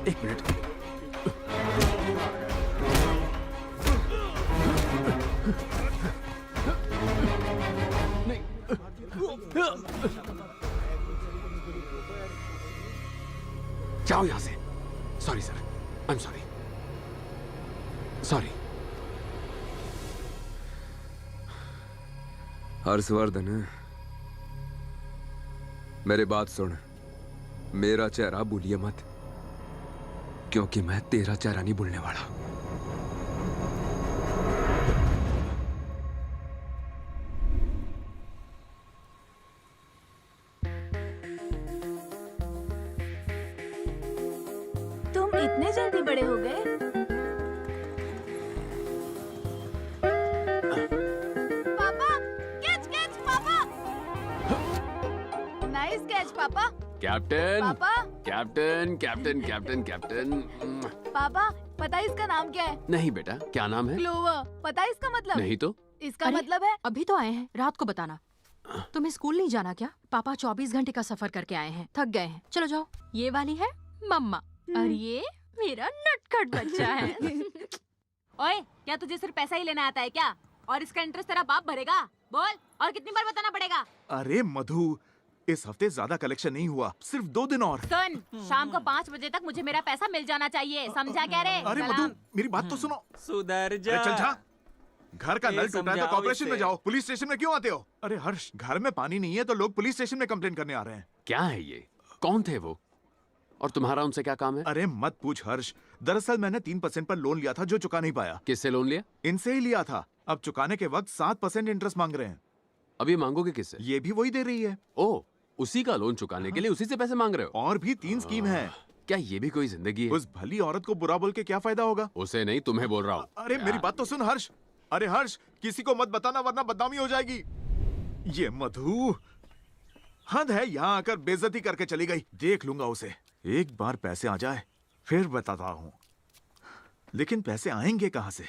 एक मिनट। जाओ यहां से। Sorry sir, I am sorry. Sorry. Harshvardhan, मेरी बात सुन। मेरा चेहरा भूलिए मत, क्योंकि मैं तेरा चेहरा नहीं भूलने वाला। तुम इतने जल्दी बड़े हो गए? पापा, कैच कैच पापा। नाइस कैच पापा। कैप्टन, पापा। Captain, captain, captain, captain. पापा, पता है इसका नाम क्या है? नहीं बेटा, क्या नाम है? क्लोवर। पता है इसका मतलब? नहीं तो। इसका अरे, मतलब है अभी तो आए हैं, रात को बताना। तुम्हें स्कूल नहीं जाना क्या? पापा 24 घंटे का सफर करके आए हैं, थक गए हैं। चलो जाओ। ये वाली है मम्मा और ये मेरा नटखट बच्चा है। ओए, क्या तुझे सिर्फ पैसा ही लेना आता है क्या? और इसका इंटरेस्ट तेरा बाप भरेगा? बोल, और कितनी बार बताना पड़ेगा? अरे मधु, इस हफ्ते ज्यादा कलेक्शन नहीं हुआ, सिर्फ 2 दिन और। सुन, शाम को 5 बजे तक मुझे मेरा पैसा मिल जाना चाहिए, समझा क्या रे? अरे सलाम। मधु, मेरी बात तो सुनो। सुधर अरे जा। चल जा। घर का ये नल टूटा है तो समझाओ कॉर्पोरेशन में इसे। जाओ, पुलिस स्टेशन में क्यों आते हो? अरे हर्ष, घर में पानी नहीं है तो लोग पुलिस स्टेशन में कंप्लेन करने आ रहे हैं। क्या है ये? कौन थे वो? और तुम्हारा उनसे क्या काम है? अरे मत पूछ हर्ष, दरअसल मैंने 3% पर लोन लिया था जो चुका नहीं पाया। किससे लोन लिया? इनसे ही लिया था। अब चुकाने के वक्त 7% इंटरेस्ट मांग रहे हैं। अभी मांगोगे किससे? ये भी वही दे रही है। ओ, उसी का लोन चुकाने के लिए उसी से पैसे मांग रहे हो? और भी 3 स्कीम है। क्या ये भी कोई जिंदगी है? उस भली औरत को बुरा बोल के क्या फायदा होगा? उसे नहीं, तुम्हें बोल रहा हूँ। अरे मेरी बात तो सुन हर्ष। अरे हर्ष, किसी को मत बताना वरना बदनामी हो जाएगी। ये मधु हद है, यहाँ आकर बेइज्जती करके चली गई। देख लूंगा उसे, एक बार पैसे आ जाए फिर बताता हूँ। लेकिन पैसे आएंगे कहाँ से?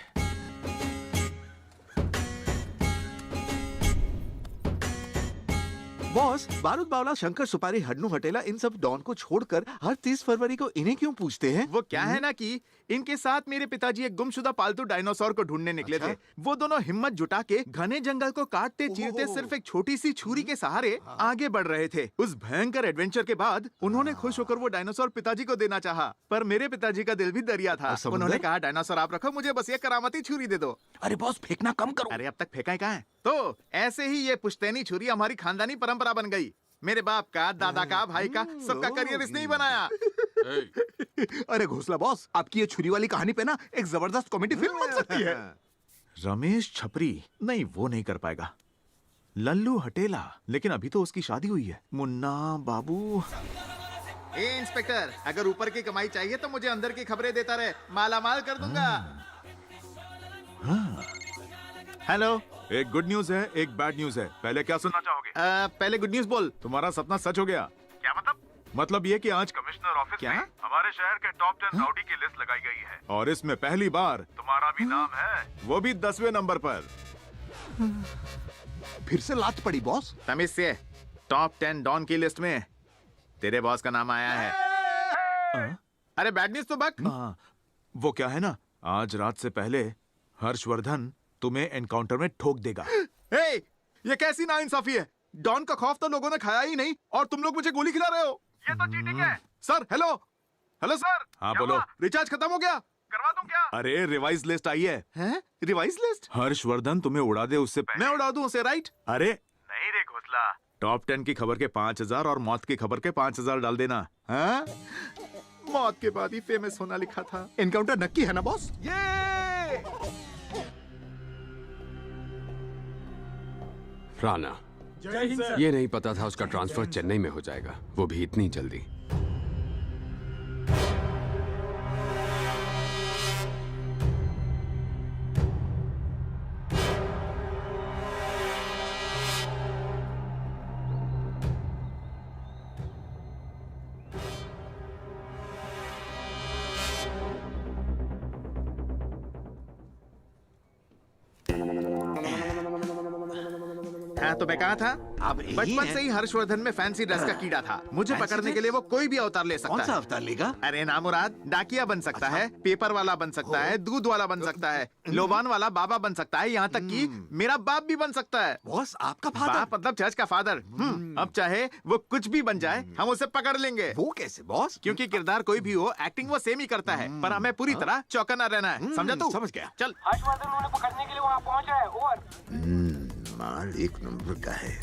बॉस, बारूद बावला, शंकर सुपारी, हड्नू हटेला, इन सब डॉन को छोड़कर हर 30 फरवरी को इन्हें क्यों पूछते हैं? वो क्या है ना कि इनके साथ मेरे पिताजी एक गुमशुदा पालतू डायनासोर को ढूंढने निकले थे। वो दोनों हिम्मत जुटा के घने जंगल को काटते चीरते सिर्फ एक छोटी सी छुरी के सहारे आगे बढ़ रहे थे। उस भयंकर एडवेंचर के बाद उन्होंने खुश होकर वो डायनासोर पिताजी को देना चाहा, पर मेरे पिताजी का दिल भी दरिया था। उन्होंने कहा, डायनासोर आप रखो, मुझे बस ये करामती छुरी दे दो। अरे बॉस, फेंकना कम करो। अरे अब तक फेंका ही कहाँ है? तो ऐसे ही ये पुश्तैनी छुरी हमारी खानदानी परंपरा बन गई। मेरे बाप का, दादा का, भाई का, सबका करियर इसने ही बनाया। अरे घोसला बॉस, आपकी ये छुरी वाली कहानी पे ना एक जबरदस्त कॉमेडी फिल्म बन सकती है। रमेश छपरी नहीं, वो नहीं कर पाएगा। लल्लू हटेला, लेकिन अभी तो उसकी शादी हुई है। मुन्ना बाबू। ए इंस्पेक्टर, अगर ऊपर की कमाई चाहिए तो मुझे अंदर की खबरें देता रहे, मालामाल कर दूंगा। हेलो। एक गुड न्यूज है, एक बैड न्यूज है। पहले क्या सुनना चाहोगे? पहले गुड न्यूज बोल। तुम्हारा सपना सच हो गया। क्या मतलब? मतलब ये कि आज कमिश्नर ऑफिस में हमारे शहर के टॉप 10 राउडी की लिस्ट लगाई गई है, और इसमें पहली बार तुम्हारा भी नाम है, वो भी 10वें नंबर पर। फिर से लात पड़ी बॉस। तमीज से, टॉप 10 डॉन की लिस्ट में तेरे बॉस का नाम आया है। अरे बैड न्यूज तो बक। वो क्या है ना, आज रात से पहले हर्षवर्धन तुम्हें एनकाउंटर में ठोक देगा। हे, ये कैसी नाइंसाफी है? डॉन का खौफ तो लोगों ने खाया ही नहीं और तुम लोग मुझे गोली खिला रहे हो। ये तो चीटिंग है। Sir, hello. Hello sir. हाँ बोलो। रिचार्ज खत्म हो गया, करवा दूं क्या? अरे रिवाइज लिस्ट आई है। हैं? Revise list? हर्षवर्धन तुम्हें उड़ा दे उससे। मैं उड़ा दूं उसे, राइट? अरे नहीं रे घोसला, टॉप 10 की खबर के 5000 और मौत की खबर के 5000 डाल देना। हाँ? मौत के बाद ही फेमस होना लिखा था। एनकाउंटर नक्की है ना बॉस? ये राणा, ये नहीं पता था उसका ट्रांसफर चेन्नई में हो जाएगा, वो भी इतनी जल्दी। हाँ तो मैं कहा था आप यही बचपन हैं? से ही हर्षवर्धन में फैंसी ड्रेस का कीड़ा था। मुझे फैंसी पकड़ने ड्रेस? के लिए वो कोई भी अवतार ले सकता कौन सा है। अवतार लेगा? अरे ना मुराद, डाकिया बन सकता है, पेपर वाला बन सकता है, दूध वाला बन सकता है, लोबान वाला बाबा बन सकता है, यहाँ तक कि मेरा बाप भी बन सकता है। बॉस आपका फादर? बाप मतलब चर्च का फादर। अब चाहे वो कुछ भी बन जाए, हम उसे पकड़ लेंगे। वो कैसे बॉस? क्योंकि किरदार कोई भी हो, एक्टिंग वो सेम ही करता है, पर हमें पूरी तरह चौकन्ना रहना है। समझा तू? समझ गया। चल। हर्षवर्धन उन्हें पकड़ने के लिए वहाँ पहुँच रहा है। ओवर। माल एक नंबर का है।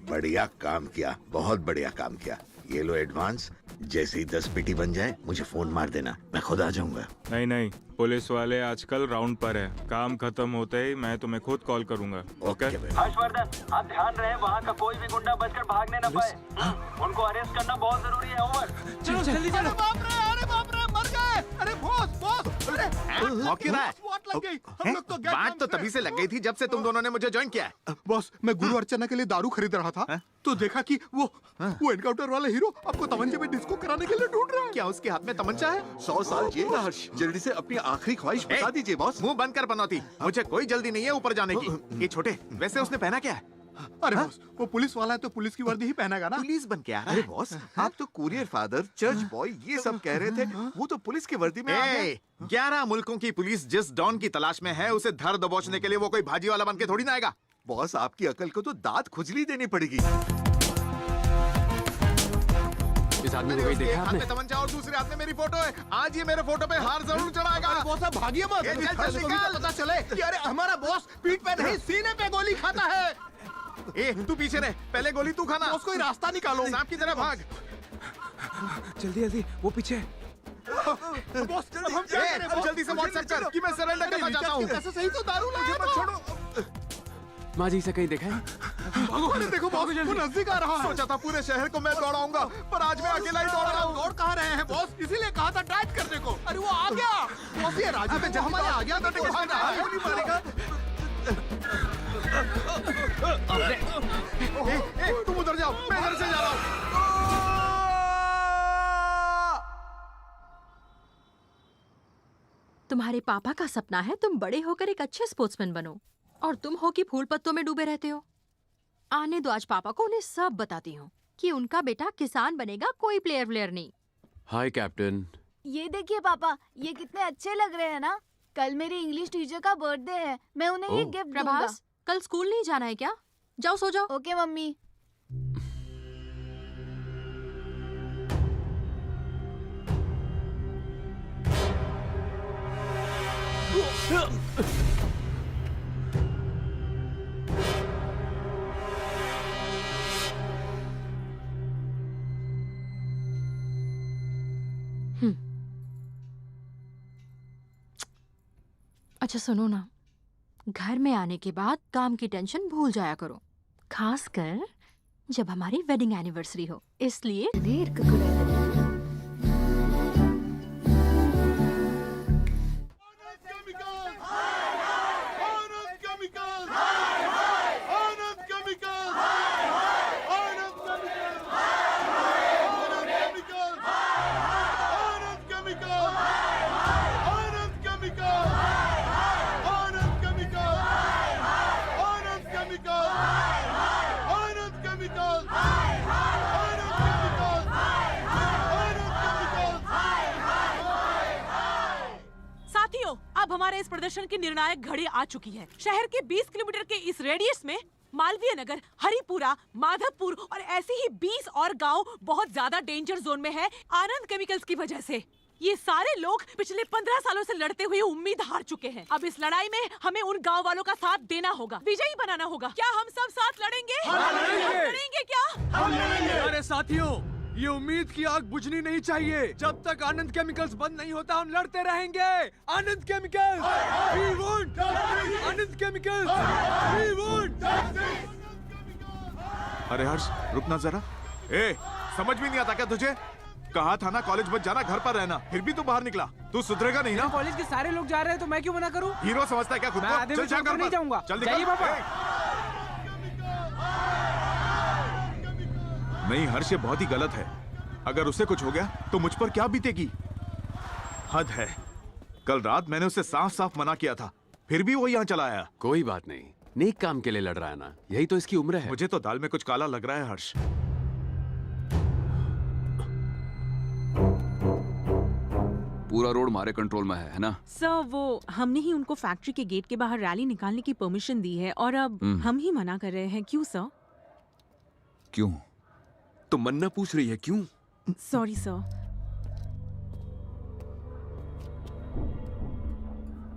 बढ़िया काम किया, बहुत बढ़िया काम किया। ये लो एडवांस। जैसे ही 10 पेटी बन जाए मुझे फोन मार देना, मैं खुद आ जाऊंगा। नहीं नहीं, पुलिस वाले आजकल राउंड पर है। काम खत्म होते ही मैं तुम्हें खुद कॉल करूंगा। ओके हर्षवर्धन आप ध्यान रहे, वहाँ का कोई भी गुंडा बचकर भागने न पाए। उनको अरेस्ट करना बहुत जरूरी है। ओवर। चलो जल्दी चलो। अरे बाप रे, मर गए। अरे बॉस, अरे हो क्यों रहा है? SWAT लग गई। हम लोग तो गए बात तो काम पे। तभी से लग गई थी जब से तुम दोनों ने मुझे ज्वाइन किया है। बॉस, मैं गुरु अर्चना के लिए दारू खरीद रहा था, तो देखा कि वो एनकाउंटर वाला हीरो आपको तमंचे में डिस्को कराने के लिए ढूंढ रहा है। क्या उसके हाथ में तमंचा है? 100 साल जिए ना हर्ष। जल्दी से अपनी आखिरी ख्वाहिश बता दीजिए बॉस। मुंह बंद कर पनौती, मुझे कोई जल्दी नहीं है ऊपर जाने की। ये छोटे, वैसे उसने पहना क्या है? अरे बॉस, वो पुलिस वाला है तो पुलिस की वर्दी ही पहनेगा ना। पुलिस बन के आ रहा अरे है। बॉस, आप तो कुरियर फादर, चर्च बॉय ये सब कह रहे थे। वो तो पुलिस की वर्दी में आ गए। 11 मुल्कों की पुलिस जिस डॉन की तलाश में है, उसे धर दबोचने के लिए वो कोई भाजी वाला बन के थोड़ी ना आएगा। बॉस आपकी अकल को तो दांत खुजली देनी पड़ेगी। इस आदमी को मैंने कहीं उसके देखा एक हाथ आपने? में तमंचा और दूसरे हाथ में मेरी फोटो है। आज ये मेरे फोटो पे हार जरूर चढ़ाएगा। बॉस आप भागिए मत। ये चल, चल, निकाल। पता चले कि अरे हमारा बॉस पीठ पे नहीं सीने पे गोली खाता है। ए, तू पीछे रह, पहले गोली तू खाना। बॉस कोई रास्ता निकालो। सांप की तरह भाग। जल्दी जल्दी, वो पीछे। बॉस अब हम क्या करें? अब जल्दी से व्हाट्सएप कर कि मैं सरेंडर करना चाहता हूँ। ऐसे सही तो दारू लाया मत छोड़ो। माँ जी से कहीं देखा है? अरे देखो बॉस, वो नजदीक आ रहा है। सोचा था पूरे शहर को मैं दौड़ाऊंगा, पर आज मैं अकेला ही दौड़ रहा हूँ। दौड़ कहाँ रहे हैं बॉस? इसीलिए कहा था ड्राइव करने को। अरे वो आ गया बॉस, ये राजू पे जब हमारे आ गया तो देखो भाग रहा है। गोली मारेगा। तुम उधर जाओ, मैं इधर से जा रहा हूँ। तुम्हारे पापा का सपना है तुम बड़े होकर एक अच्छे स्पोर्ट्समैन बनो, और तुम हो कि फूल पत्तों में डूबे रहते हो। आने दो आज पापा को, उन्हें सब बताती हूँ कि उनका बेटा किसान बनेगा, कोई प्लेयर नहीं। हाय कैप्टन। ये देखिए पापा, ये कितने अच्छे लग रहे हैं ना। कल मेरी इंग्लिश टीचर का बर्थडे है, मैं उन्हें ये ओह। गिफ्ट दूंगा। प्रभास, कल स्कूल नहीं जाना है क्या? जाओ सो जाओ। Okay mummy. अच्छा सुनो ना, घर में आने के बाद काम की टेंशन भूल जाया करो, खासकर जब हमारी वेडिंग एनिवर्सरी हो। इसलिए साथियों, अब हमारे इस प्रदर्शन की निर्णायक घड़ी आ चुकी है। शहर के 20 किलोमीटर के इस रेडियस में मालवीय नगर, हरिपुरा, माधवपुर और ऐसे ही 20 और गांव बहुत ज्यादा डेंजर जोन में है आनंद केमिकल्स की वजह से। ये सारे लोग पिछले 15 सालों से लड़ते हुए उम्मीद हार चुके हैं। अब इस लड़ाई में हमें उन गांव वालों का साथ देना होगा, विजयी बनाना होगा। क्या हम सब साथ लड़ेंगे? हम लड़ेंगे क्या? अरे साथियों, ये उम्मीद की आग बुझनी नहीं चाहिए। जब तक आनंद केमिकल्स बंद नहीं होता हम लड़ते रहेंगे। Anand chemicals, we want! Anand chemicals, we want! अरे हर्ष, रुकना जरा। ए, समझ भी नहीं आता क्या तुझे? कहा था ना कॉलेज मत जाना, घर पर रहना, फिर भी तू बाहर निकला। तू सुधरेगा नहीं ना? कॉलेज के सारे लोग जा रहे हैं तो मैं क्यों मना करूं? हीरो समझता है क्या खुद को? चल जा घर नहीं पर। जाऊंगा। चल निकल। जाइए पापा। नहीं हर्ष, ये बहुत ही गलत है। अगर उसे कुछ हो गया तो मुझ पर क्या बीतेगी? हद है। कल रात मैंने उसे साफ साफ मना किया था, फिर भी वो यहाँ चला आया। कोई बात नहीं, नेक काम के लिए लड़ रहा है ना, यही तो इसकी उम्र है। मुझे तो दाल में कुछ काला लग रहा है हर्ष। पूरा रोड हमारे कंट्रोल में है ना? सर वो हमने ही उनको फैक्ट्री के गेट के बाहर रैली निकालने की परमिशन दी है और अब हम ही मना कर रहे हैं। क्यों सर? क्यों? तो मन्ना पूछ रही है क्यों? Sorry sir.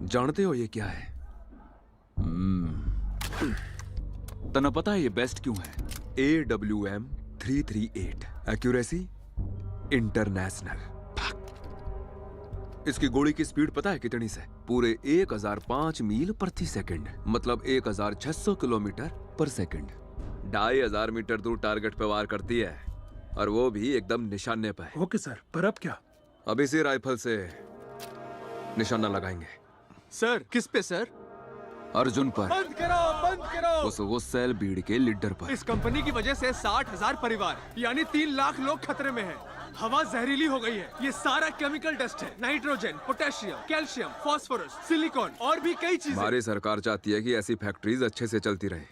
जानते हो ये क्या है? तना पता है ये बेस्ट क्यों है? AWM 338 accuracy international. इसकी गोली की स्पीड पता है कितनी से? पूरे 1005 मील प्रति सेकंड, मतलब 1600 किलोमीटर पर सेकंड। 2500 मीटर दूर टारगेट पे वार करती है, और वो भी एकदम निशाने पे। ओके सर, पर अब क्या? अब इसी राइफल से निशाना लगाएंगे। सर किस पे सर? अर्जुन पर। बंद करो, बंद करो। उस सेल बीड के लीडर पर। इस कंपनी की वजह से 60,000 परिवार यानी 3 लाख लोग खतरे में हैं। हवा जहरीली हो गई है। ये सारा केमिकल डस्ट है। Nitrogen, potassium, calcium, phosphorus, silicon और भी कई चीजें। हमारी सरकार चाहती है कि ऐसी फैक्ट्रीज अच्छे से चलती रहे,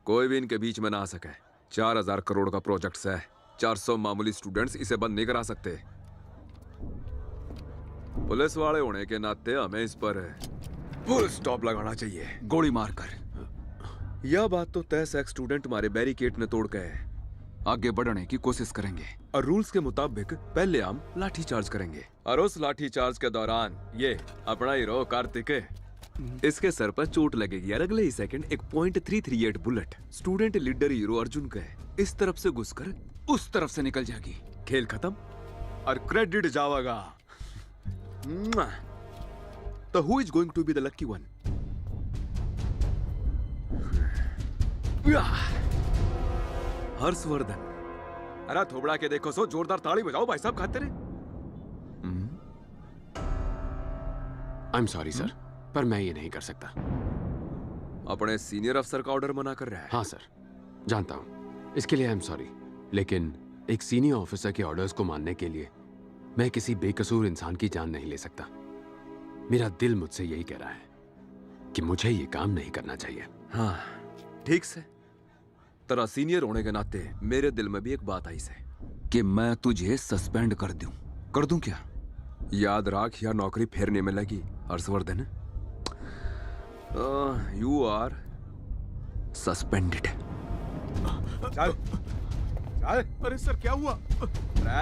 कोई भी इनके बीच में ना आ सके। 4000 करोड़ का प्रोजेक्ट है, 400 मामूली स्टूडेंट्स इसे बंद नहीं करा सकते। पुलिस वाले होने के नाते हमें इस पर फुल स्टॉप लगाना चाहिए, गोली मारकर। यह बात तो तय से स्टूडेंट हमारे बैरिकेड ने तोड़ के आगे बढ़ने की कोशिश करेंगे, और रूल्स के मुताबिक पहले हम लाठी चार्ज करेंगे, और उस लाठी चार्ज के दौरान ये अपना हीरो कार्तिक, इसके सर पर चोट लगेगी और अगले ही सेकंड एक .338 bullet student leader hero Arjun के इस तरफ से घुसकर उस तरफ से निकल जाएगी। खेल खत्म और क्रेडिट जाएगा। तो who is going to be the lucky one? Harshvardhan. अरे थोबड़ा के देखो सो, जोरदार ताली बजाओ भाई साहब, खाते रहे। आई एम सॉरी सर, पर मैं ये नहीं कर सकता। अपने सीनियर अफसर का ऑर्डर मना कर रहा है। हाँ सर, जानता हूँ, इसके लिए आई एम सॉरी, लेकिन एक सीनियर ऑफिसर के ऑर्डर्स को मानने के लिए मैं किसी बेकसूर इंसान की जान नहीं ले सकता। मेरा दिल मुझसे यही कह रहा है कि मुझे ये काम नहीं करना चाहिए। हाँ ठीक से, तेरा सीनियर होने के नाते मेरे दिल में भी एक बात आई से कि मैं तुझे सस्पेंड कर दूं। कर दूं क्या? याद रख, या नौकरी फिर नहीं मिलेगी हर्षवर्धन। You are suspended. चल चल। अरे सर क्या हुआ?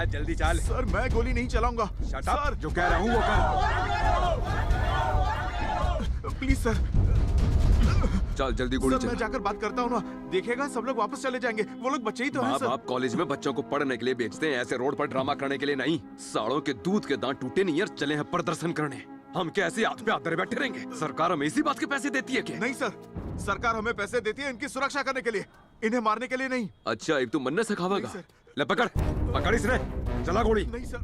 जल्दी चल। सर मैं गोली नहीं चलाऊंगा। सर जो कह रहा हूँ वो कर। Please sir. चल जल्दी गोली सर चला। मैं जाकर बात करता हूँ ना, देखेगा सब लोग वापस चले जाएंगे। वो लोग बच्चे ही तो हैं सर। आप कॉलेज में बच्चों को पढ़ने के लिए भेजते हैं, ऐसे रोड पर ड्रामा करने के लिए नहीं। सालों के दूध के दांत टूटे नहीं यार, चले हैं प्रदर्शन करने। हम क्या ऐसे हाथ पे हाथ धरे बैठे रहेंगे? सरकार हमें इसी बात के पैसे देती है क्या? नहीं सर, सरकार हमें पैसे देती है इनकी सुरक्षा करने के लिए, इन्हें मारने के लिए नहीं। अच्छा, एक तू मन्ने से खावेगा? ले पकड़, पकड़ इसने, चला गोली। नहीं सर।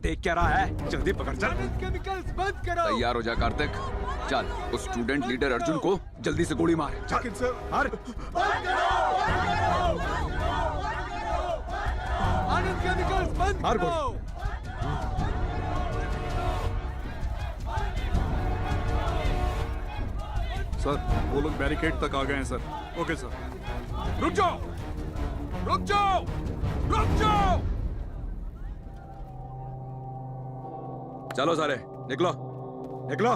देख क्या रहा है, जल्दी पकड़। चल केमिकल्स बंद करो। तैयार हो जा कार्तिक, चल उस स्टूडेंट लीडर अर्जुन को जल्दी से गोली मार। लेकिन सर आनंद केमिकल्स बंद मार करो। सर वो लोग बैरिकेड तक आ गए हैं सर। Okay sir. रुक जाओ, रुक जाओ, रुक जाओ। चलो सारे निकलो, निकलो।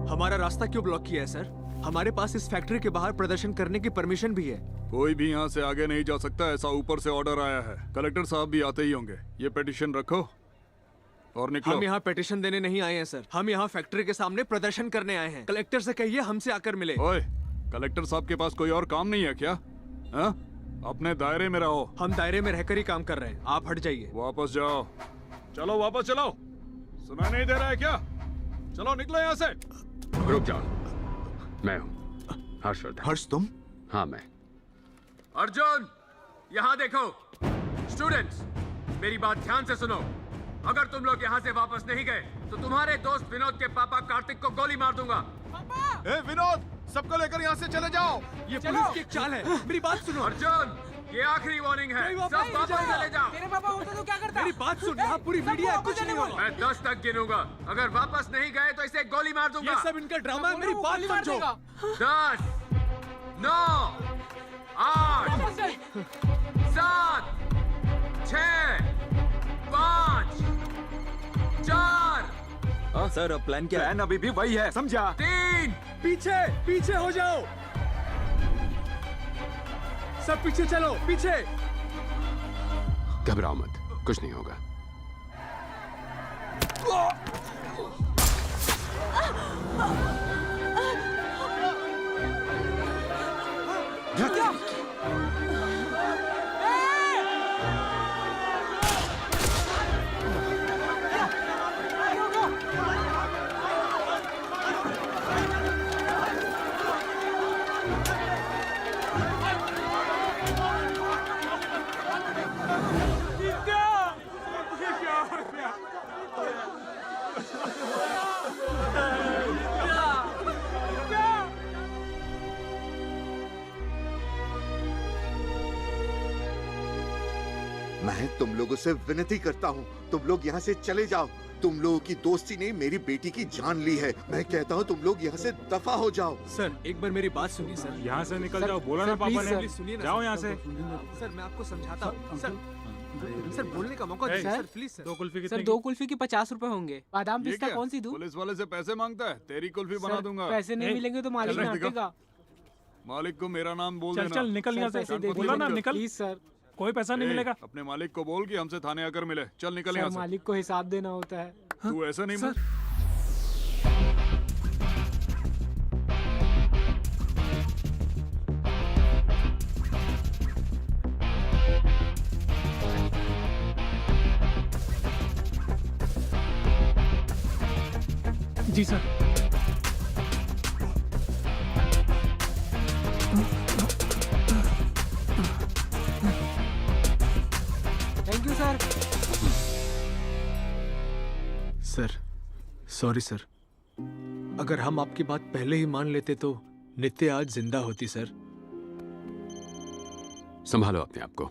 हमारा रास्ता क्यों ब्लॉक किया है सर? हमारे पास इस फैक्ट्री के बाहर प्रदर्शन करने की परमिशन भी है। कोई भी यहाँ से आगे नहीं जा सकता, ऐसा ऊपर से ऑर्डर आया है। कलेक्टर साहब भी आते ही होंगे। ये पिटीशन रखो और निकलो। हम यहाँ पिटीशन देने नहीं आए हैं सर, हम यहाँ फैक्ट्री के सामने प्रदर्शन करने आए हैं। कलेक्टर से कहिए हमसे आकर मिले। ओए, कलेक्टर साहब के पास कोई और काम नहीं है क्या? हाँ? अपने दायरे में रहो। हम दायरे में रहकर ही काम कर रहे हैं, आप हट जाइए। वापस जाओ। चलो वापस चलो। सुना नहीं दे रहा है क्या? चलो निकलो यहाँ से। रुक जाओ, मैं हूँ हर्षवर्धन। हर्ष तुम? हाँ मैं। अर्जुन, यहाँ देखो। स्टूडेंट्स, मेरी बात ध्यान से सुनो। अगर तुम लोग यहाँ से वापस नहीं गए तो तुम्हारे दोस्त विनोद के पापा कार्तिक को गोली मार दूंगा। ए विनोद, सबको लेकर यहाँ से चले जाओ। ये पुलिस की एक चाल है, मेरी बात सुनो। अर्जुन, ये आखिरी वार्निंग है। सब वापस चले जाओ। तेरे पापा होते तो क्या करता? मेरी बात सुन, यहाँ पूरी मीडिया है, कुछ नहीं होगा। मैं 10 तक गिनूंगा। अगर वापस नहीं गए तो इसे गोली मार दूंगा। ये सब इनका ड्रामा है, मेरी बात समझो। 10, 9, 8, 7, 6, 5, 4। सर अब प्लान क्या है? प्लान अभी भी वही है, समझा? 3। पीछे पीछे हो जाओ, सब पीछे चलो, पीछे। घबराओ मत, कुछ नहीं होगा। मैं तुम लोगों से विनती करता हूँ, तुम लोग यहाँ से चले जाओ। तुम लोगों की दोस्ती ने मेरी बेटी की जान ली है। मैं कहता हूँ तुम लोग यहाँ से दफा हो जाओ। सर एक बार मेरी बात सुनिए सर। यहाँ से निकल जाओ, बोला ना पापा ने। सुनिए ना, जाओ यहाँ से। सर मैं आपको समझाता हूँ। सर बोलने का मौका दीजिए सर, प्लीज सर। 2 कुल्फी कितने सर की? 2 कुल्फी की 50 रुपए होंगे। बादाम ये पिस्ता क्या? कौन सी दूं? पुलिस वाले से पैसे मांगता है? तेरी कुल्फी बना दूंगा। पैसे नहीं मिलेंगे तो मालिक चल, डांटेगा। मालिक को मेरा नाम बोल देना। चल निकल यहाँ से। पैसे दे बोला ना दीजिए निकल। Please sir. कोई पैसा नहीं ए, मिलेगा। अपने मालिक को बोल कि हमसे थाने आकर मिले। चल निकल सर यहाँ से। मालिक को हिसाब देना होता है। तू ऐसा नहीं बोल। जी sir. Thank you sir. Sir sorry sir, अगर हम आपकी बात पहले ही मान लेते तो नित्य आज जिंदा होती सर। संभालो अपने आप को।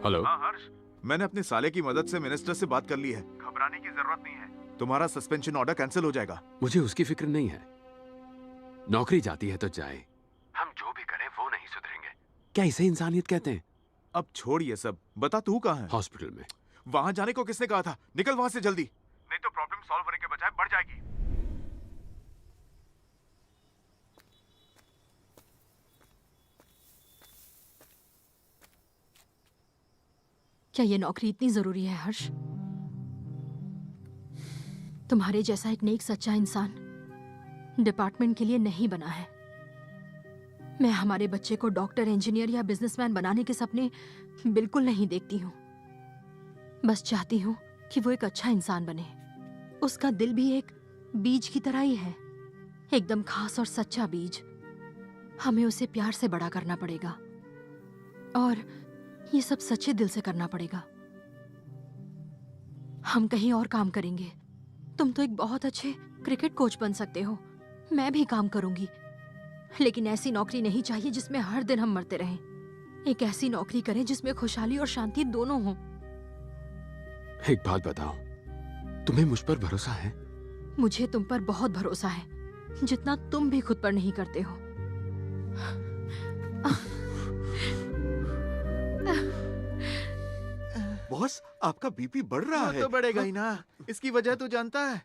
हेलो। हाँ हर्ष, मैंने अपने साले की मदद से मिनिस्टर से बात कर ली है। घबराने की जरूरत नहीं है, तुम्हारा सस्पेंशन ऑर्डर कैंसिल हो जाएगा। मुझे उसकी फिक्र नहीं है। नौकरी जाती है तो जाए, हम जो भी करें वो नहीं सुधरेंगे। क्या इसे इंसानियत कहते हैं? अब छोड़ ये सब, बता तू कहाँ है? हॉस्पिटल में। वहां जाने को किसने कहा था? निकल वहां से जल्दी, नहीं तो प्रॉब्लम सॉल्व होने के बजाय बढ़ जाएगी। क्या ये नौकरी इतनी जरूरी है हर्ष? तुम्हारे जैसा एक नेक सच्चा इंसान डिपार्टमेंट के लिए नहीं बना है। मैं हमारे बच्चे को डॉक्टर, इंजीनियर या बिजनेसमैन बनाने के सपने बिल्कुल नहीं देखती हूँ। बस चाहती हूँ कि वो एक अच्छा इंसान बने। उसका दिल भी एक बीज की तरह ही है, एकदम खास और सच्चा बीज। हमें उसे प्यार से बड़ा करना पड़ेगा और ये सब सच्चे दिल से करना पड़ेगा। हम कहीं और काम करेंगे। तुम तो एक बहुत अच्छे क्रिकेट कोच बन सकते हो, मैं भी काम करूंगी। लेकिन ऐसी नौकरी नहीं चाहिए जिसमें हर दिन हम मरते रहें। एक ऐसी नौकरी करें जिसमें खुशहाली और शांति दोनों हों। एक बात बताओ, तुम्हें मुझ पर भरोसा है? मुझे तुम पर बहुत भरोसा है, जितना तुम भी खुद पर नहीं करते हो। बॉस, आपका बीपी बढ़ रहा है। तो बढ़ेगा ही ना। इसकी वजह तू जानता है?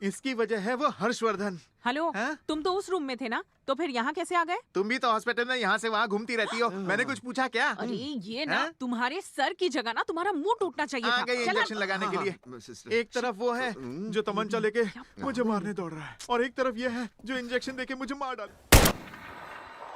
इसकी वजह है वो हर्षवर्धन। हेलो, हाँ? तुम तो उस रूम में थे ना, तो फिर यहाँ कैसे आ गए? तुम भी तो हॉस्पिटल में यहाँ से वहाँ घूमती रहती हो। मैंने कुछ पूछा क्या? अरे ये ना, हाँ? तुम्हारे सर की जगह ना तुम्हारा मुंह टूटना चाहिए आ था। गई चला- इंजेक्शन लगाने के लिए। एक तरफ वो है जो तमंचा लेके मुझे मारने दौड़ रहा है, और एक तरफ ये है जो इंजेक्शन देके मुझे मार डाल।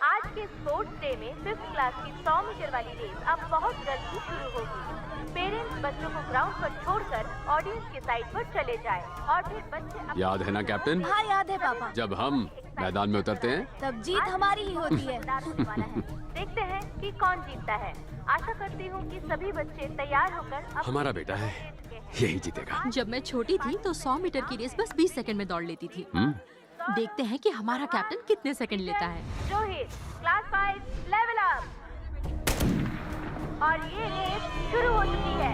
आज के स्पोर्ट्स डे में 5th क्लास की 100 मीटर वाली रेस अब बहुत जल्द ही शुरू होगी। पेरेंट्स बच्चों को ग्राउंड पर छोड़कर ऑडियंस की साइड पर चले जाएं और फिर बच्चे याद है ना कैप्टन? हाँ याद है पापा। जब हम मैदान में उतरते हैं तब जीत हमारी ही होती है। देखते हैं कि कौन जीतता है। आशा करती हूँ कि सभी बच्चे तैयार होकर हमारा बेटा है, यही जीतेगा। जब मैं छोटी थी तो 100 मीटर की रेस बस 20 सेकंड में दौड़ लेती थी। देखते हैं कि हमारा कैप्टन कितने सेकंड लेता है। Rohit class 5 level up. और ये रेस शुरू हो चुकी है।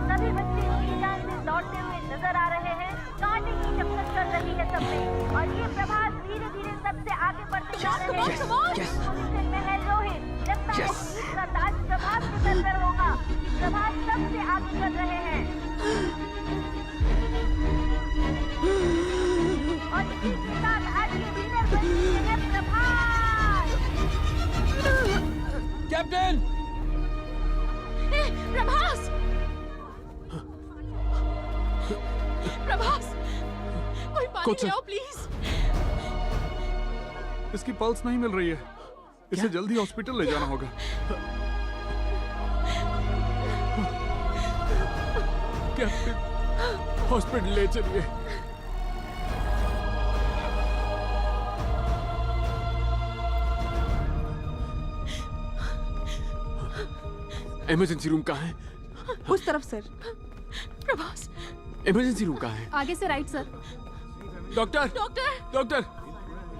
सभी बच्चे मैदान से दौड़ते हुए नजर आ रहे हैं। कांटे की टक्कर चल रही है सब में और ये प्रभास धीरे धीरे सबसे आगे बढ़ते जा रहे हैं। पोजीशन में है रोहित। लगता है जीत का ताज प्रभास के सर पर होगा। प्रभास सबसे आगे चल रहे हैं और इसी के साथ आज ये विनर बन चुके हैं प्रभास। कैप्टन प्रभास! प्रभास! कोई पानी ले आओ प्लीज। इसकी पल्स नहीं मिल रही है, इसे जल्दी हॉस्पिटल ले जाना होगा। कैप्टन हॉस्पिटल ले चलिए। इमरजेंसी रूम कहाँ है? उस तरफ सर। प्रभास! इमरजेंसी रूम कहाँ है? आगे से right sir. Doctor doctor! Doctor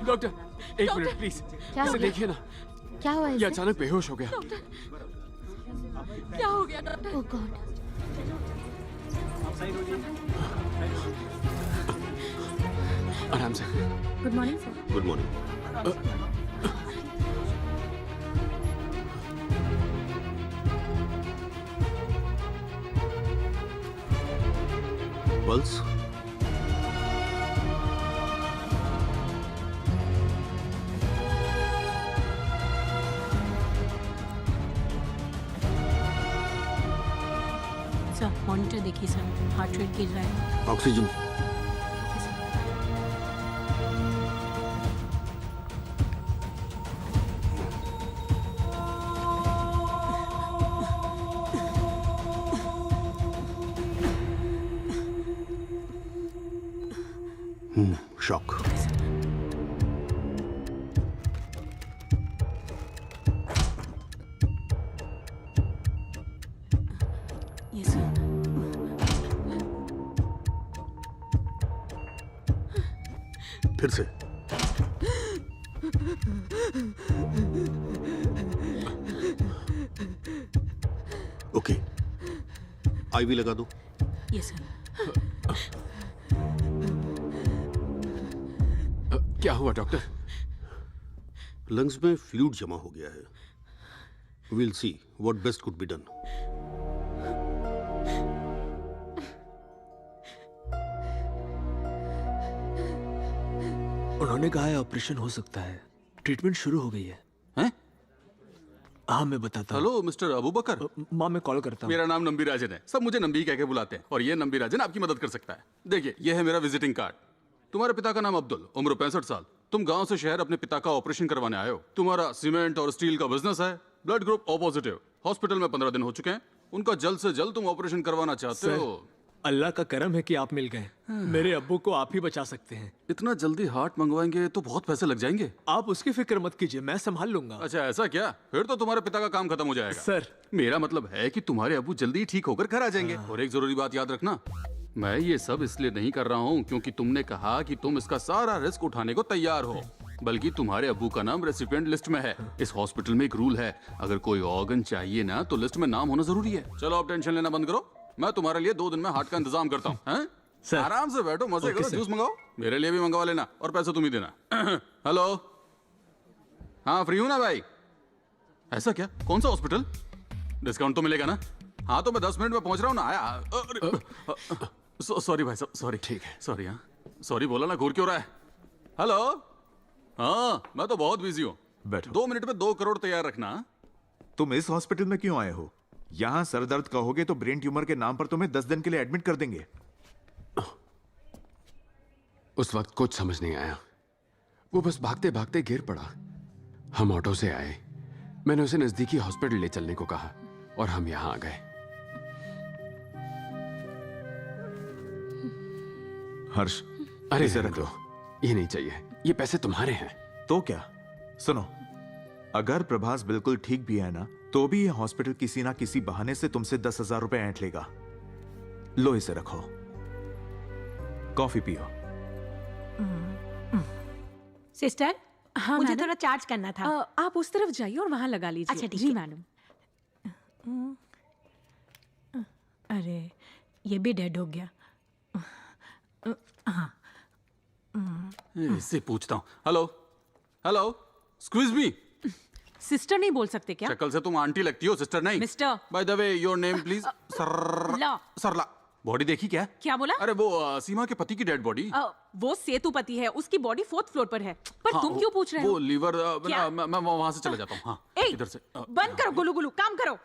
doctor एक मिनट प्लीज, क्या हो इसे गया? देखिए ना, क्या हुआ ये इसे? अचानक बेहोश हो गया। क्या हो गया डॉक्टर? ओह गॉड। आराम से। Good morning sir. Good morning. Pulse sir monitor देखिए सर, हार्ट रेट गिर रहा है। Oxygen shock. ये सर। फिर से ओके, आईवी लगा दो। ये सर। क्या हुआ डॉक्टर? लंग्स में फ्लूइड जमा हो गया है। Will see what best could be done. उन्होंने कहा है ऑपरेशन हो सकता है। ट्रीटमेंट शुरू हो गई है। हैं? हाँ मैं बताता हूँ। हेलो मिस्टर अबू बकर। माँ मैं कॉल करता हूँ। मेरा नाम नंबी राजन है, सब मुझे नंबी कह के बुलाते हैं और ये नंबी राजन आपकी मदद कर सकता है। देखिए ये है मेरा विजिटिंग कार्ड। तुम्हारे पिता का नाम अब्दुल, उम्र 65 साल। तुम गांव से शहर अपने पिता का ऑपरेशन करवाने आए हो। तुम्हारा सीमेंट और स्टील का बिजनेस है। Blood group O positive. Hospital में 15 दिन हो चुके हैं। उनका जल्द से जल्द तुम ऑपरेशन करवाना चाहते हो। अल्लाह का करम है कि आप मिल गए। मेरे अब्बू को आप ही बचा सकते हैं। इतना जल्दी हार्ट मंगवाएंगे तो बहुत पैसे लग जाएंगे। आप उसकी फिक्र मत कीजिए, मैं संभाल लूंगा। अच्छा ऐसा क्या? फिर तो तुम्हारे पिता का काम खत्म हो जाएगा। सर मेरा मतलब है कि तुम्हारे अब्बू जल्दी ठीक होकर घर आ जाएंगे। और एक जरूरी बात याद रखना, मैं ये सब इसलिए नहीं कर रहा हूँ क्योंकि तुमने कहा कि तुम इसका सारा रिस्क उठाने को तैयार हो, बल्कि तुम्हारे अब्बू का नाम रेसिपिएंट लिस्ट में है। इस हॉस्पिटल में एक रूल है, अगर कोई ऑर्गन चाहिए ना तो लिस्ट में नाम होना जरूरी है। चलो आप टेंशन लेना बंद करो, मैं तुम्हारे लिए 2 दिन में हार्ट का इंतजाम करता हूँ। आराम से बैठो, मजे करो, जूस मंगाओ, मेरे लिए भी मंगवा लेना और पैसे तुम ही देना। हेलो, हाँ फ्री हूँ ना भाई? ऐसा क्या? कौन सा हॉस्पिटल? डिस्काउंट तो मिलेगा ना? हाँ तो मैं 10 मिनट में पहुंच रहा हूँ ना। आया सॉरी भाई साहब, सॉरी। ठीक है, सॉरी। हाँ सॉरी बोला ना, घूर क्यों रहा है? हेलो, हाँ मैं तो बहुत बिजी हूँ। बैठो। 2 मिनट में 2 करोड़ तैयार रखना। तुम इस हॉस्पिटल में क्यों आए हो? यहाँ सर दर्द कहोगे तो ब्रेन ट्यूमर के नाम पर तुम्हें 10 दिन के लिए एडमिट कर देंगे। उस वक्त कुछ समझ नहीं आया, वो बस भागते भागते गिर पड़ा। हम ऑटो से आए, मैंने उसे नजदीकी हॉस्पिटल ले चलने को कहा और हम यहाँ आ गए। हर्ष, अरे इसे रहने दो, ये नहीं चाहिए, ये पैसे तुम्हारे हैं। तो क्या? सुनो, अगर प्रभास बिल्कुल ठीक भी है ना, तो भी ये हॉस्पिटल किसी ना किसी बहाने से तुमसे 10,000 रुपए ऐंठ लेगा। लो इसे रखो, कॉफी पियो। सिस्टर, हाँ, मुझे मैडम? थोड़ा चार्ज करना था। आप उस तरफ जाइए और वहाँ लगा लीजिए। अच्छा, ठीक जी है। मैडम। अरे ये भी डेड हो गया। हाँ। इससे पूछता हूँ। Hello hello, excuse me. Sister नहीं बोल सकते क्या? शक्ल से तुम आंटी लगती हो, सिस्टर नहीं। Mister. By the way, your name please. ला। सरला। बॉडी देखी क्या? क्या बोला? अरे वो सीमा के पति की डेड बॉडी। वो सेतुपति है, उसकी बॉडी 4th फ्लोर पर है। पर हाँ, तुम क्यों पूछ रहे हो? वो लीवर। क्या? मैं वहां से चला जाता हूँ। हाँ, ए, इधर से। बंद करो गुलू गुलू, काम करो।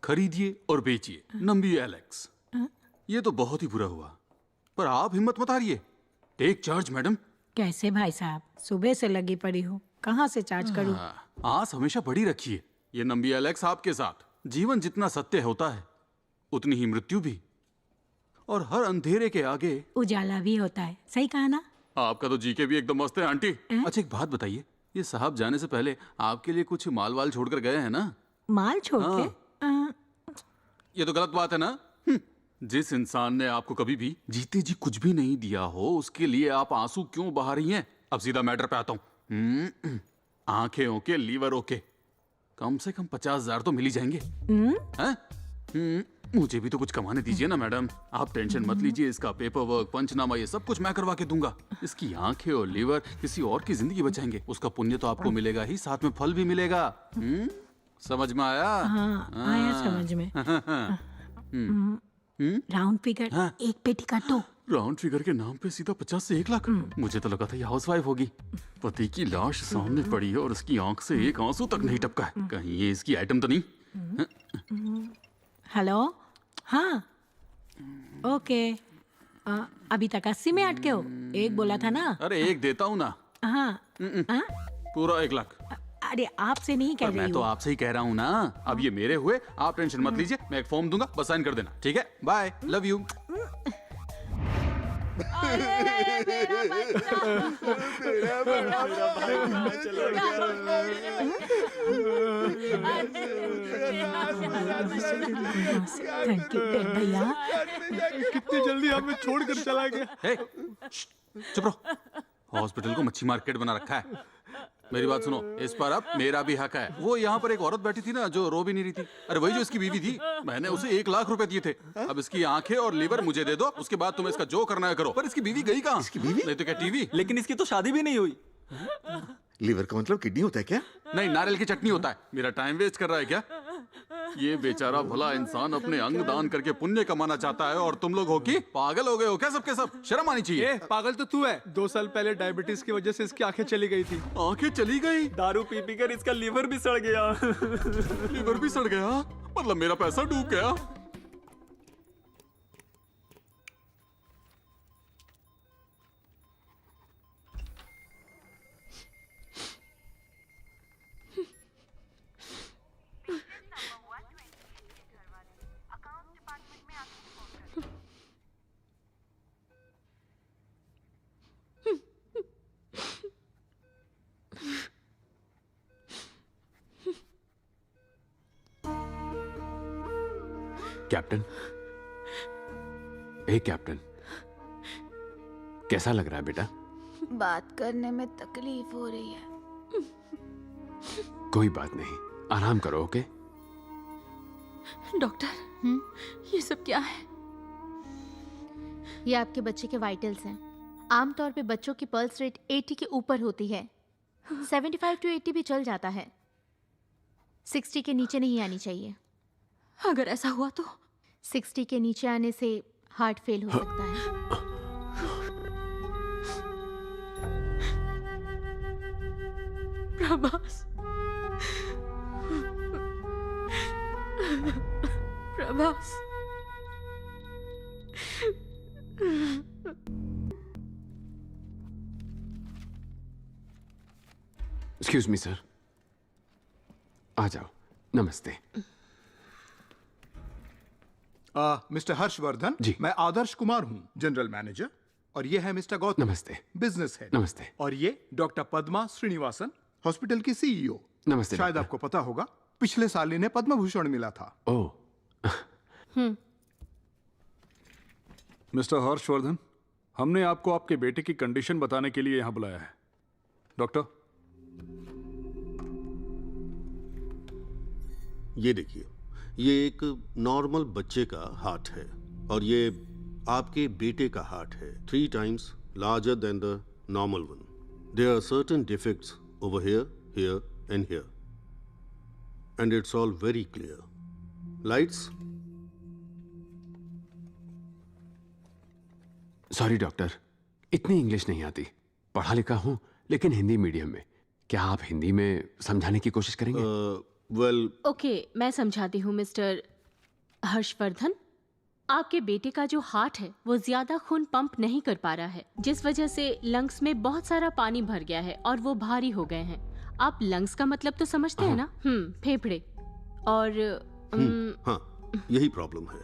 खरीदिए और बेचिए, नंबी एलेक्स। ये तो बहुत ही बुरा हुआ, पर आप हिम्मत मत हारिए। Take charge madam. कैसे भाई साहब, सुबह से लगी पड़ी हूँ, कहाँ से चार्ज करूँ? आस हमेशा बड़ी रखिए। ये नंबी एलेक्स आपके साथ। जीवन जितना सत्य होता है उतनी ही मृत्यु भी, और हर अंधेरे के आगे उजाला भी होता है। सही कहा ना? आपका तो जीके भी एकदम मस्त है आंटी। अच्छा एक बात बताइए, ये साहब जाने से पहले आपके लिए कुछ माल वाल छोड़कर गए हैं ना? माल छोड़ हाँ। के? ये तो गलत बात है ना? जिस इंसान ने आपको कभी भी जीते जी कुछ भी नहीं दिया हो, उसके लिए आप आंसू क्यों बहा रही हैं? अब सीधा मैटर पे आता हूँ। आंखें ओके, लीवर ओके, कम से कम 50,000 तो मिल ही जाएंगे। हैं? मुझे भी तो कुछ कमाने दीजिए ना मैडम। आप टेंशन मत लीजिए, इसका पेपर वर्क, पंचनामा, ये सब कुछ मैं करवा के दूंगा। इसकी आंखें और लीवर किसी और की जिंदगी बचाएंगे। उसका पुण्य तो आपको मिलेगा ही, साथ में फल भी मिलेगा। समझ में आया? हाँ, आया समझ में। राउंड फिगर, एक पेटी का तो। राउंड फिगर के नाम पे सीधा 50 से 1 लाख। मुझे तो लगा था ये हाउसवाइफ होगी। पति की लाश सामने पड़ी है और उसकी आंख से एक आंसू तक नहीं टपका है। कहीं ये इसकी आइटम तो नहीं? हेलो, हाँ, ओके। अभी तक 80 में अटके हो? एक बोला था ना? अरे एक देता हूँ ना। हाँ। पूरा 1 लाख। अरे आपसे नहीं कह रही मैं तो हूँ। आपसे ही कह रहा हूँ ना। अब ये मेरे हुए, आप टेंशन मत लीजिए। मैं एक फॉर्म दूंगा, बस साइन कर देना। ठीक है, bye, love you. Thank you भैया। कितनी जल्दी हमें छोड़कर चला गया। चुप रहो। हॉस्पिटल को मच्छी मार्केट बना रखा है। मेरी बात सुनो, इस पर अब मेरा भी हक है। वो यहाँ पर एक औरत बैठी थी ना, जो रो भी नहीं रही थी। अरे वही जो इसकी बीवी थी। मैंने उसे 1 लाख रुपए दिए थे। अब इसकी आंखें और लीवर मुझे दे दो, उसके बाद तुम इसका जो करना है करो। पर इसकी बीवी गई कहाँ? इसकी बीवी नहीं तो क्या टीवी? लेकिन इसकी तो शादी भी नहीं हुई। लीवर का मतलब किडनी होता है क्या? नहीं, नारियल की चटनी होता है। मेरा टाइम वेस्ट कर रहा है क्या? ये बेचारा भला इंसान अपने अंग दान करके पुण्य कमाना चाहता है, और तुम लोग हो कि पागल हो गए हो क्या सबके सब? शर्म आनी चाहिए। पागल तो तू है। 2 साल पहले डायबिटीज की वजह से इसकी आंखें चली गई थी। आंखें चली गई? दारू पी पी कर इसका लीवर भी सड़ गया। लीवर भी सड़ गया? मतलब मेरा पैसा डूब गया। कैप्टन, कैप्टन, कैसा लग रहा है बेटा? बात करने में तकलीफ हो रही है। कोई बात नहीं, आराम करो। ओके? डॉक्टर, ये सब क्या है? ये आपके बच्चे के वाइटल्स हैं। आमतौर पे बच्चों की पल्स रेट 80 के ऊपर होती है। 75 to 80 भी चल जाता है। 60 के नीचे नहीं आनी चाहिए। अगर ऐसा हुआ तो? 60 के नीचे आने से हार्ट फेल हो सकता है। Prabhas, Prabhas. Excuse me sir, आ जाओ। नमस्ते। मिस्टर हर्षवर्धन जी, मैं आदर्श कुमार हूँ, जनरल मैनेजर, और ये है मिस्टर गौतम, नमस्ते, बिजनेस हेड। नमस्ते। और ये डॉक्टर पद्मा श्रीनिवासन, हॉस्पिटल की सीईओ। नमस्ते। शायद आपको पता होगा, पिछले साल इन्हें पद्म भूषण मिला था। ओह। मिस्टर हर्षवर्धन, हमने आपको आपके बेटे की कंडीशन बताने के लिए यहाँ बुलाया है। डॉक्टर, ये देखिए, ये एक नॉर्मल बच्चे का हार्ट है और ये आपके बेटे का हार्ट है, 3 times larger than the normal one. There are certain defects over here, here and here. And it's all very clear. Lights? Sorry doctor, इतनी इंग्लिश नहीं आती। पढ़ा लिखा हूँ लेकिन हिंदी मीडियम में। क्या आप हिंदी में समझाने की कोशिश करेंगे? वेल ओके, मैं समझाती हूँ मिस्टर हर्षवर्धन। आपके बेटे का जो हार्ट है वो ज्यादा खून पंप नहीं कर पा रहा है, जिस वजह से लंग्स में बहुत सारा पानी भर गया है और वो भारी हो गए हैं। आप लंग्स का मतलब तो समझते हैं ना? फेफड़े। और हाँ, यही प्रॉब्लम है।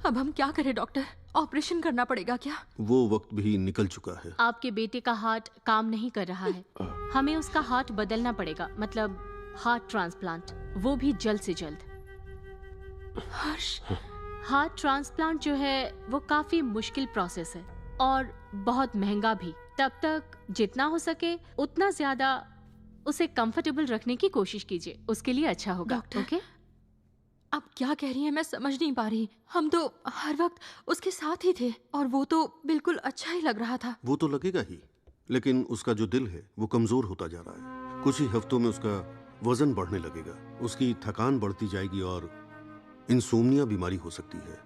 अब हम क्या करें डॉक्टर? ऑपरेशन करना पड़ेगा क्या? वो वक्त भी निकल चुका है। आपके बेटे का हार्ट काम नहीं कर रहा है। हमें उसका हार्ट बदलना पड़ेगा, मतलब हार्ट ट्रांसप्लांट, वो भी जल्द से जल्द। हर्ष, हार्ट ट्रांसप्लांट जो है वो काफी मुश्किल प्रोसेस है और बहुत महंगा भी। तब तक जितना हो सके उतना ज्यादा उसे कंफर्टेबल रखने की कोशिश कीजिए, उसके लिए अच्छा होगा। Doctor, okay? आप क्या कह रही हैं मैं समझ नहीं पा रही। हम तो हर वक्त उसके साथ ही थे और वो तो बिल्कुल अच्छा ही लग रहा था। वो तो लगेगा ही, लेकिन उसका जो दिल है वो कमजोर होता जा रहा है। कुछ ही हफ्तों में उसका वजन बढ़ने लगेगा, उसकी थकान बढ़ती जाएगी और इंसोम्निया बीमारी हो सकती है,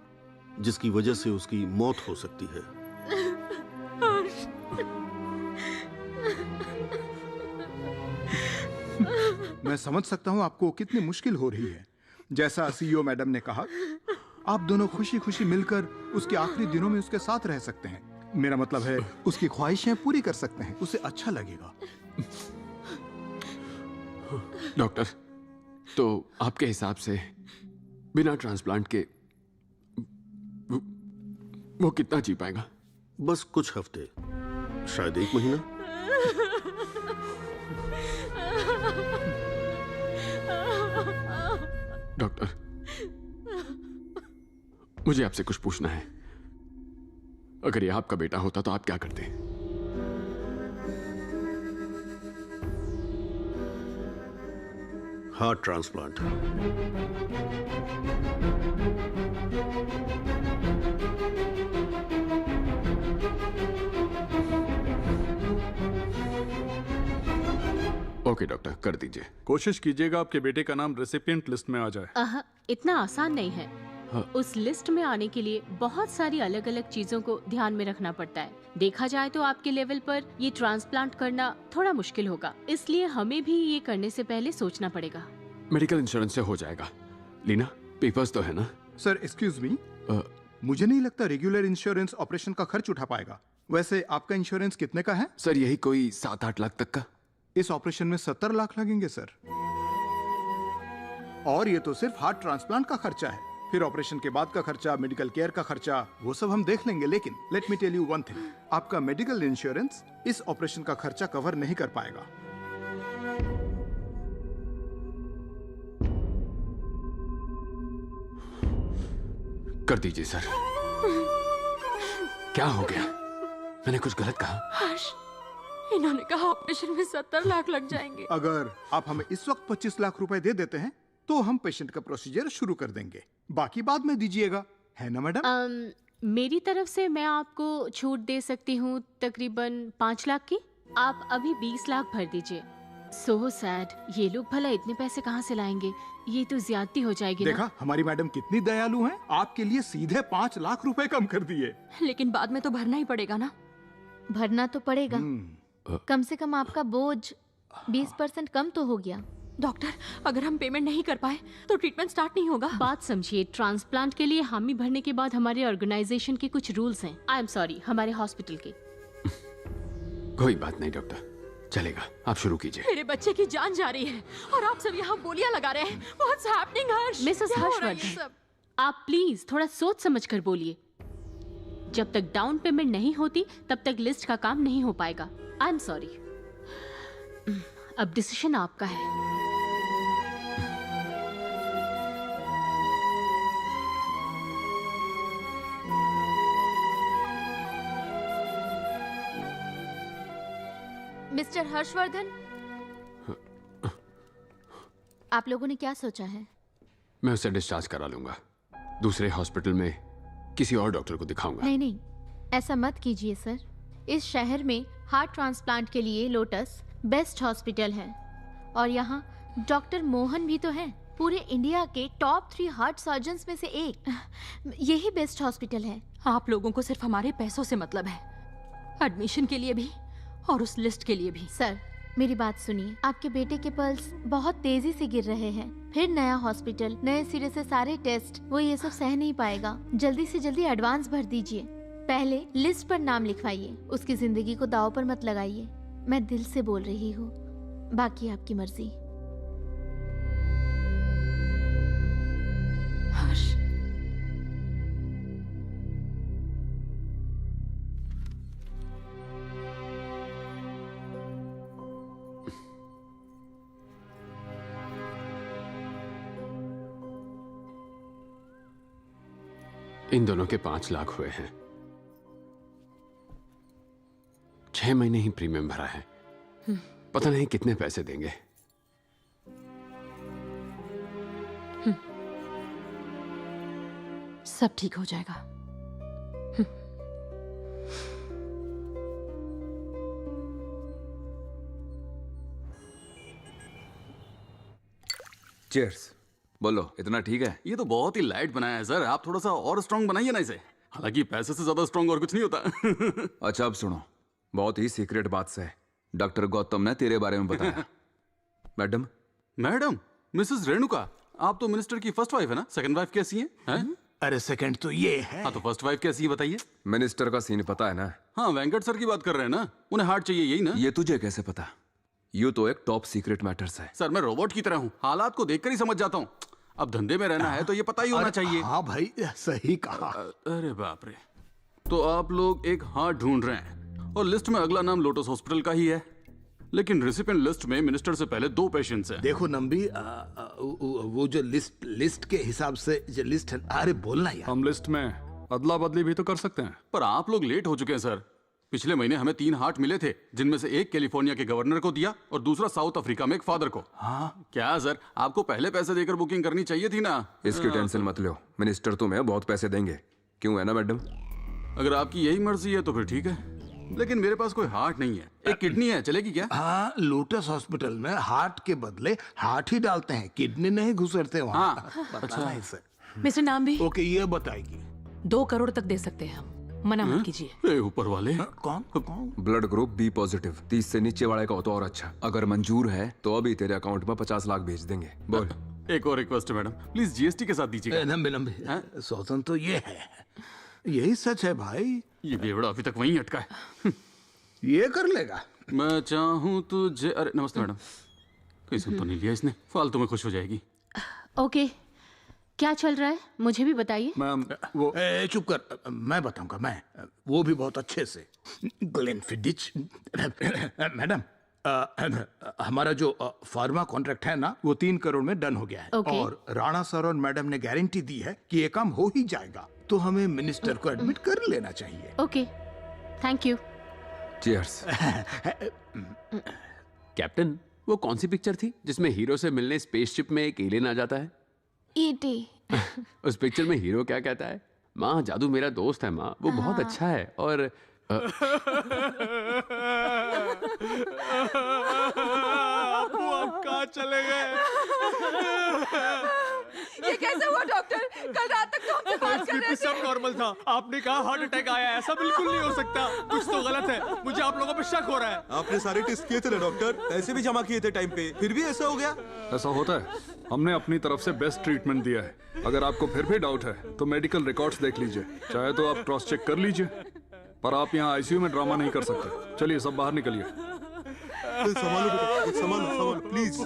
जिसकी वजह से उसकी मौत हो सकती है। मैं समझ सकता हूँ आपको कितनी मुश्किल हो रही है। जैसा सीईओ मैडम ने कहा, आप दोनों खुशी खुशी मिलकर उसके आखिरी दिनों में उसके साथ रह सकते हैं। मेरा मतलब है उसकी ख्वाहिशें पूरी कर सकते हैं, उसे अच्छा लगेगा। डॉक्टर, तो आपके हिसाब से बिना ट्रांसप्लांट के वो कितना जी पाएगा? बस कुछ हफ्ते, शायद 1 महीना। डॉक्टर, मुझे आपसे कुछ पूछना है। अगर ये आपका बेटा होता तो आप क्या करते? Heart transplant. ओके डॉक्टर, कर दीजिए। कोशिश कीजिएगा आपके बेटे का नाम रेसिपिएंट लिस्ट में आ जाए। इतना आसान नहीं है। उस लिस्ट में आने के लिए बहुत सारी अलग अलग चीजों को ध्यान में रखना पड़ता है। देखा जाए तो आपके लेवल पर ये ट्रांसप्लांट करना थोड़ा मुश्किल होगा, इसलिए हमें भी ये करने से पहले सोचना पड़ेगा। मेडिकल इंश्योरेंस से हो जाएगा। लीना, पेपर्स तो है ना? सर एक्सक्यूज मी, मुझे नहीं लगता रेगुलर इंश्योरेंस ऑपरेशन का खर्च उठा पाएगा। वैसे आपका इंश्योरेंस कितने का है? सर यही कोई 7-8 लाख तक का। इस ऑपरेशन में 70 लाख लगेंगे सर, और ये तो सिर्फ हार्ट ट्रांसप्लांट का खर्चा है। फिर ऑपरेशन के बाद का खर्चा, मेडिकल केयर का खर्चा, वो सब हम देख लेंगे। लेकिन let me tell you one thing, आपका मेडिकल इंश्योरेंस इस ऑपरेशन का खर्चा कवर नहीं कर पाएगा। कर दीजिए सर। क्या हो गया? मैंने कुछ गलत कहा? हर्ष, इन्होंने कहा ऑपरेशन में 70 लाख लग जाएंगे। अगर आप हमें इस वक्त 25 लाख रुपए दे देते हैं तो हम पेशेंट का प्रोसीजर शुरू कर देंगे, बाकी बाद में दीजिएगा, है ना मैडम? मेरी तरफ से मैं आपको छूट दे सकती हूँ तकरीबन 5 लाख की। आप अभी 20 लाख भर दीजिए। सो सैड, ये लोग भला इतने पैसे कहाँ से लाएंगे? ये तो ज्यादती हो जाएगी। देखा हमारी मैडम कितनी दयालु हैं, आपके लिए सीधे 5 लाख रुपए कम कर दिए। लेकिन बाद में तो भरना ही पड़ेगा ना? भरना तो पड़ेगा, कम से कम आपका बोझ 20% कम तो हो गया। डॉक्टर, अगर हम पेमेंट नहीं कर पाए तो ट्रीटमेंट स्टार्ट नहीं होगा। बात समझिए, ट्रांसप्लांट के लिए हामी भरने के बाद हमारे ऑर्गेनाइजेशन के कुछ रूल्स हैं। आई एम सॉरी, हमारे हॉस्पिटल के। कोई बात नहीं डॉक्टर, चलेगा, आप शुरू कीजिए। मेरे बच्चे की जान जा रही है और आप सब यहाँ बोलियां लगा रहे हैं। What's happening, हर्ष? मिसेस हर्षवर्धन, आप प्लीज थोड़ा सोच समझ कर बोलिए। जब तक डाउन पेमेंट नहीं होती तब तक लिस्ट का काम नहीं हो पाएगा। आई एम सॉरी, अब डिसीजन आपका है। मिस्टर हर्षवर्धन, आप लोगों ने क्या सोचा है? मैं उसे डिस्चार्ज करा लूंगा। दूसरे हॉस्पिटल में किसी और डॉक्टर को दिखाऊंगा। नहीं नहीं, ऐसा मत कीजिए सर। इस शहर में हार्ट ट्रांसप्लांट के लिए लोटस बेस्ट हॉस्पिटल है और यहाँ डॉक्टर मोहन भी तो हैं, पूरे इंडिया के टॉप 3 हार्ट सर्जन्स में से एक। यही बेस्ट हॉस्पिटल है। आप लोगों को सिर्फ हमारे पैसों से मतलब है, एडमिशन के लिए भी और उस लिस्ट के लिए भी। सर मेरी बात सुनिए, आपके बेटे के पल्स बहुत तेजी से गिर रहे हैं, फिर नया हॉस्पिटल, नए सिरे से सारे टेस्ट, वो ये सब सह नहीं पाएगा। जल्दी से जल्दी एडवांस भर दीजिए। पहले लिस्ट पर नाम लिखवाइए, उसकी जिंदगी को दांव पर मत लगाइए। मैं दिल से बोल रही हूँ, बाकी आपकी मर्जी। हर्ष, इन दोनों के 5 लाख हुए हैं। 6 महीने ही प्रीमियम भरा है, पता नहीं कितने पैसे देंगे। सब ठीक हो जाएगा। चीयर्स। बोलो, इतना ठीक है? ये तो बहुत ही लाइट बनाया है सर, आप थोड़ा सा और स्ट्रांग बनाइए ना इसे। हालांकि पैसे से ज्यादा स्ट्रांग और कुछ नहीं होता। अच्छा अब सुनो, बहुत ही सीक्रेट बात से डॉक्टर गौतम ने तेरे बारे में बताया। मैडम? मैडम? मिसेस रेणुका, आप तो मिनिस्टर की फर्स्ट वाइफ है ना? सेकंड वाइफ कैसी हैं? अरे सेकंड तो ये है। हाँ तो फर्स्ट वाइफ कैसी है बताइए। मिनिस्टर का सीन पता है ना? हाँ वेंकट सर की बात कर रहे हैं ना, उन्हें हार्ट चाहिए, यही ना? ये तुझे कैसे पता? यू तो एक टॉप सीक्रेट मैटर्स है। सर मैं रोबोट की तरह हूँ, हालात को देखकर ही समझ जाता हूँ। अब धंधे में रहना है तो ये पता ही होना चाहिए। हाँ भाई सही कहा। अरे बाप रे, तो आप लोग एक हार्ट ढूंढ रहे हैं और लिस्ट में अगला नाम लोटस हॉस्पिटल का ही है, लेकिन रिसिपिएंट लिस्ट में मिनिस्टर से पहले 2 पेशेंट्स हैं। देखो नंबी, वो जो लिस्ट के हिसाब से जो लिस्ट है, अरे बोलना यार। हम लिस्ट में अदला बदली भी तो कर सकते हैं। पर आप लोग लेट हो चुके हैं सर। पिछले महीने हमें 3 हार्ट मिले थे, जिनमें से एक कैलिफोर्निया के गवर्नर को दिया और दूसरा साउथ अफ्रीका में एक फादर को। हाँ? क्या सर, आपको पहले पैसे देकर बुकिंग करनी चाहिए थी ना? इसकी टेंशन मत लो, मिनिस्टर तुम्हें बहुत पैसे देंगे। क्यों है ना मैडम? अगर आपकी यही मर्जी है तो फिर ठीक है, लेकिन मेरे पास कोई हार्ट नहीं है। एक किडनी है, चलेगी क्या? हाँ, लोटस हॉस्पिटल में हार्ट के बदले हार्ट ही डालते हैं, किडनी नहीं घुसरते वहाँ। हाँ, अच्छा है सर। मिस्टर नाम भी? ओके, ये बताएगी। 2 करोड़ तक दे सकते हैं हम, मना मत कीजिए। ऊपर वाले कौन? ब्लड ग्रुप बी पॉजिटिव, 30 से नीचे वाले का हो तो और अच्छा। अगर मंजूर है तो अभी तेरे अकाउंट में 50 लाख भेज देंगे। बोल। एक और रिक्वेस्ट है मैडम, प्लीज जीएसटी के साथ दीजिएगा। लंबे सोचन तो ये है, यही सच है भाई। ये बेवड़ा अभी तक वहीं अटका है। ये कर लेगा। मैं चाहूँ तुझे। अरे नमस्ते मैडम, कोई सुन तो नहीं लिया इसने, फालतू में खुश हो जाएगी। ओके, क्या चल रहा है मुझे भी बताइए। मैम वो चुप कर, मैं बताऊंगा। मैं वो भी बहुत अच्छे से। ग्लेनफिडिच मैडम, हमारा जो फार्मा कॉन्ट्रैक्ट है ना, वो 3 करोड़ में डन हो गया है। Okay. और राणा सर और मैडम ने गारंटी दी है कि ये काम हो ही जाएगा, तो हमें मिनिस्टर को एडमिट कर लेना चाहिए। Okay, thank you. Cheers. Captain, वो कौन सी पिक्चर थी जिसमें हीरो से मिलने स्पेसशिप में एक एलियन आ जाता है? ईटी। उस पिक्चर में हीरो क्या कहता है? माँ जादू मेरा दोस्त है माँ, वो बहुत अच्छा है। और आप कहाँ चले गए? ये कैसे हुआ डॉक्टर? कल रात तक तो हमसे बात कर रहे थे। सब नॉर्मल था, आपने कहा हार्ट अटैक आया। ऐसा बिल्कुल नहीं हो सकता, कुछ तो गलत है। मुझे आप लोगों पे शक हो रहा है। आपने सारे टेस्ट किए थे ना डॉक्टर? पैसे भी जमा किए थे टाइम पे, फिर भी ऐसा हो गया? ऐसा होता है, हमने अपनी तरफ से बेस्ट ट्रीटमेंट दिया है। अगर आपको फिर भी डाउट है तो मेडिकल रिकॉर्ड्स देख लीजिए, चाहे तो आप क्रॉस चेक कर लीजिए, पर आप यहाँ आईसीयू में ड्रामा नहीं कर सकते। चलिए सब बाहर निकलिए। संभालो बेटा, संभालो प्लीज।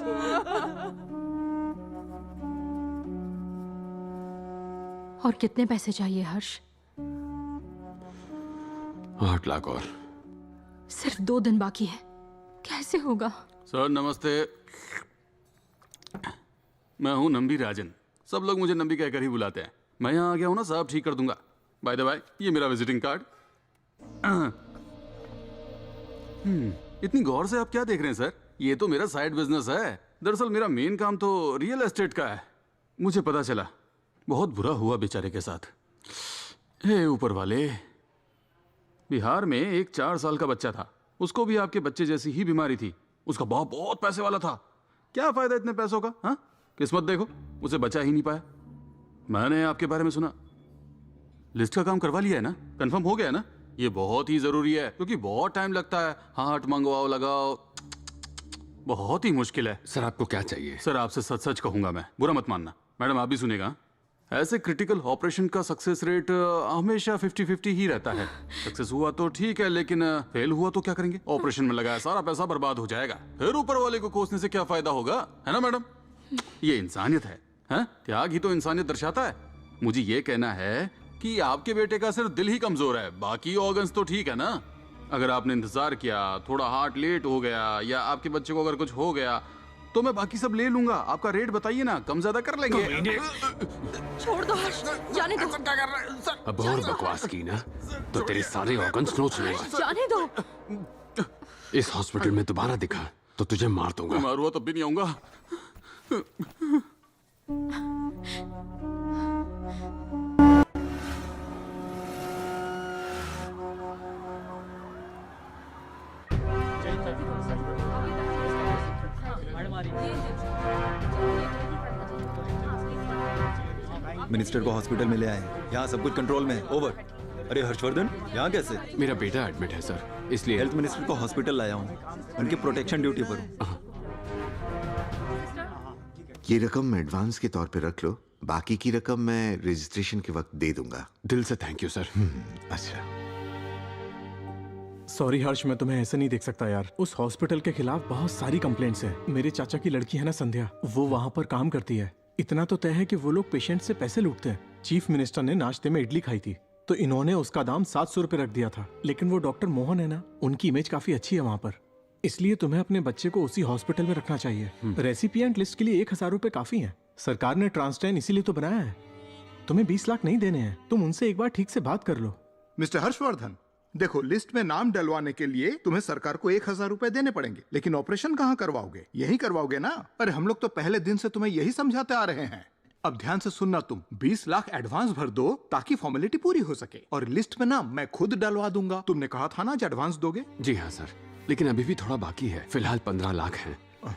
और कितने पैसे चाहिए हर्ष? 8 लाख और। सिर्फ 2 दिन बाकी है, कैसे होगा? सर नमस्ते, मैं हूँ नंबी राजन। सब लोग मुझे नंबी कहकर ही बुलाते हैं। मैं यहाँ आ गया हूँ ना, सब ठीक कर दूंगा। बाय द बाय, ये मेरा विजिटिंग कार्ड। इतनी गौर से आप क्या देख रहे हैं सर? ये तो मेरा साइड बिजनेस है। दरअसल मेरा मेन काम तो रियल एस्टेट का है। मुझे पता चला, बहुत बुरा हुआ बेचारे के साथ। हे ऊपर वाले, बिहार में एक 4 साल का बच्चा था, उसको भी आपके बच्चे जैसी ही बीमारी थी। उसका बाप बहुत पैसे वाला था। क्या फायदा इतने पैसों का? हाँ, किस्मत देखो, उसे बचा ही नहीं पाया। मैंने आपके बारे में सुना, लिस्ट का काम करवा लिया है ना? कंफर्म हो गया ना? ये बहुत ही जरूरी है क्योंकि बहुत टाइम लगता है। हार्ट मंगवाओ, लगाओ, बहुत ही मुश्किल है। सर आपको क्या चाहिए? सर आपसे सच सच कहूंगा मैं, बुरा मत मानना। मैडम आप भी सुनेगा, ऐसे क्रिटिकल ऑपरेशन का सक्सेस रेट हमेशा 50-50 ही रहता है। सक्सेस हुआ तो ठीक है, लेकिन फेल हुआ तो क्या करेंगे? ऑपरेशन में लगाया सारा पैसा बर्बाद हो जाएगा। फिर ऊपर वाले को कोसने से क्या फायदा होगा, है ना मैडम? ये इंसानियत है, हैं? त्याग ही तो इंसानियत दर्शाता है। मुझे ये कहना है कि आपके बेटे का सिर्फ दिल ही कमजोर है, बाकी ऑर्गन्स तो ठीक है ना? अगर आपने इंतजार किया, थोड़ा हार्ट लेट हो गया या आपके बच्चे को अगर कुछ हो गया तो मैं बाकी सब ले लूंगा। आपका रेट बताइए ना, कम ज्यादा कर लेंगे। छोड़ दो हर्ष, जाने दो। क्या कर रहे हैं सर? अब और बकवास की ना तो तेरे सारे ऑर्गन्स नोच लूंगा। जाने दो। इस हॉस्पिटल में दोबारा दिखा तो तुझे मार दूंगा। बीमार हुआ तब भी नहीं आऊंगा। मिनिस्टर को हॉस्पिटल में ले आए, यहाँ सब कुछ कंट्रोल में है। ओवर। अरे हर्षवर्धन, यहाँ कैसे? मेरा बेटा एडमिट है सर, इसलिए हेल्थ मिनिस्टर को हॉस्पिटल लाया हूँ, उनके प्रोटेक्शन ड्यूटी पर हूँ। ये रकम एडवांस के तौर पे रख लो, बाकी की रकम मैं रजिस्ट्रेशन के वक्त दे दूंगा। दिल से थैंक यू सर। अच्छा। सॉरी हर्ष, मैं तुम्हें ऐसे नहीं देख सकता यार। उस हॉस्पिटल के खिलाफ बहुत सारी कंप्लेंट्स हैं। मेरे चाचा की लड़की है ना संध्या, वो वहाँ पर काम करती है। इतना तो तय है कि वो लोग पेशेंट से पैसे लूटते हैं। चीफ मिनिस्टर ने नाश्ते में इडली खाई थी तो इन्होंने उसका दाम 700 रुपए रख दिया था, लेकिन वो डॉक्टर मोहन है ना, उनकी इमेज काफी अच्छी है वहाँ पर, इसलिए तुम्हें अपने बच्चे को उसी हॉस्पिटल में रखना चाहिए। रेसिपिएंट लिस्ट के लिए 1000 रुपए काफी है। सरकार ने ट्रांसटैन इसीलिए तो बनाया है। तुम्हें 20 लाख नहीं देने हैं, तुम उनसे एक बार ठीक से बात कर लो। मिस्टर हर्षवर्धन, देखो, लिस्ट में नाम डलवाने के लिए तुम्हें सरकार को 1000 रुपए देने पड़ेंगे, लेकिन ऑपरेशन कहाँ करवाओगे? यही करवाओगे ना? अरे हम लोग तो पहले दिन से तुम्हें यही समझाते आ रहे हैं। अब ध्यान से सुनना, तुम 20 लाख एडवांस भर दो ताकि फॉर्मेलिटी पूरी हो सके, और लिस्ट में नाम मैं खुद डलवा दूंगा। तुमने कहा था ना जो एडवांस दोगे। जी हाँ सर, लेकिन अभी भी थोड़ा बाकी है। फिलहाल 15 लाख है,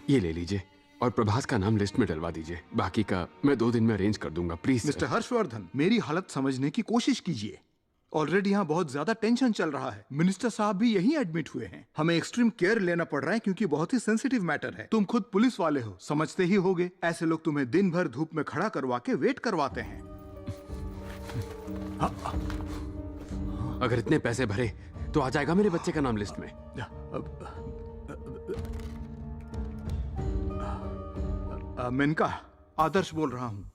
ये ले लीजिए और प्रभास का नाम लिस्ट में डलवा दीजिए। बाकी का मैं 2 दिन में अरेंज कर दूंगा, प्लीज। मिस्टर हर्षवर्धन, मेरी हालत समझने की कोशिश कीजिए। ऑलरेडी यहाँ बहुत ज्यादा टेंशन चल रहा है। मिनिस्टर साहब भी यहीं एडमिट हुए हैं। हमें एक्सट्रीम केयर लेना पड़ रहा है क्योंकि बहुत ही सेंसिटिव मैटर है। तुम खुद पुलिस वाले हो, समझते ही होगे। ऐसे लोग तुम्हें दिन भर धूप में खड़ा करवा के वेट करवाते हैं। अगर इतने पैसे भरे तो आ जाएगा मेरे बच्चे का नाम लिस्ट में। मेनका, आदर्श बोल रहा हूँ।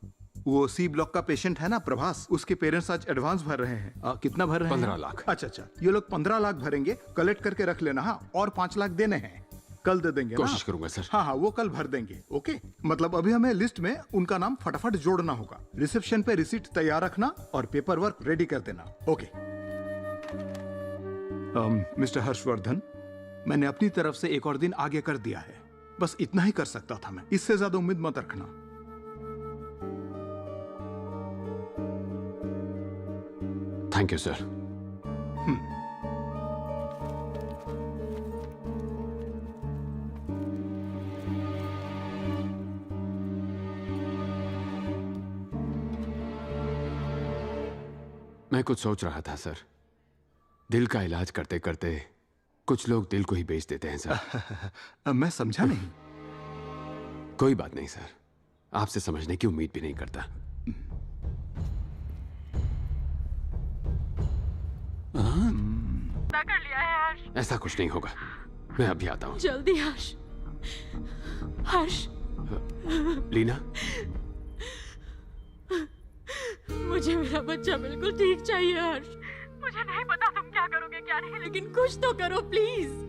वो सी ब्लॉक का पेशेंट है ना प्रभास, उसके पेरेंट्स आज एडवांस भर रहे हैं। कितना भर रहे हैं? 15 लाख। अच्छा, ये लोग 15 लाख भरेंगे, कलेक्ट करके रख लेना। हाँ, और 5 लाख देने हैं, कल दे देंगे। कोशिश करूंगा सर। हाँ, वो कल भर देंगे। ओके, मतलब अभी हमें लिस्ट में उनका नाम फटाफट जोड़ना होगा। रिसेप्शन पे रिसीट तैयार रखना और पेपर वर्क रेडी कर देना। ओके। मिस्टर हर्षवर्धन, मैंने अपनी तरफ से एक और दिन आगे कर दिया है। बस इतना ही कर सकता था मैं, इससे ज्यादा उम्मीद मत रखना। Thank you sir. मैं कुछ सोच रहा था सर। दिल का इलाज करते करते कुछ लोग दिल को ही बेच देते हैं सर। मैं समझा नहीं। कोई बात नहीं सर, आपसे समझने की उम्मीद भी नहीं करता। कर लिया है हर्ष। ऐसा कुछ नहीं होगा, मैं अभी आता हूँ। जल्दी हर्ष। हर्ष। लीना, मुझे मेरा बच्चा बिल्कुल ठीक चाहिए हर्ष। मुझे नहीं पता तुम क्या करोगे क्या नहीं, लेकिन कुछ तो करो प्लीज।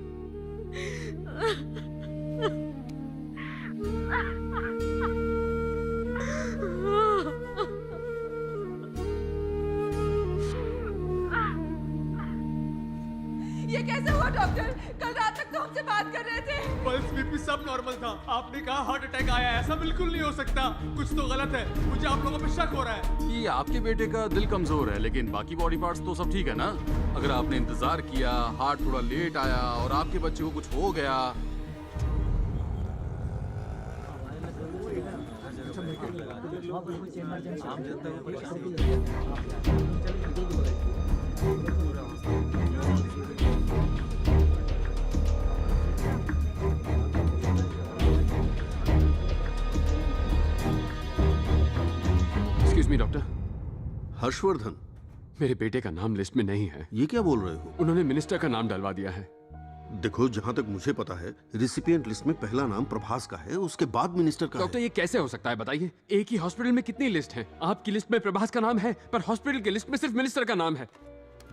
ये कैसे हुआ डॉक्टर? कल रात तक तो हमसे बात कर रहे थे? पल्स बीपी सब नॉर्मल था। आपने कहा हार्ट अटैक आया है। ऐसा बिल्कुल नहीं हो सकता। कुछ तो गलत है। मुझे आप लोगों पे शक हो रहा है। ये आपके बेटे का दिल कमजोर है, लेकिन बाकी बॉडी पार्ट्स तो सब ठीक है ना? अगर आपने इंतजार किया, हार्ट थोड़ा लेट आया और आपके बच्चे को कुछ हो गया। Excuse me doctor. हर्षवर्धन, मेरे बेटे का नाम लिस्ट में नहीं है। ये क्या बोल रहे हो? उन्होंने मिनिस्टर का नाम डलवा दिया है। देखो, जहाँ तक मुझे पता है रिसिपिएंट लिस्ट में पहला नाम प्रभास का है, उसके बाद मिनिस्टर का डॉक्टर, ये कैसे हो सकता है बताइए? एक ही हॉस्पिटल में कितनी लिस्ट हैं? आपकी लिस्ट में प्रभास का नाम है, पर हॉस्पिटल की लिस्ट में सिर्फ मिनिस्टर का नाम है।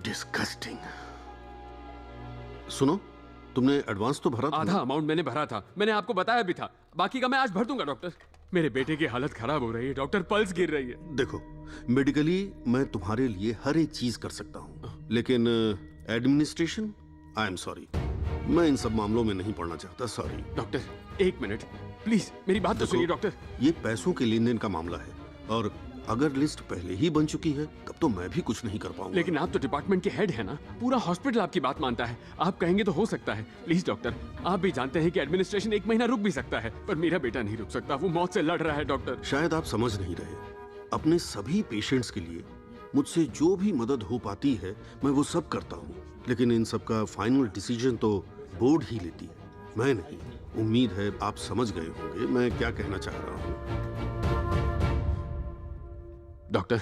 डिस्गस्टिंग। सुनो, तुमने एडवांस तो भरा था? आधा अमाउंट मैंने भरा था। मैंने आपको बताया भी था। बाकी का मैं आज भर दूंगा डॉक्टर। मेरे बेटे की हालत खराब हो रही है डॉक्टर, पल्स गिर रही है। देखो, मेडिकली मैं तुम्हारे लिए हर एक चीज कर सकता हूँ, लेकिन एडमिनिस्ट्रेशन, आई एम सॉरी, मैं इन सब मामलों में नहीं पड़ना चाहता। सॉरी। डॉक्टर, एक मिनट प्लीज, मेरी बात तो सुनिए डॉक्टर। ये पैसों के लेन देन का मामला है, और अगर लिस्ट पहले ही बन चुकी है तब तो मैं भी कुछ नहीं कर पाऊंगा। लेकिन आप तो डिपार्टमेंट के हेड है ना, पूरा हॉस्पिटल आपकी बात मानता है। आप कहेंगे तो हो सकता है। प्लीज डॉक्टर, आप भी जानते हैं कि एडमिनिस्ट्रेशन 1 महीना रुक भी सकता है, पर मेरा बेटा नहीं रुक सकता। वो मौत से लड़ रहा है डॉक्टर। शायद आप समझ नहीं रहे। अपने सभी पेशेंट्स के लिए मुझसे जो भी मदद हो पाती है मैं वो सब करता हूँ, लेकिन इन सब का फाइनल डिसीजन तो बोर्ड ही लेती है, मैं नहीं। उम्मीद है आप समझ गए होंगे मैं क्या कहना चाह रहा हूँ। डॉक्टर,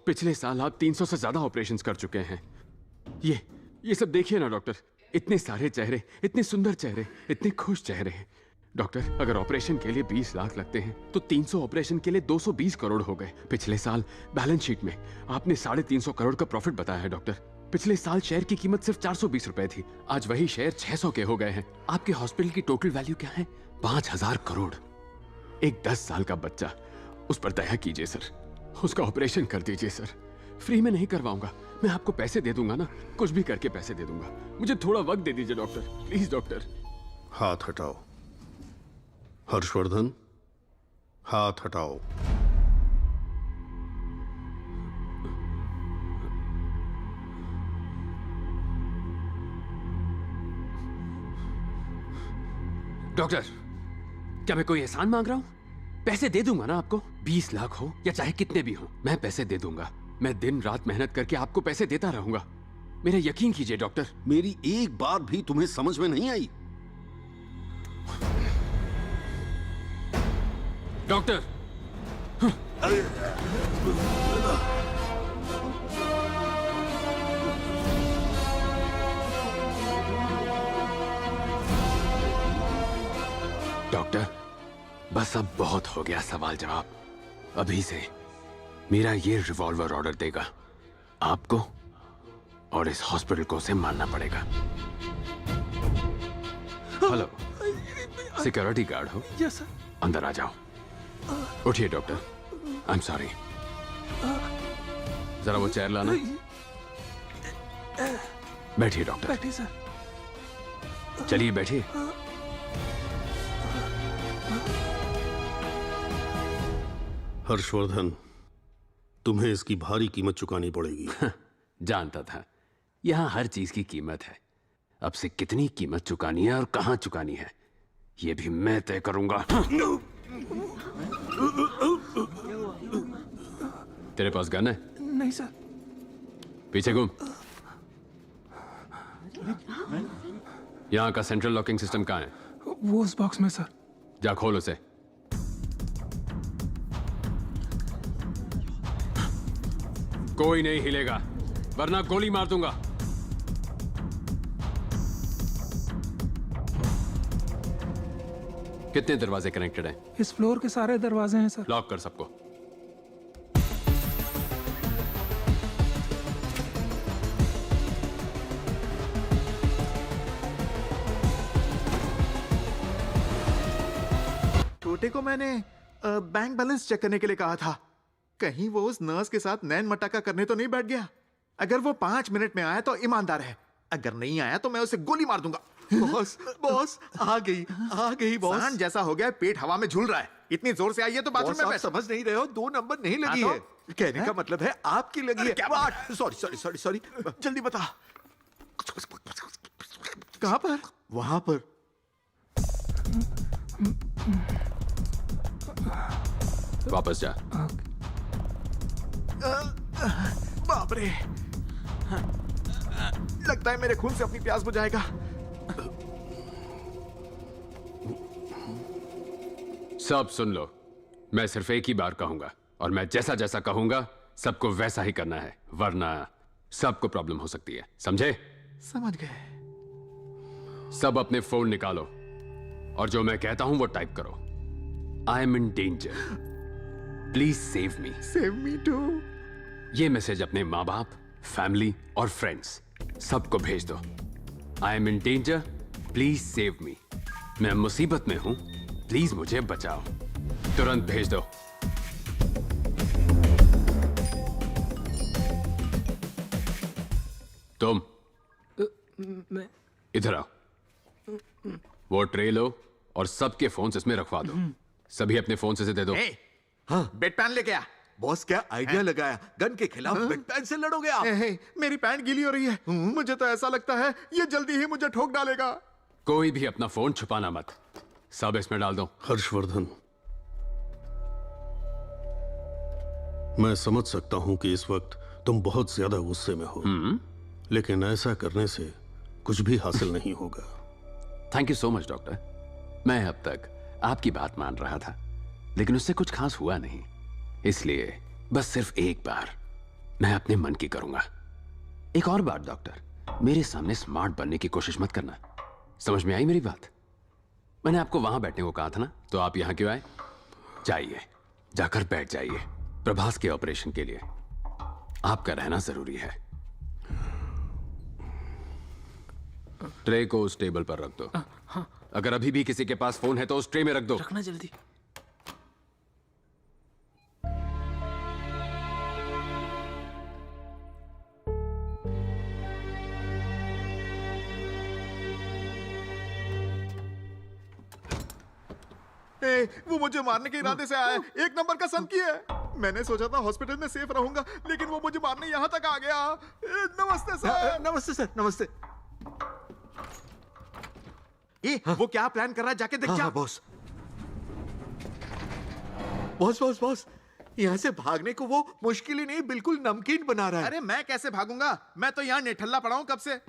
पिछले साल आप 300 से ज्यादा ऑपरेशंस कर चुके हैं। ये सब देखिए ना डॉक्टर, इतने सारे चेहरे, इतने सुंदर चेहरे, इतने खुश चेहरे हैं। डॉक्टर, अगर ऑपरेशन के लिए 20 लाख लगते हैं तो 300 ऑपरेशन के लिए 220 करोड़ हो गए। पिछले साल बैलेंस शीट में आपने 350 करोड़ का प्रॉफिट बताया है डॉक्टर। पिछले साल शेयर की कीमत सिर्फ 420 रुपए थी, आज वही शेयर 600 के हो गए हैं। आपके हॉस्पिटल की टोटल वैल्यू क्या है? 5000 करोड़। एक 10 साल का बच्चा, उस पर दया कीजिए सर, उसका ऑपरेशन कर दीजिए सर। फ्री में नहीं करवाऊंगा, मैं आपको पैसे दे दूंगा ना, कुछ भी करके पैसे दे दूंगा। मुझे थोड़ा वक्त दे दीजिए डॉक्टर, प्लीज डॉक्टर। हाथ हटाओ हर्षवर्धन, हाथ हटाओ। डॉक्टर, क्या मैं कोई एहसान मांग रहा हूं? पैसे दे दूंगा ना आपको। 20 लाख हो या चाहे कितने भी हो, मैं पैसे दे दूंगा। मैं दिन रात मेहनत करके आपको पैसे देता रहूंगा। मेरा यकीन कीजिए डॉक्टर। मेरी एक बात भी तुम्हें समझ में नहीं आई? डॉक्टर, डॉक्टर, बस अब बहुत हो गया सवाल जवाब। अभी से मेरा ये रिवॉल्वर ऑर्डर देगा आपको, और इस हॉस्पिटल को उसे मारना पड़ेगा। हेलो, सिक्योरिटी गार्ड हो? Yes sir. अंदर आ जाओ। उठिए डॉक्टर, आई एम सॉरी। जरा वो चेयर लाना। बैठिए डॉक्टर। बैठिए सर। चलिए बैठिए। हर्षवर्धन, तुम्हें इसकी भारी कीमत चुकानी पड़ेगी। जानता था, यहाँ हर चीज की कीमत है। अब से कितनी कीमत चुकानी है और कहाँ चुकानी है, ये भी मैं तय करूंगा। तेरे पास गन है? नहीं सर। पीछे घूम। यहाँ का सेंट्रल लॉकिंग सिस्टम कहाँ है? वो उस बॉक्स में सर। जा खोल उसे। कोई नहीं हिलेगा, वरना गोली मार दूंगा। कितने दरवाजे कनेक्टेड हैं? इस फ्लोर के सारे दरवाजे हैं सर। लॉक कर सबको। छोटे को मैंने बैंक बैलेंस चेक करने के लिए कहा था। कहीं वो उस नर्स के साथ नैन मटाका करने तो नहीं बैठ गया। अगर वो 5 मिनट में आया तो ईमानदार है, अगर नहीं आया तो मैं उसे गोली मार दूंगा। बॉस बॉस आ गई बॉस। सांड जैसा हो गया, पेट हवा में झूल रहा है। इतनी जोर से आई है तो बाथरूम बॉस में आप बैठ। समझ नहीं रहे हो, 2 नंबर नहीं लगी हाँ है। कहने का मतलब है आपकी लगी है। क्या सॉरी जल्दी बता। कहाँ पर? वहां पर। वापस जा। बाप रे, लगता है मेरे खून से अपनी प्यास बुझाएगा। सब सुन लो, मैं सिर्फ एक ही बार कहूंगा और मैं जैसा जैसा कहूंगा सबको वैसा ही करना है, वरना सबको प्रॉब्लम हो सकती है, समझे? समझ गए। सब अपने फोन निकालो और जो मैं कहता हूं वो टाइप करो। I am in danger, please save me. Save me too. ये मैसेज अपने माँ बाप, फैमिली और फ्रेंड्स सबको भेज दो। I am in danger, please save me. मैं मुसीबत में हूं, प्लीज मुझे बचाओ। तुरंत भेज दो। तुम मैं इधर आओ। वो ट्रे लो और सबके फोन इसमें रखवा दो। सभी अपने फोन से दे दो। हाँ, बेड पैन लेके आ। बॉस क्या आइडिया लगाया, गन के खिलाफ बेड पैन से लड़ोगे आप? मेरी पैंट गीली हो रही है। मुझे तो ऐसा लगता है ये जल्दी ही मुझे ठोक डालेगा। कोई भी अपना फोन छुपाना मत, सब इसमें डाल दो। हर्षवर्धन, मैं समझ सकता हूं कि इस वक्त तुम बहुत ज्यादा गुस्से में हो, लेकिन ऐसा करने से कुछ भी हासिल नहीं होगा। Thank you so much doctor. मैं अब तक आपकी बात मान रहा था, लेकिन उससे कुछ खास हुआ नहीं। इसलिए बस सिर्फ एक बार मैं अपने मन की करूंगा। एक और बात डॉक्टर, मेरे सामने स्मार्ट बनने की कोशिश मत करना। समझ में आई मेरी बात? मैंने आपको वहां बैठने को कहा था ना, तो आप यहां क्यों आए? जाइए, जाकर बैठ जाइए। प्रभास के ऑपरेशन के लिए आपका रहना जरूरी है। ट्रे को उस टेबल पर रख दो। अगर अभी भी किसी के पास फोन है तो उस ट्रे में रख दो। रखना जल्दी। वो मुझे मारने के इरादे से आया है। 1 नंबर का संकी है। मैंने सोचा था हॉस्पिटल में सेफ रहूंगा, लेकिन वो मुझे मारने यहाँ तक आ गया। नमस्ते सर। नमस्ते सर, नमस्ते। वो क्या प्लान कर रहा है, जाके देख। हाँ, बॉस बॉस बॉस बॉस, यहाँ से भागने को वो मुश्किल ही नहीं, बिल्कुल नमकीन बना रहा है। अरे मैं कैसे भागूंगा? मैं तो यहाँ निठल्ला पड़ा हूँ कब से।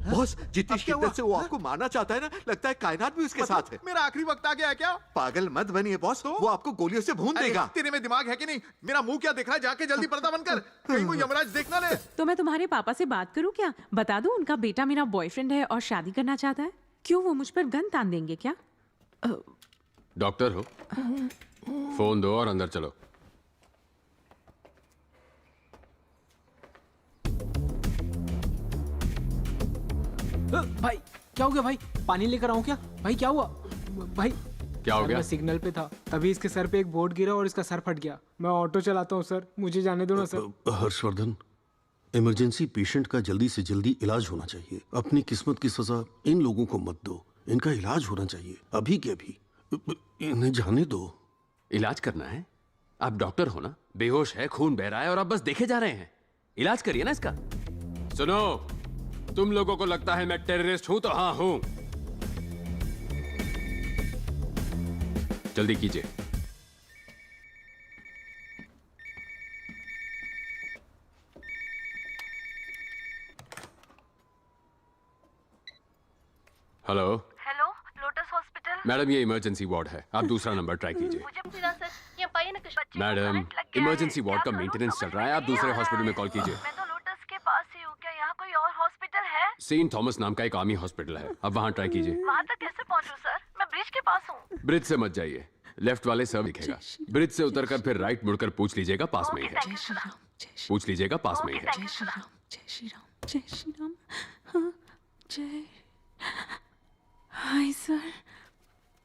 बॉस, जितनी शिद्दत से वो आपको मारना चाहता है ना, लगता है कायनात भी उसके साथ है। मेरा आखिरी वक्त आ गया है क्या? पागल मत बनिए बॉस, वो आपको गोलियों से भून देगा। तेरे में दिमाग है कि नहीं? मेरा मुंह क्या दिख रहा है? जाके जल्दी पर्दा बंद कर, कहीं वो यमराज देख ना ले। तो मैं तुम्हारे पापा से बात करूं क्या? बता दूं उनका बेटा मेरा बॉयफ्रेंड है और शादी करना चाहता है। क्यों, वो मुझ पर गन तान देंगे क्या? डॉक्टर हो, फोन दो और अंदर चलो। भाई क्या हो गया भाई? पानी लेकर आऊं क्या? भाई क्या हुआ? भाई क्या हो सर, गया? मैं सिग्नल पे था, तभी इसके सर पे एक बोर्ड गिरा और इसका सर फट गया। मैं ऑटो चलाता हूँ सर, मुझे जाने दो ना सर। हर्षवर्धन, इमरजेंसी पेशेंट का जल्दी से जल्दी इलाज होना चाहिए। अपनी किस्मत की सजा इन लोगों को मत दो, इनका इलाज होना चाहिए अभी के अभी। इन्हें जाने दो। इलाज करना है? आप डॉक्टर हो ना? बेहोश है, खून बह रहा है और आप बस देखे जा रहे हैं। इलाज करिए ना इसका। सुनो, तुम लोगों को लगता है मैं टेररिस्ट हूं, तो हाँ हूं। जल्दी कीजिए। Hello hello, lotus hospital. Madam, ये इमरजेंसी वार्ड है, आप दूसरा नंबर ट्राई कीजिए। मुझे ना सर, ये पाइए ना कुछ बच्चे को मैडम, करंट लग गया है। इमरजेंसी वार्ड का मेंटेनेंस चल रहा है, आप दूसरे हॉस्पिटल में कॉल कीजिए। मैं तो लोटस के पास ही हूँ, क्या यहाँ कोई और हॉस्पिटल है? सेंट थॉमस नाम का एक आर्मी हॉस्पिटल है, अब वहां ट्राई कीजिए। वहाँ तक कैसे पहुँचूं सर? मैं ब्रिज के पास हूँ। ब्रिज से मत जाइए, लेफ्ट वाले सर दिखेगा। ब्रिज से उतरकर फिर राइट मुड़कर पूछ लीजिएगा, पास में ही है। पूछ लीजिएगा, पास में ही है। जय श्री राम, जय श्री राम, जय श्री राम। हाँ, जय। Hi sir.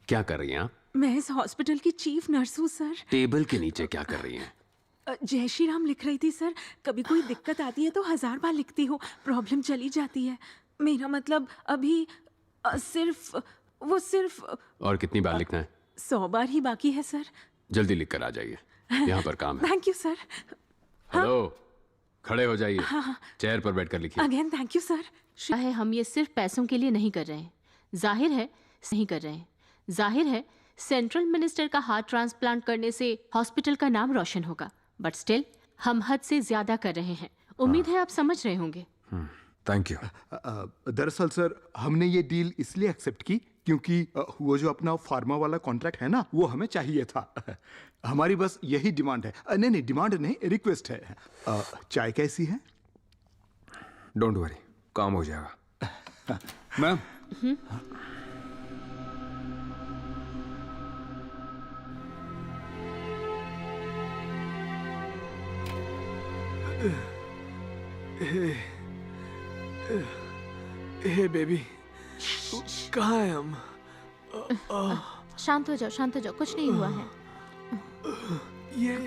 क्या कर रही हैं आप? मैं इस हॉस्पिटल की चीफ नर्स हूँ सर। टेबल के नीचे क्या कर रही हैं? जय श्री राम लिख रही थी सर। कभी कोई दिक्कत आती है तो 1000 बार लिखती हूँ, प्रॉब्लम चली जाती है। मेरा मतलब अभी सिर्फ और कितनी बार लिखना है? 100 बार ही बाकी है सर। जल्दी लिख कर आ जाइए, यहाँ पर काम है। Thank you sir. हेलो, खड़े हो जाइए। हाँ। चेयर पर बैठकर लिखिए। Again thank you sir. है हम ये सिर्फ पैसों के लिए नहीं कर रहे हैं, जाहिर है नहीं कर रहे हैं। जाहिर है सेंट्रल मिनिस्टर का हार्ट ट्रांसप्लांट करने से हॉस्पिटल का नाम रोशन होगा, बट स्टिल हम हद से ज्यादा कर रहे हैं। उम्मीद है आप समझ रहे होंगे। Thank you. दरअसल सर, हमने ये डील इसलिए एक्सेप्ट की क्योंकि वो जो अपना फार्मा वाला कॉन्ट्रैक्ट है ना, वो हमें चाहिए था। हमारी बस यही डिमांड है। नहीं, डिमांड नहीं, रिक्वेस्ट है। चाय कैसी है? डोंट वरी, काम हो जाएगा। मैम, हे बेबी, कहाँ है हम? शांत हो जाओ, कुछ नहीं हुआ है।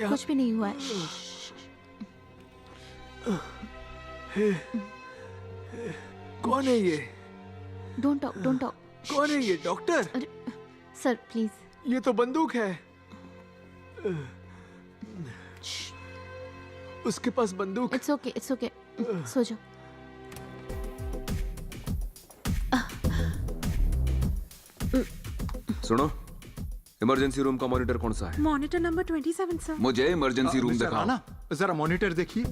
कुछ भी नहीं हुआ है। कौन है ये? Don't talk. कौन है ये? डॉक्टर? Sir please. ये तो बंदूक है। उसके पास बंदूक। It's okay. सो जाओ। सुनो, इमरजेंसी रूम का मॉनिटर कौन सा है? Monitor number 27 sir. मुझे इमरजेंसी रूम दिखाओ ना, जरा मॉनिटर देखिए।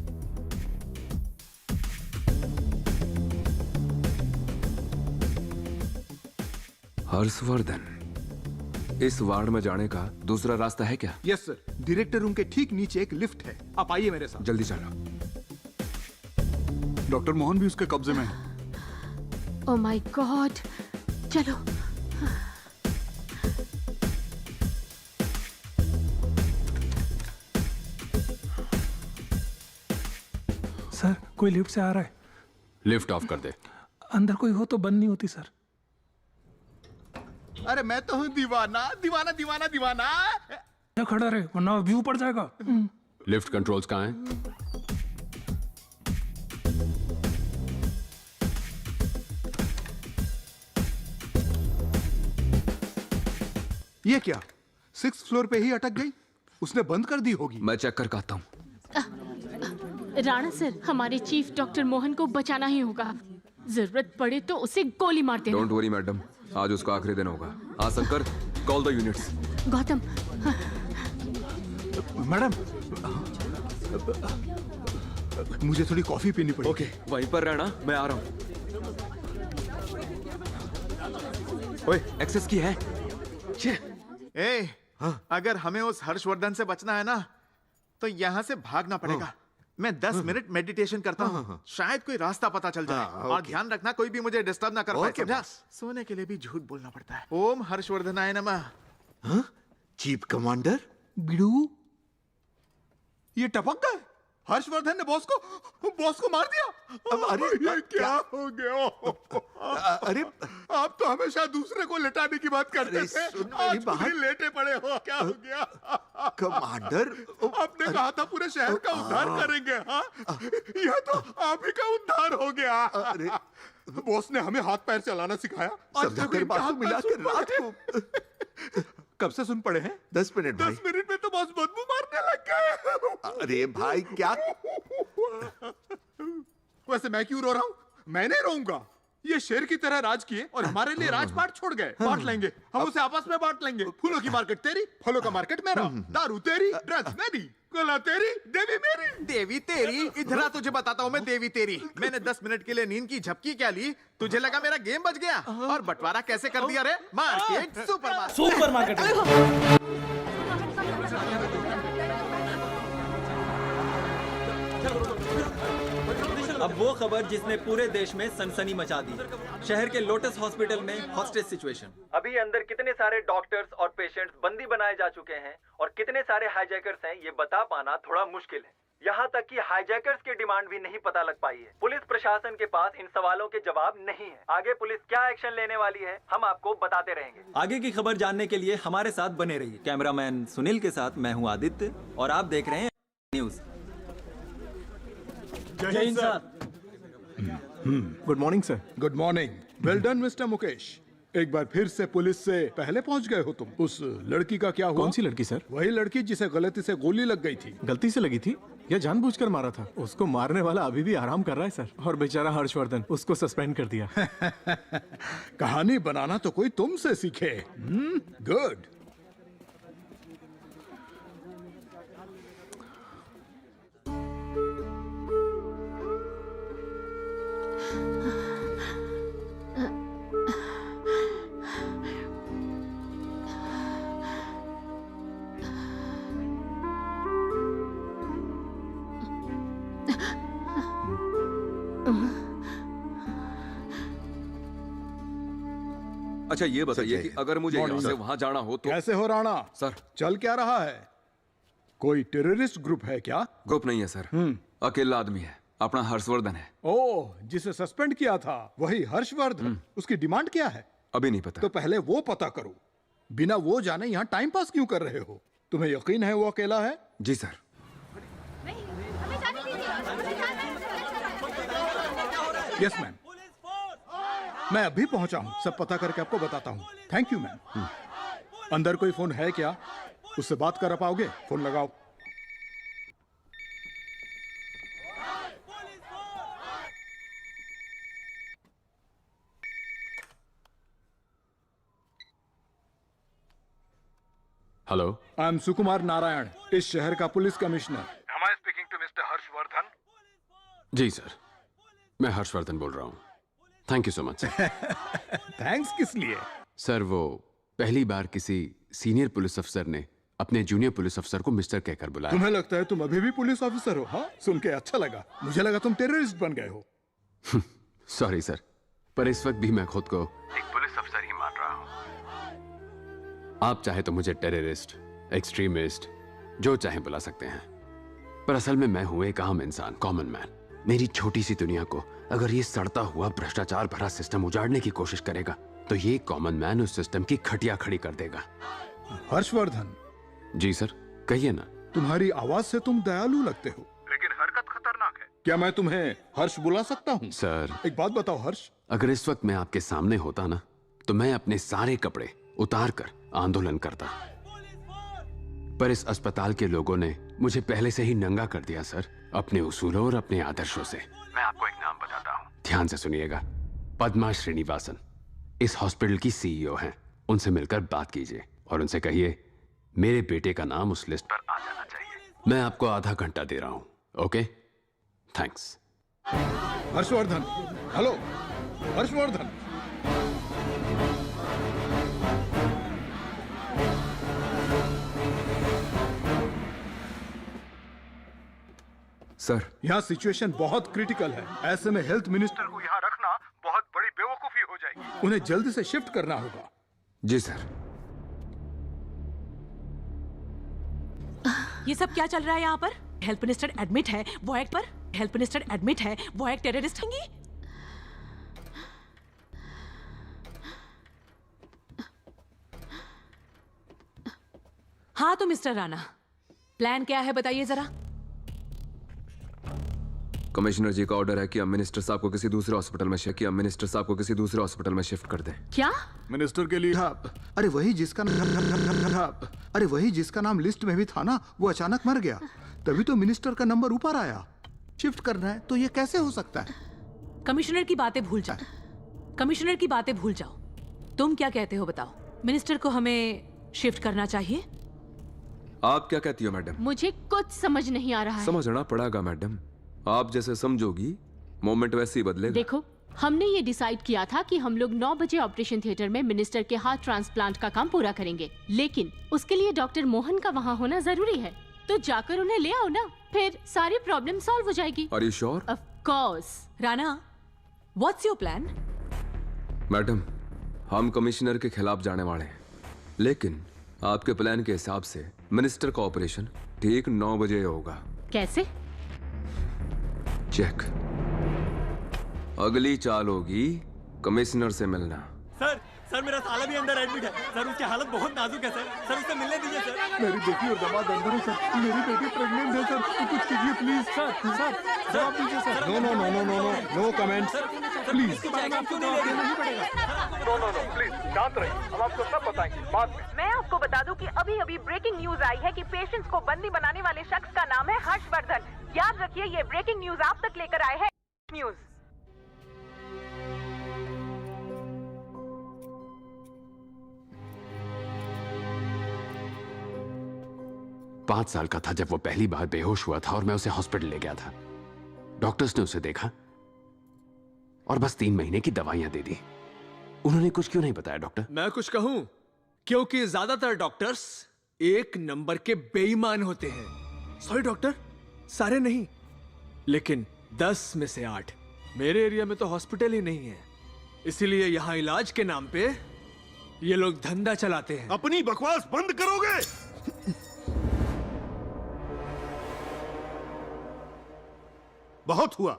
हर्षवर्धन, इस वार्ड में जाने का दूसरा रास्ता है क्या? यस सर, डायरेक्टर रूम के ठीक नीचे एक लिफ्ट है। आप आइए मेरे साथ। जल्दी चलो। डॉक्टर मोहन भी उसके कब्जे में है। ओह माय गॉड, चलो। सर, कोई लिफ्ट से आ रहा है। लिफ्ट ऑफ कर दे। अंदर कोई हो तो बंद नहीं होती सर। अरे मैं तो हूँ दीवाना। खड़ा रहे वरना व्यू पड़ जाएगा। लिफ्ट कंट्रोल्स कहाँ हैं? ये क्या, 6th फ्लोर पे ही अटक गई? उसने बंद कर दी होगी। मैं चेक करके आता हूँ। राणा सर, हमारे चीफ डॉक्टर मोहन को बचाना ही होगा। जरूरत पड़े तो उसे गोली मार देना। डोंट वरी मैडम, आज उसका आखिरी दिन होगा। हाँ Shankar, call the units. Gautam. Madam, मुझे थोड़ी कॉफी पीनी पड़ेगी। ओके, वहीं पर रहना, मैं आ रहा हूँ। ओए, एक्सेस की है? अगर हमें उस हर्षवर्धन से बचना है ना, तो यहाँ से भागना पड़ेगा। मैं 10 मिनट मेडिटेशन करता हूँ, शायद कोई रास्ता पता चल जाए। और ध्यान रखना, कोई भी मुझे डिस्टर्ब ना कर पाए, समझा? सोने के लिए भी झूठ बोलना पड़ता है। ओम हर्षवर्धनाय नमः। चीफ कमांडर बिड़ू, ये टपक गए। हर्षवर्धन ने बॉस को मार दिया। अरे ये क्या हो गया? अरे आप तो हमेशा दूसरे को लेटाने की बात करते थे, आज खुद ही लेटे पड़े हो। क्या हो गया? कमांडर, आपने कहा था पूरे शहर का उद्धार करेंगे। हाँ, यह तो आप ही का उद्धार हो गया। अरे बॉस ने हमें हाथ पैर चलाना सिखाया। समझाकर बात मिला कर रात को। कब से सुन पड़े हैं? 10 मिनट भाई। 10 मिनट में तो बॉस बदबू मारने लग गए। अरे भाई क्या? वैसे मैं क्यों रो रहा हूँ? मैं नहीं रोऊंगा। ये शेर की तरह राज किए और हमारे लिए राजपाट छोड़ गए। बांट लेंगे, हम उसे आपस में बांट लेंगे। फूलों की मार्केट तेरी, फलों का मार्केट मेरा। दारू तेरी, ड्रग्स मेरी, कला तेरी, देवी मेरी। देवी तेरी? इधर आ, तुझे बताता हूँ मैं देवी तेरी। मैंने 10 मिनट के लिए नींद की झपकी क्या ली? तुझे लगा मेरा गेम बच गया? और बंटवारा कैसे कर दिया रे? Market, supermarket. अब वो खबर जिसने पूरे देश में सनसनी मचा दी। शहर के लोटस हॉस्पिटल में हॉस्टेज सिचुएशन। अभी अंदर कितने सारे डॉक्टर्स और पेशेंट्स बंदी बनाए जा चुके हैं और कितने सारे हाईजैकर्स हैं, ये बता पाना थोड़ा मुश्किल है। यहाँ तक कि हाईजैकर्स की डिमांड भी नहीं पता लग पाई है। पुलिस प्रशासन के पास इन सवालों के जवाब नहीं है। आगे पुलिस क्या एक्शन लेने वाली है, हम आपको बताते रहेंगे। आगे की खबर जानने के लिए हमारे साथ बने रहिए। कैमरामैन सुनील के साथ मैं हूँ आदित्य और आप देख रहे हैं न्यूज। जय Hind sir. Good morning sir. Good morning. Well done mister Mukesh. एक बार फिर से पुलिस से पहले पहुंच गए हो तुम। उस लड़की का क्या हुआ? कौन सी लड़की सर? वही लड़की जिसे गलती से गोली लग गई थी। गलती से लगी थी या जानबूझकर मारा था? उसको मारने वाला अभी भी आराम कर रहा है सर, और बेचारा हर्षवर्धन, उसको सस्पेंड कर दिया। कहानी बनाना तो कोई तुमसे सीखे। गुड। अच्छा ये बताइए कि अगर मुझे यहाँ से वहाँ जाना हो तो कैसे हो राणा? सर चल क्या रहा है? कोई टेररिस्ट ग्रुप है क्या? ग्रुप नहीं है सर, अकेला आदमी है, अपना हर्षवर्धन है। ओह, जिसे सस्पेंड किया था वही हर्षवर्धन। उसकी डिमांड क्या है? अभी नहीं पता। तो पहले वो पता करो। बिना वो जाने यहाँ टाइम पास क्यों कर रहे हो? तुम्हें यकीन है वो अकेला है? जी सर। यस मैम, मैं अभी पहुंचा हूं। सब पता करके आपको बताता हूं। Thank you ma'am. अंदर कोई फोन है क्या? उससे बात कर पाओगे? फोन लगाओ। Hello, I am Sukumar Narayan, इस शहर का police commissioner. Am I speaking to Mr. Harshvardhan? जी सर, मैं हर्षवर्धन बोल रहा हूँ। Thank you so much. Thanks किस लिए? सर, वो पहली बार किसी सीनियर पुलिस अफसर ने अपने जूनियर पुलिस अफसर को मिस्टर कहकर बुलाया। तुम्हें लगता है तुम अभी भी पुलिस ऑफिसर हो? हाँ, सुन के अच्छा लगा। मुझे लगा तुम टेररिस्ट बन गए हो। सॉरी सर, पर इस वक्त भी मैं खुद को एक पुलिस अफसर ही मान रहा हूँ। आप चाहे तो मुझे टेररिस्ट, एक्सट्रीमिस्ट, जो चाहे बुला सकते हैं, पर असल में मैं हूं एक आम इंसान, कॉमन मैन। मेरी छोटी सी दुनिया को अगर ये सड़ता हुआ भ्रष्टाचार भरा सिस्टम उजाड़ने की कोशिश करेगा तो ये कॉमन मैन उस सिस्टम की खटिया खड़ी कर देगा। हर्षवर्धन। जी सर, कहिए ना। तुम्हारी आवाज से तुम दयालु लगते हो, लेकिन हरकत खतरनाक है। क्या मैं तुम्हें हर्ष बुला सकता हूँ? सर, एक बात बताओ हर्ष, अगर इस वक्त मैं आपके सामने होता ना तो मैं अपने सारे कपड़े उतार कर आंदोलन करता, पर इस अस्पताल के लोगों ने मुझे पहले से ही नंगा कर दिया सर, अपने उसूलों और अपने आदर्शों से। मैं आपको एक नाम बताता हूँ, ध्यान से सुनिएगा। पद्मा श्रीनिवासन इस हॉस्पिटल की सीईओ हैं। उनसे मिलकर बात कीजिए और उनसे कहिए मेरे बेटे का नाम उस लिस्ट पर आ जाना चाहिए। मैं आपको आधा घंटा दे रहा हूँ। Okay, thanks. Harshvardhan. Hello Harshvardhan. Sir, यहाँ सिचुएशन बहुत क्रिटिकल है। ऐसे में हेल्थ मिनिस्टर को यहाँ रखना बहुत बड़ी बेवकूफी हो जाएगी। उन्हें जल्दी से शिफ्ट करना होगा। जी सर। ये सब क्या चल रहा है यहाँ पर? हेल्थ मिनिस्टर एडमिट है, वो एक्ट पर हेल्थ मिनिस्टर एडमिट है, वो एक टेररिस्ट होंगी? हाँ तो मिस्टर राणा, प्लान क्या है बताइए जरा। कमिश्नर जी का ऑर्डर है कि अब मिनिस्टर साहब को किसी दूसरे हॉस्पिटल में शिफ्ट कर दें। क्या? मिनिस्टर के लिए? अरे वही जिसका नाम लिस्ट में भी था ना, वो अचानक मर गया, तभी तो मिनिस्टर का नंबर ऊपर आया। शिफ्ट करना है तो ये कैसे हो सकता है? कमिश्नर की बातें भूल जाओ, कमिश्नर की बातें भूल जाओ। तुम क्या कहते हो बताओ? मिनिस्टर को हमें शिफ्ट करना चाहिए? आप क्या कहती हो मैडम? मुझे कुछ समझ नहीं आ रहा है। समझना पड़ेगा मैडम, आप जैसे समझोगी मोमेंट वैसे ही बदलेगा। देखो, हमने ये डिसाइड किया था कि हम लोग 9 बजे ऑपरेशन थिएटर में मिनिस्टर के हार्ट ट्रांसप्लांट का काम पूरा करेंगे, लेकिन उसके लिए डॉक्टर मोहन का वहाँ होना जरूरी है। तो जाकर उन्हें ले आओ ना, फिर सारी प्रॉब्लम सॉल्व हो जाएगी। Are you sure? Of course. Rana, what's your plan? Madam, हम कमिश्नर के खिलाफ जाने वाले हैं, लेकिन आपके प्लान के हिसाब से मिनिस्टर का ऑपरेशन ठीक 9 बजे होगा। कैसे? चेक। अगली चाल होगी कमिश्नर से मिलना। सर, सर मेरा साला भी अंदर एडमिट है सर, उसकी हालत बहुत नाजुक है सर उससे मिलने दीजिए सर। मेरी बेटी और दामाद अंदर है सर, मेरी बेटी प्रेग्नेंट है सर, कुछ कीजिए प्लीज। सर जवाब दीजिए sir. No no no no no no no comments please. क्यों नहीं पड़ेगा? नो प्लीज शांत रहिए, हम आपको सब बताएंगे बाद में। मैं आपको बता दूं कि अभी अभी ब्रेकिंग न्यूज आई है कि पेशेंट्स को बंदी बनाने वाले शख्स का नाम है हर्षवर्धन। याद रखिए ये ब्रेकिंग न्यूज आप तक लेकर आए हैं न्यूज। 5 साल का था जब वो पहली बार बेहोश हुआ था और मैं उसे हॉस्पिटल ले गया था। डॉक्टर्स ने उसे देखा और बस 3 महीने की दवाइयां दे दी। उन्होंने कुछ क्यों नहीं बताया डॉक्टर? मैं कुछ कहूं? क्योंकि ज्यादातर डॉक्टर्स एक नंबर के बेईमान होते हैं। सॉरी डॉक्टर, सारे नहीं, लेकिन 10 में से 8। मेरे एरिया में तो हॉस्पिटल ही नहीं है, इसीलिए यहां इलाज के नाम पे ये लोग धंधा चलाते हैं। अपनी बकवास बंद करोगे? बहुत हुआ,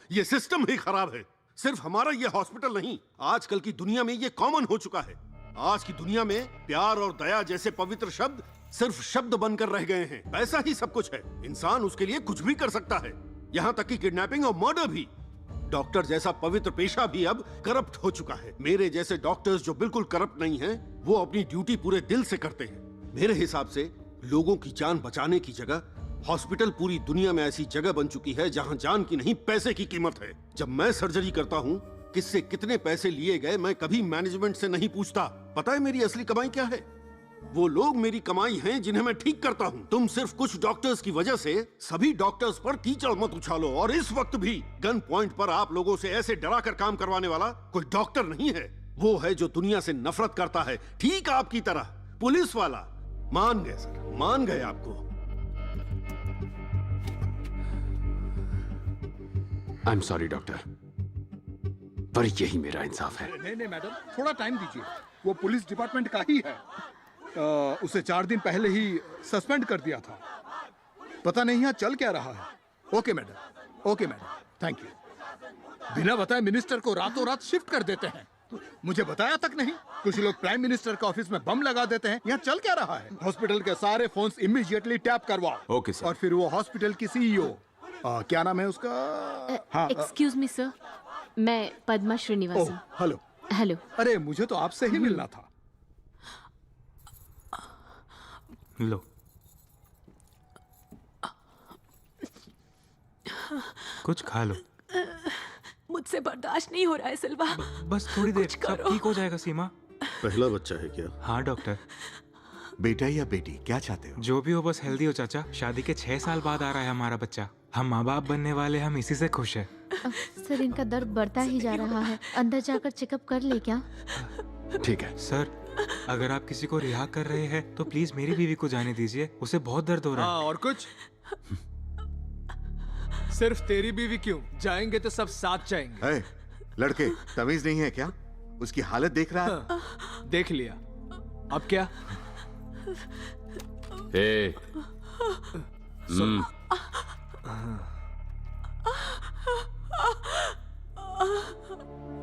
ये सिस्टम ही खराब है। सिर्फ हमारा ये हॉस्पिटल नहीं, आजकल की दुनिया में ये कॉमन हो चुका है। आज की दुनिया में प्यार और दया जैसे पवित्र शब्द सिर्फ शब्द बनकर रह गए हैं। पैसा ही सब कुछ है, इंसान उसके लिए कुछ भी कर सकता है, यहाँ तक कि किडनैपिंग और मर्डर भी। डॉक्टर जैसा पवित्र पेशा भी अब करप्ट हो चुका है। मेरे जैसे डॉक्टर्स जो बिल्कुल करप्ट नहीं हैं, वो अपनी ड्यूटी पूरे दिल से करते हैं। मेरे हिसाब से लोगों की जान बचाने की जगह हॉस्पिटल पूरी दुनिया में ऐसी जगह बन चुकी है जहां जान की नहीं पैसे की कीमत है। जब मैं सर्जरी करता हूं, किससे कितने पैसे लिए गए मैं कभी मैनेजमेंट से नहीं पूछता। पता है मेरी असली कमाई क्या है? वो लोग मेरी कमाई हैं जिन्हें मैं ठीक करता हूं। तुम सिर्फ कुछ डॉक्टर्स की वजह से सभी डॉक्टर्स पर कीचड़ मत उछालो। और इस वक्त भी गन पॉइंट पर आप लोगों से ऐसे डरा कर काम करवाने वाला कोई डॉक्टर नहीं है। वो है जो दुनिया से नफरत करता है, ठीक आपकी तरह। पुलिस वाला। मान गए सर, मान गए आपको। आई एम सॉरी डॉक्टर, पर यही मेरा इंसाफ है। नहीं मैडम, थोड़ा टाइम दीजिए। वो पुलिस डिपार्टमेंट का ही है। उसे 4 दिन पहले ही सस्पेंड कर दिया था। पता नहीं यहाँ चल क्या रहा है। Okay madam, thank you. बिना बताए मिनिस्टर को रातों रात शिफ्ट कर देते हैं। मुझे बताया तक नहीं। कुछ लोग प्राइम मिनिस्टर के ऑफिस में बम लगा देते हैं। यहाँ चल क्या रहा है? हॉस्पिटल के सारे फोन्स इमीडिएटली टैप करवाओ। Okay sir. और फिर वो हॉस्पिटल की CEO, क्या नाम है उसका? हाँ, एक्सक्यूज मी सर, मैं पद्मा श्रीनिवासन। हेलो। हेलो। अरे मुझे तो आपसे ही मिलना था। लो, कुछ खा लो। मुझसे बर्दाश्त नहीं हो रहा है सिल्वा। बस थोड़ी देर, सब ठीक हो जाएगा। सीमा, पहला बच्चा है क्या? हाँ डॉक्टर। बेटा या बेटी, क्या चाहते हो? जो भी हो, बस हेल्दी हो चाचा। शादी के 6 साल बाद आ रहा है हमारा बच्चा। हम माँ बाप बनने वाले, हम इसी से खुश है। सर इनका दर्द बढ़ता ही जा रहा है, अंदर जाकर चेकअप कर ले क्या? ठीक है सर, अगर आप किसी को रिहा कर रहे हैं तो प्लीज मेरी बीवी को जाने दीजिए, उसे बहुत दर्द हो रहा है। हाँ, और कुछ? सिर्फ तेरी बीवी क्यों? जाएंगे तो सब साथ जाएंगे। लड़के, तमीज नहीं है क्या? उसकी हालत देख रहा है? देख लिया, अब क्या?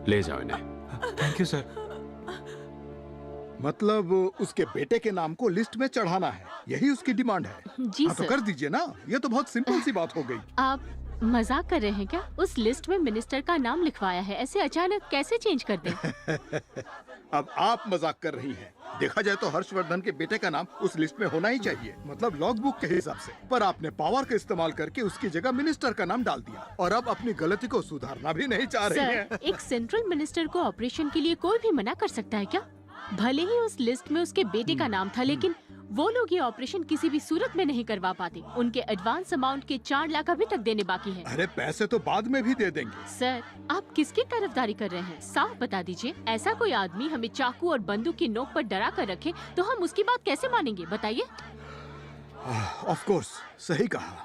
ले जाओ इन्हें। Thank you sir. मतलब उसके बेटे के नाम को लिस्ट में चढ़ाना है, यही उसकी डिमांड है? जी हाँ, तो सर। कर दीजिए ना, ये तो बहुत सिंपल सी बात हो गई। आप मजाक कर रहे हैं क्या? उस लिस्ट में मिनिस्टर का नाम लिखवाया है, ऐसे अचानक कैसे चेंज कर दें? अब आप मजाक कर रही हैं। देखा जाए तो हर्षवर्धन के बेटे का नाम उस लिस्ट में होना ही चाहिए, मतलब लॉग बुक के हिसाब से। पर आपने पावर का इस्तेमाल करके उसकी जगह मिनिस्टर का नाम डाल दिया और अब अपनी गलती को सुधारना भी नहीं चाह रही हैं। सर, एक सेंट्रल मिनिस्टर को ऑपरेशन के लिए कोई भी मना कर सकता है क्या? भले ही उस लिस्ट में उसके बेटे का नाम था, लेकिन वो लोग ये ऑपरेशन किसी भी सूरत में नहीं करवा पाते। उनके एडवांस अमाउंट के 4 लाख अभी तक देने बाकी है। अरे पैसे तो बाद में भी दे देंगे। सर, आप किसकी तरफदारी कर रहे हैं? साफ बता दीजिए। ऐसा कोई आदमी हमें चाकू और बंदूक की नोक पर डरा कर रखे तो हम उसकी बात कैसे मानेंगे, बताइए? ऑफ कोर्स, सही कहा।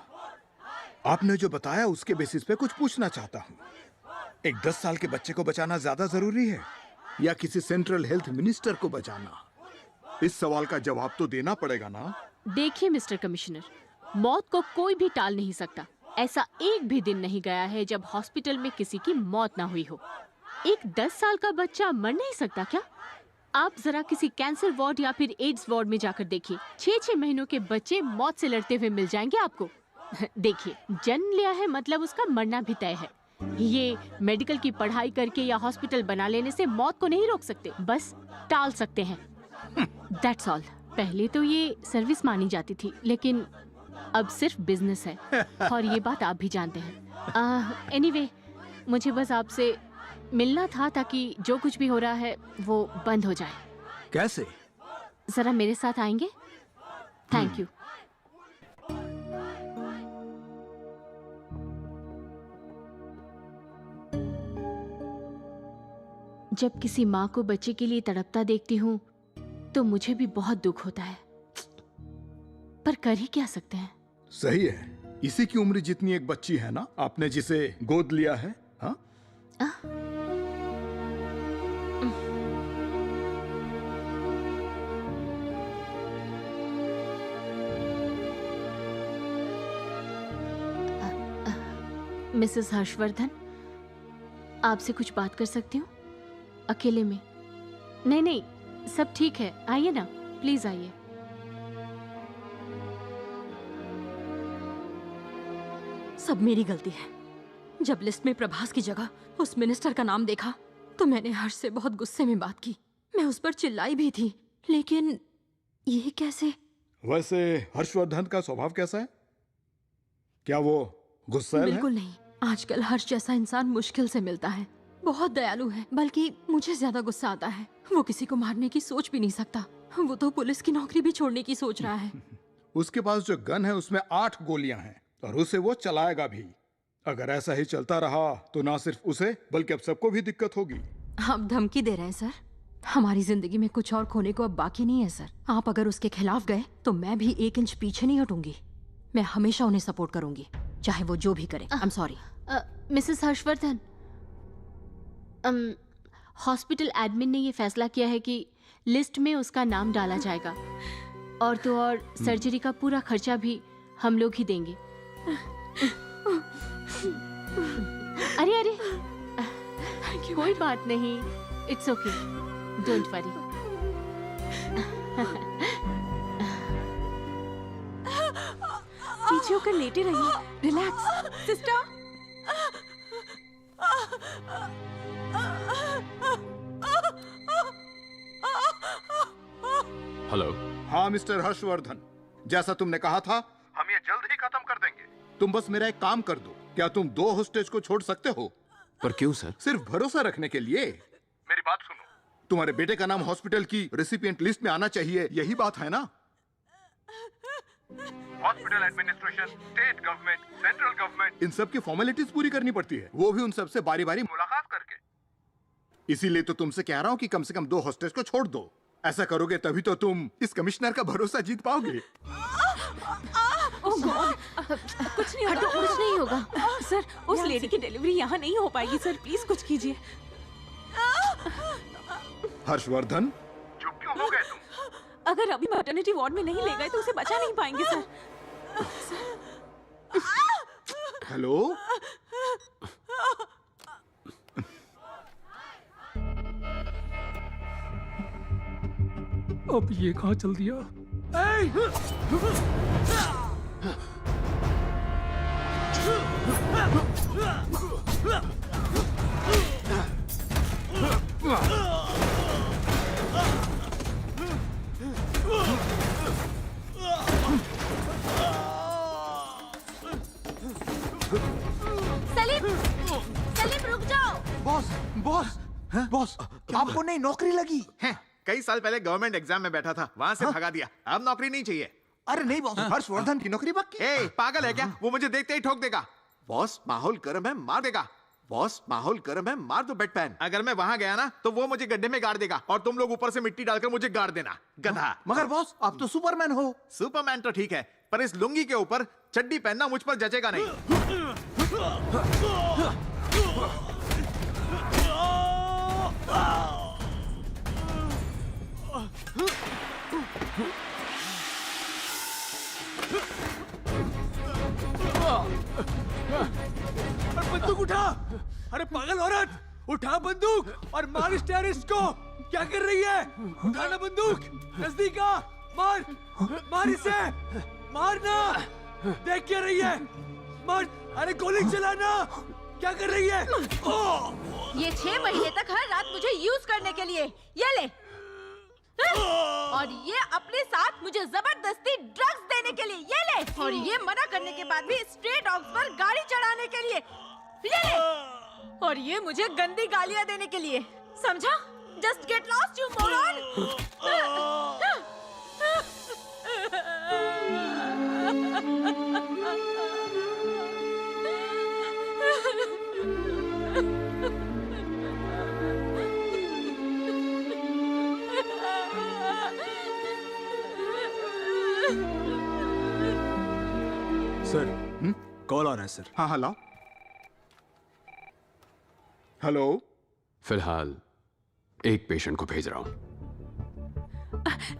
आपने जो बताया उसके बेसिस पे कुछ पूछना चाहता हूँ। एक 10 साल के बच्चे को बचाना ज्यादा जरूरी है या किसी सेंट्रल हेल्थ मिनिस्टर को बचाना? इस सवाल का जवाब तो देना पड़ेगा ना। देखिए मिस्टर कमिश्नर, मौत को कोई भी टाल नहीं सकता। ऐसा एक भी दिन नहीं गया है जब हॉस्पिटल में किसी की मौत ना हुई हो। एक 10 साल का बच्चा मर नहीं सकता क्या? आप जरा किसी कैंसर वार्ड या फिर एड्स वार्ड में जाकर देखिए। 6-6 महीनों के बच्चे मौत से लड़ते हुए मिल जाएंगे आपको। देखिए, जन्म लिया है मतलब उसका मरना भी तय है। ये मेडिकल की पढ़ाई करके या हॉस्पिटल बना लेने से मौत को नहीं रोक सकते, बस टाल सकते हैं। That's all. पहले तो ये सर्विस मानी जाती थी, लेकिन अब सिर्फ बिजनेस है और ये बात आप भी जानते हैं। एनीवे, मुझे बस आपसे मिलना था ताकि जो कुछ भी हो रहा है वो बंद हो जाए। कैसे? जरा मेरे साथ आएंगे? Thank you. जब किसी माँ को बच्चे के लिए तड़पता देखती हूँ तो मुझे भी बहुत दुख होता है, पर कर ही क्या सकते हैं। सही है, इसी की उम्र जितनी एक बच्ची है ना, आपने जिसे गोद लिया है। हाँ? मिसेस हर्षवर्धन, आपसे कुछ बात कर सकती हूँ अकेले में? नहीं, सब ठीक है, आइए ना, प्लीज आइए। सब मेरी गलती है। जब लिस्ट में प्रभास की जगह उस मिनिस्टर का नाम देखा तो मैंने हर्ष से बहुत गुस्से में बात की। मैं उस पर चिल्लाई भी थी, लेकिन ये कैसे? वैसे हर्षवर्धन का स्वभाव कैसा है? क्या वो गुस्सैल है? बिल्कुल नहीं। आजकल हर्ष जैसा इंसान मुश्किल से मिलता है। बहुत दयालु है, बल्कि मुझे ज्यादा गुस्सा आता है। वो किसी को मारने की सोच भी नहीं सकता। वो तो पुलिस की नौकरी भी छोड़ने की सोच रहा है। उसके पास जो गन है उसमें 8 गोलियां हैं और उसे वो चलाएगा भी। अगर ऐसा ही चलता रहा तो ना सिर्फ उसे बल्कि अब सबको भी दिक्कत होगी। आप धमकी दे रहे हैं सर? हमारी जिंदगी में कुछ और खोने को अब बाकी नहीं है सर। आप अगर उसके खिलाफ गए तो मैं भी 1 इंच पीछे नहीं हटूंगी। मैं हमेशा उन्हें सपोर्ट करूंगी, चाहे वो जो भी करे। I am sorry. Mrs Harshvardhan, hospital admin ने ये फैसला किया है कि लिस्ट में उसका नाम डाला जाएगा, और तो और सर्जरी का पूरा खर्चा भी हम लोग ही देंगे। अरे कोई बात नहीं, इट्स ओके, डोंट वरी। पीछे होकर लेटे रहिए, रिलैक्स। Sister, hello. हाँ मिस्टर हर्षवर्धन, जैसा तुमने कहा था, हम ये जल्द ही खत्म कर देंगे। तुम बस मेरा एक काम कर दो। क्या तुम 2 होस्टेज को छोड़ सकते हो? पर क्यों सर? सिर्फ भरोसा रखने के लिए। मेरी बात सुनो, तुम्हारे बेटे का नाम हॉस्पिटल की रेसिपिएंट लिस्ट में आना चाहिए, यही बात है ना? Hospital administration, state government, central government, इन सब की फॉर्मेलिटीज पूरी करनी पड़ती है, वो भी उन सब से बारी बारी मुलाकात करके। इसीलिए तो तुमसे कह रहा हूँ कि कम से कम 2 होस्टेज को छोड़ दो। ऐसा करोगे तभी तो तुम इस कमिश्नर का भरोसा जीत पाओगे। ओह गॉड, कुछ नहीं होगा सर। उस लेडी की डिलीवरी यहाँ नहीं हो पाएगी सर, प्लीज कुछ कीजिए। हर्षवर्धन, चुप क्यों हो गए तुम? अगर अभी मैटरनिटी वार्ड में नहीं ले गए तो उसे बचा नहीं पाएंगे सर। हेलो, अब ये कहाँ चल दिया? सलीम रुक जाओ। बॉस, आपको नहीं नौकरी लगी है? कई साल पहले गवर्नमेंट एग्जाम में बैठा था, वहाँ से भगा दिया। अब नौकरी नहीं चाहिए। अरे नहीं बॉस, हर्षवर्धन की नौकरी पक्की। ए, पागल है क्या? वो मुझे देखते ही ठोक देगा। बॉस माहौल गर्म है, मार देगा। बॉस माहौल गर्म है, मार दो बेड पैन। अगर मैं वहाँ गया ना तो वो मुझे गड्ढे में गाड़ देगा और तुम लोग ऊपर से मिट्टी डालकर मुझे गाड़ देना, गधा। मगर बॉस, आप तो सुपरमैन हो। सुपरमैन तो ठीक है, पर इस लुंगी के ऊपर चड्डी पहनना मुझ पर जचेगा नहीं। बंदूक उठा। अरे पागल औरत, उठा बंदूक और मार इस टेररिस्ट को। क्या कर रही है? उठाना बंदूक, नजदीक आ, मार इसे, मारना। देख क्या रही है? मार, अरे गोली चलाना। क्या कर रही है? ये 6 महीने तक हर रात मुझे यूज करने के लिए, ये ले। और ये अपने साथ मुझे जबरदस्ती ड्रग्स देने के लिए, ये ले। और ये मना करने के बाद भी स्ट्रे डॉग्स पर गाड़ी चढ़ाने के लिए, ये ले। और ये मुझे गंदी गालियां देने के लिए, समझा? Just get lost you moron. Sir, call आ रहा है सर। हाँ हाँ लाओ। हेलो। फिलहाल एक पेशेंट को भेज रहा हूँ।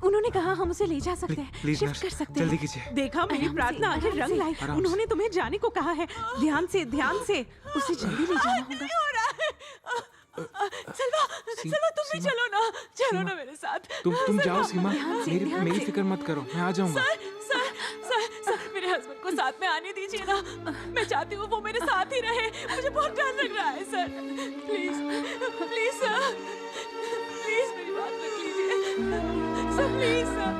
उन्होंने कहा हम उसे ले जा सकते हैं, प्लीज शिफ्ट नर्स, कर सकते जल्दी हैं। कीजिए। देखा, मेरी प्रार्थना आखिर रंग लाई। आराम से। उन्होंने तुम्हें जाने को कहा है। ध्यान से, ध्यान से। उसे जल्दी ले जाना होगा। सलवा तुम भी चलो ना, चलो ना मेरे साथ। तुम जाओ सीमा, ध्यान से, मेरी ध्यान मेरी से। फिक्र मत करो, मैं आ जाऊंगा। सर, मेरे हस्बैंड को साथ में आने दीजिए ना। मैं चाहती हूँ वो मेरे साथ ही रहे। मुझे बहुत डर लग रहा है sir. Please please sir, please मेरी बात रख लीजिए सर, प्लीज सर।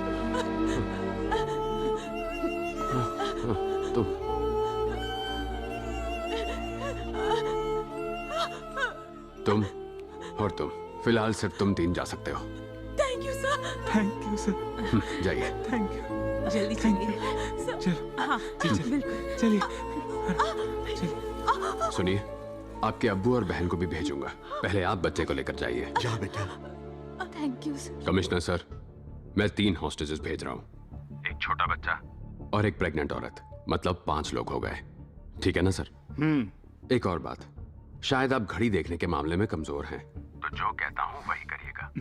तुम और तुम, फिलहाल सिर्फ तुम 3 जा सकते हो। Thank you sir. Thank you sir. जाइए। Thank you. जल्दी चलिए। चलो। हाँ, बिल्कुल। चलिए। सुनिए, आपके अब्बू और बहन को भी भेजूंगा। पहले आप बच्चे को लेकर जाइए। जा बेटा। Thank you sir. Commissioner sir, मैं 3 हॉस्टेजेस भेज रहा हूँ। एक छोटा बच्चा और एक प्रेग्नेंट औरत, मतलब 5 लोग हो गए। ठीक है ना सर? एक और बात, शायद आप घड़ी देखने के मामले में कमजोर हैं, तो जो कहता हूँ वही करिएगा।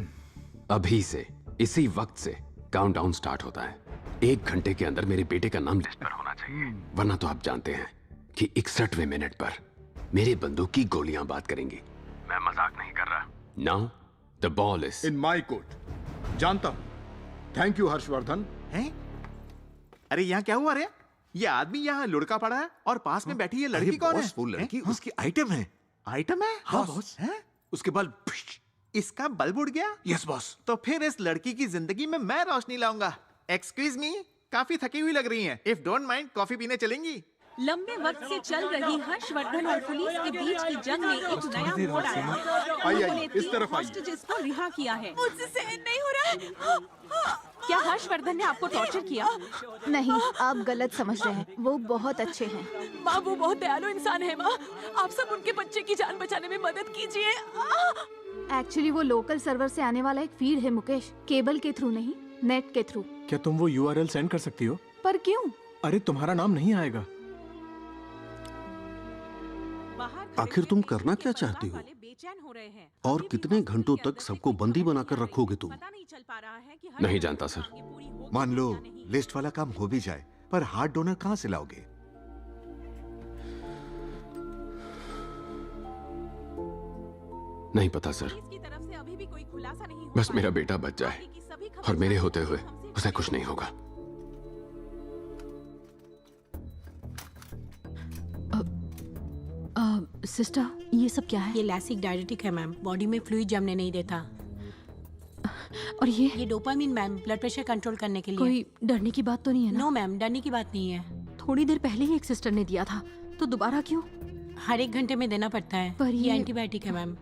अभी से, इसी वक्त से काउंटडाउन स्टार्ट होता है। 1 घंटे के अंदर मेरे बेटे का नाम लिस्ट पर होना चाहिए, वरना तो आप जानते हैं कि 61वें मिनट पर मेरे बंदूक की गोलियां बात करेंगी। मैं मजाक नहीं कर रहा। Now the ball is in my court. जानता हूं। Thank you Harshvardhan. हैं? अरे यहाँ क्या हुआ रे? ये आदमी यहाँ लुढ़का पड़ा है और पास में बैठी ये लड़की कौन है? वो लड़की उसकी आइटम है। आइटम है? हाँ बॉस। हैं? उसके बल्ब। इसका बल्ब उड़ गया? Yes boss. तो फिर इस लड़की की जिंदगी में मैं रोशनी लाऊंगा। एक्सक्यूज मी, काफी थकी हुई लग रही हैं। इफ डोंट माइंड, कॉफी पीने चलेंगी? लंबे वक्त से चल रही हर्षवर्धन और पुलिस के बीच की जंग में एक नया मोड़ आया। आइए, इस तरफ आइए। हॉस्टेजेस को रिहा किया है। मुझसे सहन नहीं हो रहा है। क्या हर्षवर्धन ने आपको टॉर्चर किया? नहीं, आप गलत समझ रहे हैं। वो बहुत अच्छे हैं। माँ, वो बहुत दयालु इंसान है माँ। आप सब उनके बच्चे की जान बचाने में मदद कीजिए। एक्चुअली वो लोकल सर्वर से आने वाला एक फीड है मुकेश, केबल के थ्रू नहीं, नेट के थ्रू। क्या तुम वो URL सेंड कर सकती हो? पर क्यों? अरे तुम्हारा नाम नहीं आएगा। आखिर तुम करना क्या चाहती हो? और कितने घंटों तक सबको बंदी बनाकर रखोगे तुम? नहीं जानता सर। मान लो लिस्ट वाला काम हो भी जाए, पर हार्ट डोनर कहाँ से लाओगे? नहीं पता सर। बस मेरा बेटा बच जाए और मेरे होते हुए उसे कुछ नहीं होगा। सिस्टर, ये सब क्या है? ये लैसिक डायरेटिक है मैम, बॉडी में फ्लूइड जमने नहीं देता। और ये dopamine ma'am, blood pressure control करने के लिए। कोई डरने की बात तो नहीं है ना? नो मैम, डरने की बात नहीं है। थोड़ी देर पहले ही एक सिस्टर ने दिया था, तो दोबारा क्यों? हर 1 घंटे में देना पड़ता है। पर ये एंटीबायोटिक है मैम।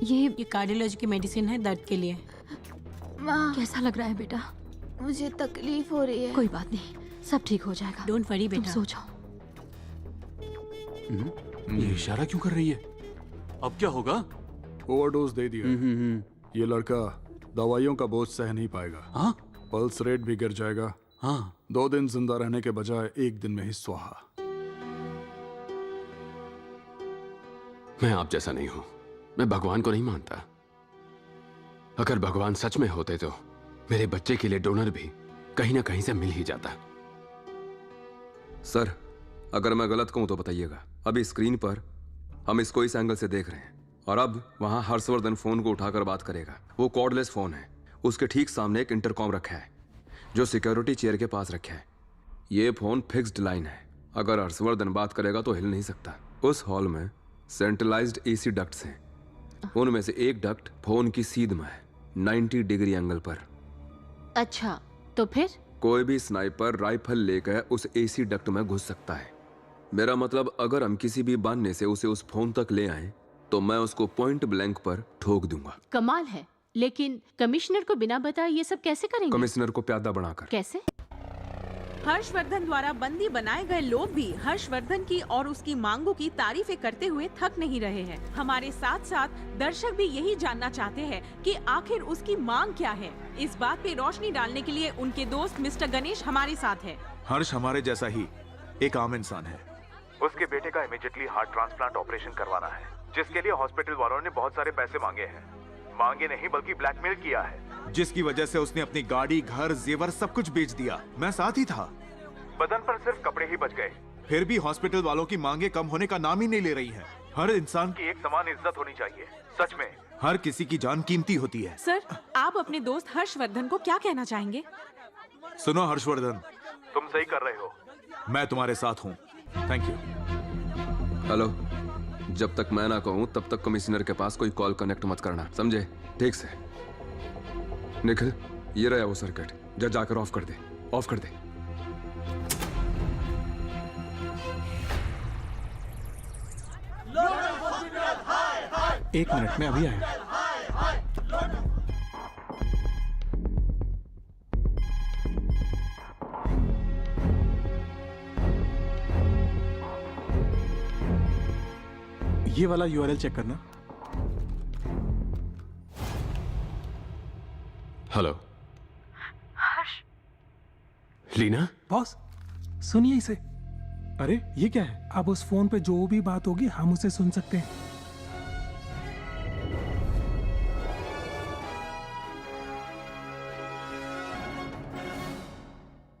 ये कार्डियोलॉजी की मेडिसिन है दर्द के लिए। माँ, कैसा लग रहा है बेटा? मुझे तकलीफ हो रही है। कोई बात नहीं, सब ठीक हो जाएगा। डोंट वरी बेटा। तुम सो जाओ। ये इशारा क्यों कर रही है? अब क्या होगा? ओवरडोज दे दिया। ये लड़का दवाइयों का बोझ सह नहीं पाएगा। हाँ? पल्स रेट भी गिर जाएगा। हाँ। 2 दिन जिंदा रहने के बजाय 1 दिन में ही स्वाहा। मैं आप जैसा नहीं हूं। मैं भगवान को नहीं मानता। अगर भगवान सच में होते तो मेरे बच्चे के लिए डोनर भी कहीं ना कहीं से मिल ही जाता। सर, अगर मैं गलत कहूं तो बताइएगा। अभी स्क्रीन पर हम इसको इस एंगल से देख रहे हैं और अब वहां हर्षवर्धन फोन को उठाकर बात करेगा। वो कॉर्डलेस फोन है। उसके ठीक सामने एक इंटरकॉम रखा है जो सिक्योरिटी चेयर के पास रखा है। ये फोन फिक्स्ड लाइन है। अगर हर्षवर्धन बात करेगा तो हिल नहीं सकता। उस हॉल में सेंट्रलाइज्ड एसी डक्ट्स हैं। उनमें से एक डक्ट फोन की सीध में है, 90 डिग्री एंगल पर। अच्छा, तो फिर? कोई भी स्नाइपर राइफल लेकर उस एसी डक्ट में घुस सकता है। मेरा मतलब अगर हम किसी भी बहाने से उसे उस फोन तक ले आए तो मैं उसको पॉइंट ब्लैंक पर ठोक दूंगा। कमाल है, लेकिन कमिश्नर को बिना बताए ये सब कैसे करेंगे? कमिश्नर को प्यादा बनाकर। कैसे? हर्षवर्धन द्वारा बंदी बनाए गए लोग भी हर्षवर्धन की और उसकी मांगों की तारीफें करते हुए थक नहीं रहे हैं। हमारे साथ साथ दर्शक भी यही जानना चाहते हैं कि आखिर उसकी मांग क्या है। इस बात पे रोशनी डालने के लिए उनके दोस्त मिस्टर गणेश हमारे साथ है। हर्ष हमारे जैसा ही एक आम इंसान है। उसके बेटे का इमीडिएटली हार्ट ट्रांसप्लांट ऑपरेशन करवाना है, जिसके लिए हॉस्पिटल वालों ने बहुत सारे पैसे मांगे हैं। मांगे नहीं बल्कि ब्लैकमेल किया है, जिसकी वजह से उसने अपनी गाड़ी, घर, जेवर सब कुछ बेच दिया। मैं साथ ही था। बदन पर सिर्फ कपड़े ही बच गए। फिर भी हॉस्पिटल वालों की मांगे कम होने का नाम ही नहीं ले रही हैं। हर इंसान की एक समान इज्जत होनी चाहिए। सच में हर किसी की जान कीमती होती है। सर, आप अपने दोस्त हर्षवर्धन को क्या कहना चाहेंगे? सुनो हर्षवर्धन, तुम सही कर रहे हो। मैं तुम्हारे साथ हूँ। Thank you. हेलो, जब तक मैं ना कहूं तब तक कमिश्नर के पास कोई कॉल कनेक्ट मत करना, समझे? ठीक से। निखिल, ये रहा वो सर्किट। जा जाकर ऑफ कर दे, ऑफ कर दे। एक मिनट में अभी आया। ये वाला यूआरएल चेक करना। हेलो हर्ष। लीना। बॉस, सुनिए इसे। अरे ये क्या है? अब उस फोन पे जो भी बात होगी हम उसे सुन सकते हैं।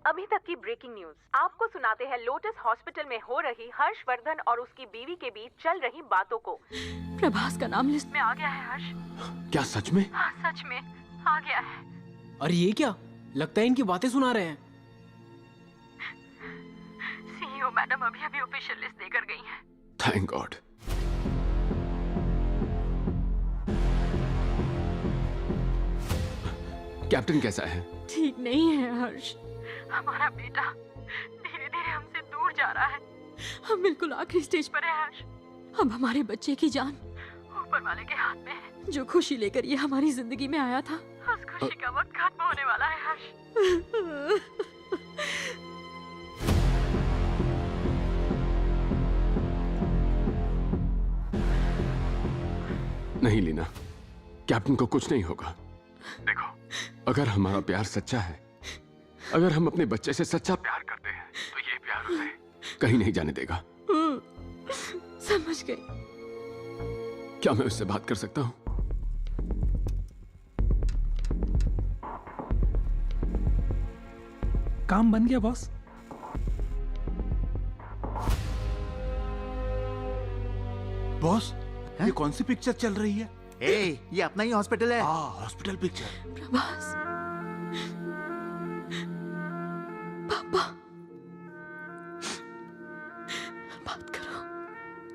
अभी तक की ब्रेकिंग न्यूज आपको सुनाते हैं। लोटस हॉस्पिटल में हो रही हर्षवर्धन और उसकी बीवी के बीच चल रही बातों को। प्रभास का नाम लिस्ट में आ गया है हर्ष। क्या सच में? हाँ, सच में आ गया है। अरे ये क्या? लगता है इनकी बातें सुना रहे हैं। सीईओ मैडम अभी अभी ऑफिशियल लिस्ट देकर गई हैं। Thank God. कैप्टन कैसा है? ठीक नहीं है हर्ष। हमारा बेटा धीरे धीरे हमसे दूर जा रहा है। हम बिल्कुल आखिरी स्टेज पर है हर्ष। अब हमारे बच्चे की जान ऊपर वाले के हाथ में है। जो खुशी लेकर ये हमारी जिंदगी में आया था, उस खुशी का वक्त खत्म होने वाला है हर्ष। नहीं लीना, कैप्टन को कुछ नहीं होगा। देखो, अगर हमारा प्यार सच्चा है, अगर हम अपने बच्चे से सच्चा प्यार करते हैं, तो ये प्यार उसे कहीं नहीं जाने देगा। समझ गई। क्या मैं उससे बात कर सकता हूँ? काम बन गया बॉस। बॉस, ये कौन सी पिक्चर चल रही है? ये अपना ही हॉस्पिटल है। Hospital picture. प्रभास, पापा, बात करो।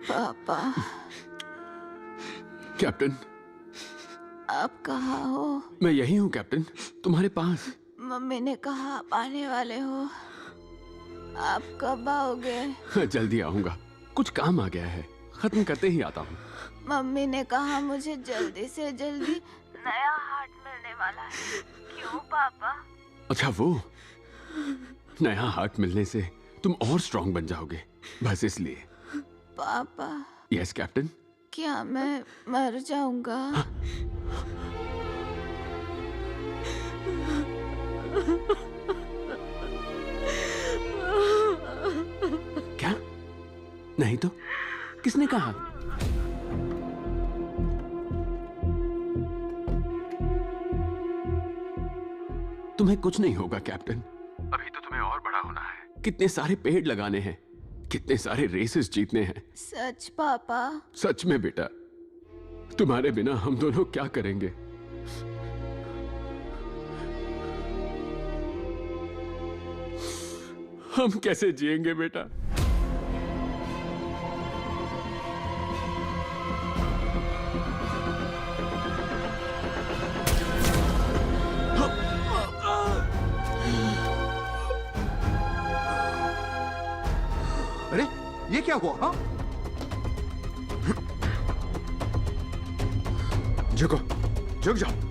पापा। कैप्टन, आप कहाँ हो? मैं यही हूँ कैप्टन, तुम्हारे पास। मम्मी ने कहा आप आने वाले हो। आप कब आओगे? जल्दी आऊंगा, कुछ काम आ गया है, खत्म करते ही आता हूँ। मम्मी ने कहा मुझे जल्दी से जल्दी नया हार्ट मिलने वाला है। क्यों पापा? अच्छा, वो नया हार्ट मिलने से तुम और स्ट्रांग बन जाओगे, बस इसलिए। पापा। Yes captain. क्या मैं मर जाऊंगा? क्या? नहीं तो किसने कहा? तुम्हें कुछ नहीं होगा कैप्टन। अभी तो तुम्हें और बड़ा होना है। कितने सारे पेड़ लगाने हैं, कितने सारे रेसेस जीतने हैं। सच पापा? सच में बेटा, तुम्हारे बिना हम दोनों क्या करेंगे? हम कैसे जिएंगे बेटा? अरे ये क्या हुआ? हाँ? झुको, झुक जाओ।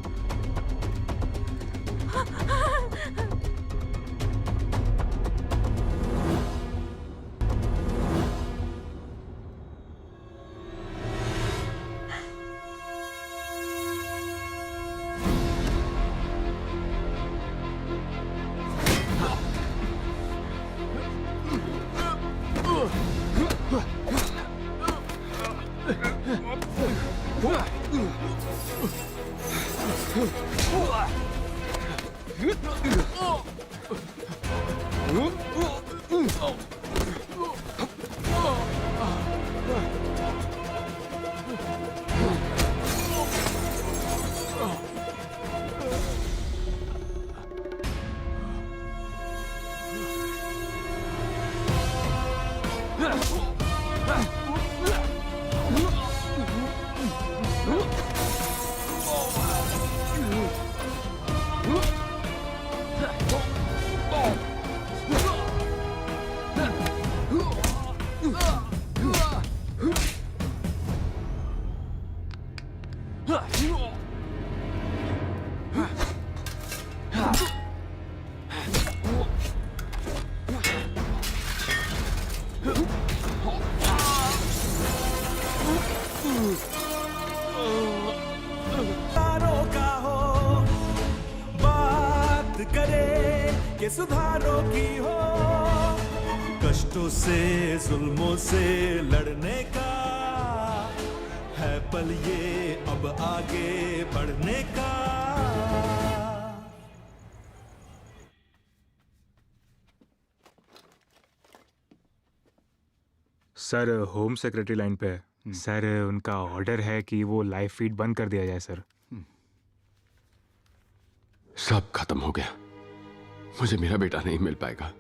सुधारों की हो, कष्टों से जुल्मों से लड़ने का है पल ये, अब आगे बढ़ने का। सर होम सेक्रेटरी लाइन पे है। सर उनका ऑर्डर है कि वो लाइव फीड बंद कर दिया जाए सर। सब खत्म हो गया, मुझे मेरा बेटा नहीं मिल पाएगा।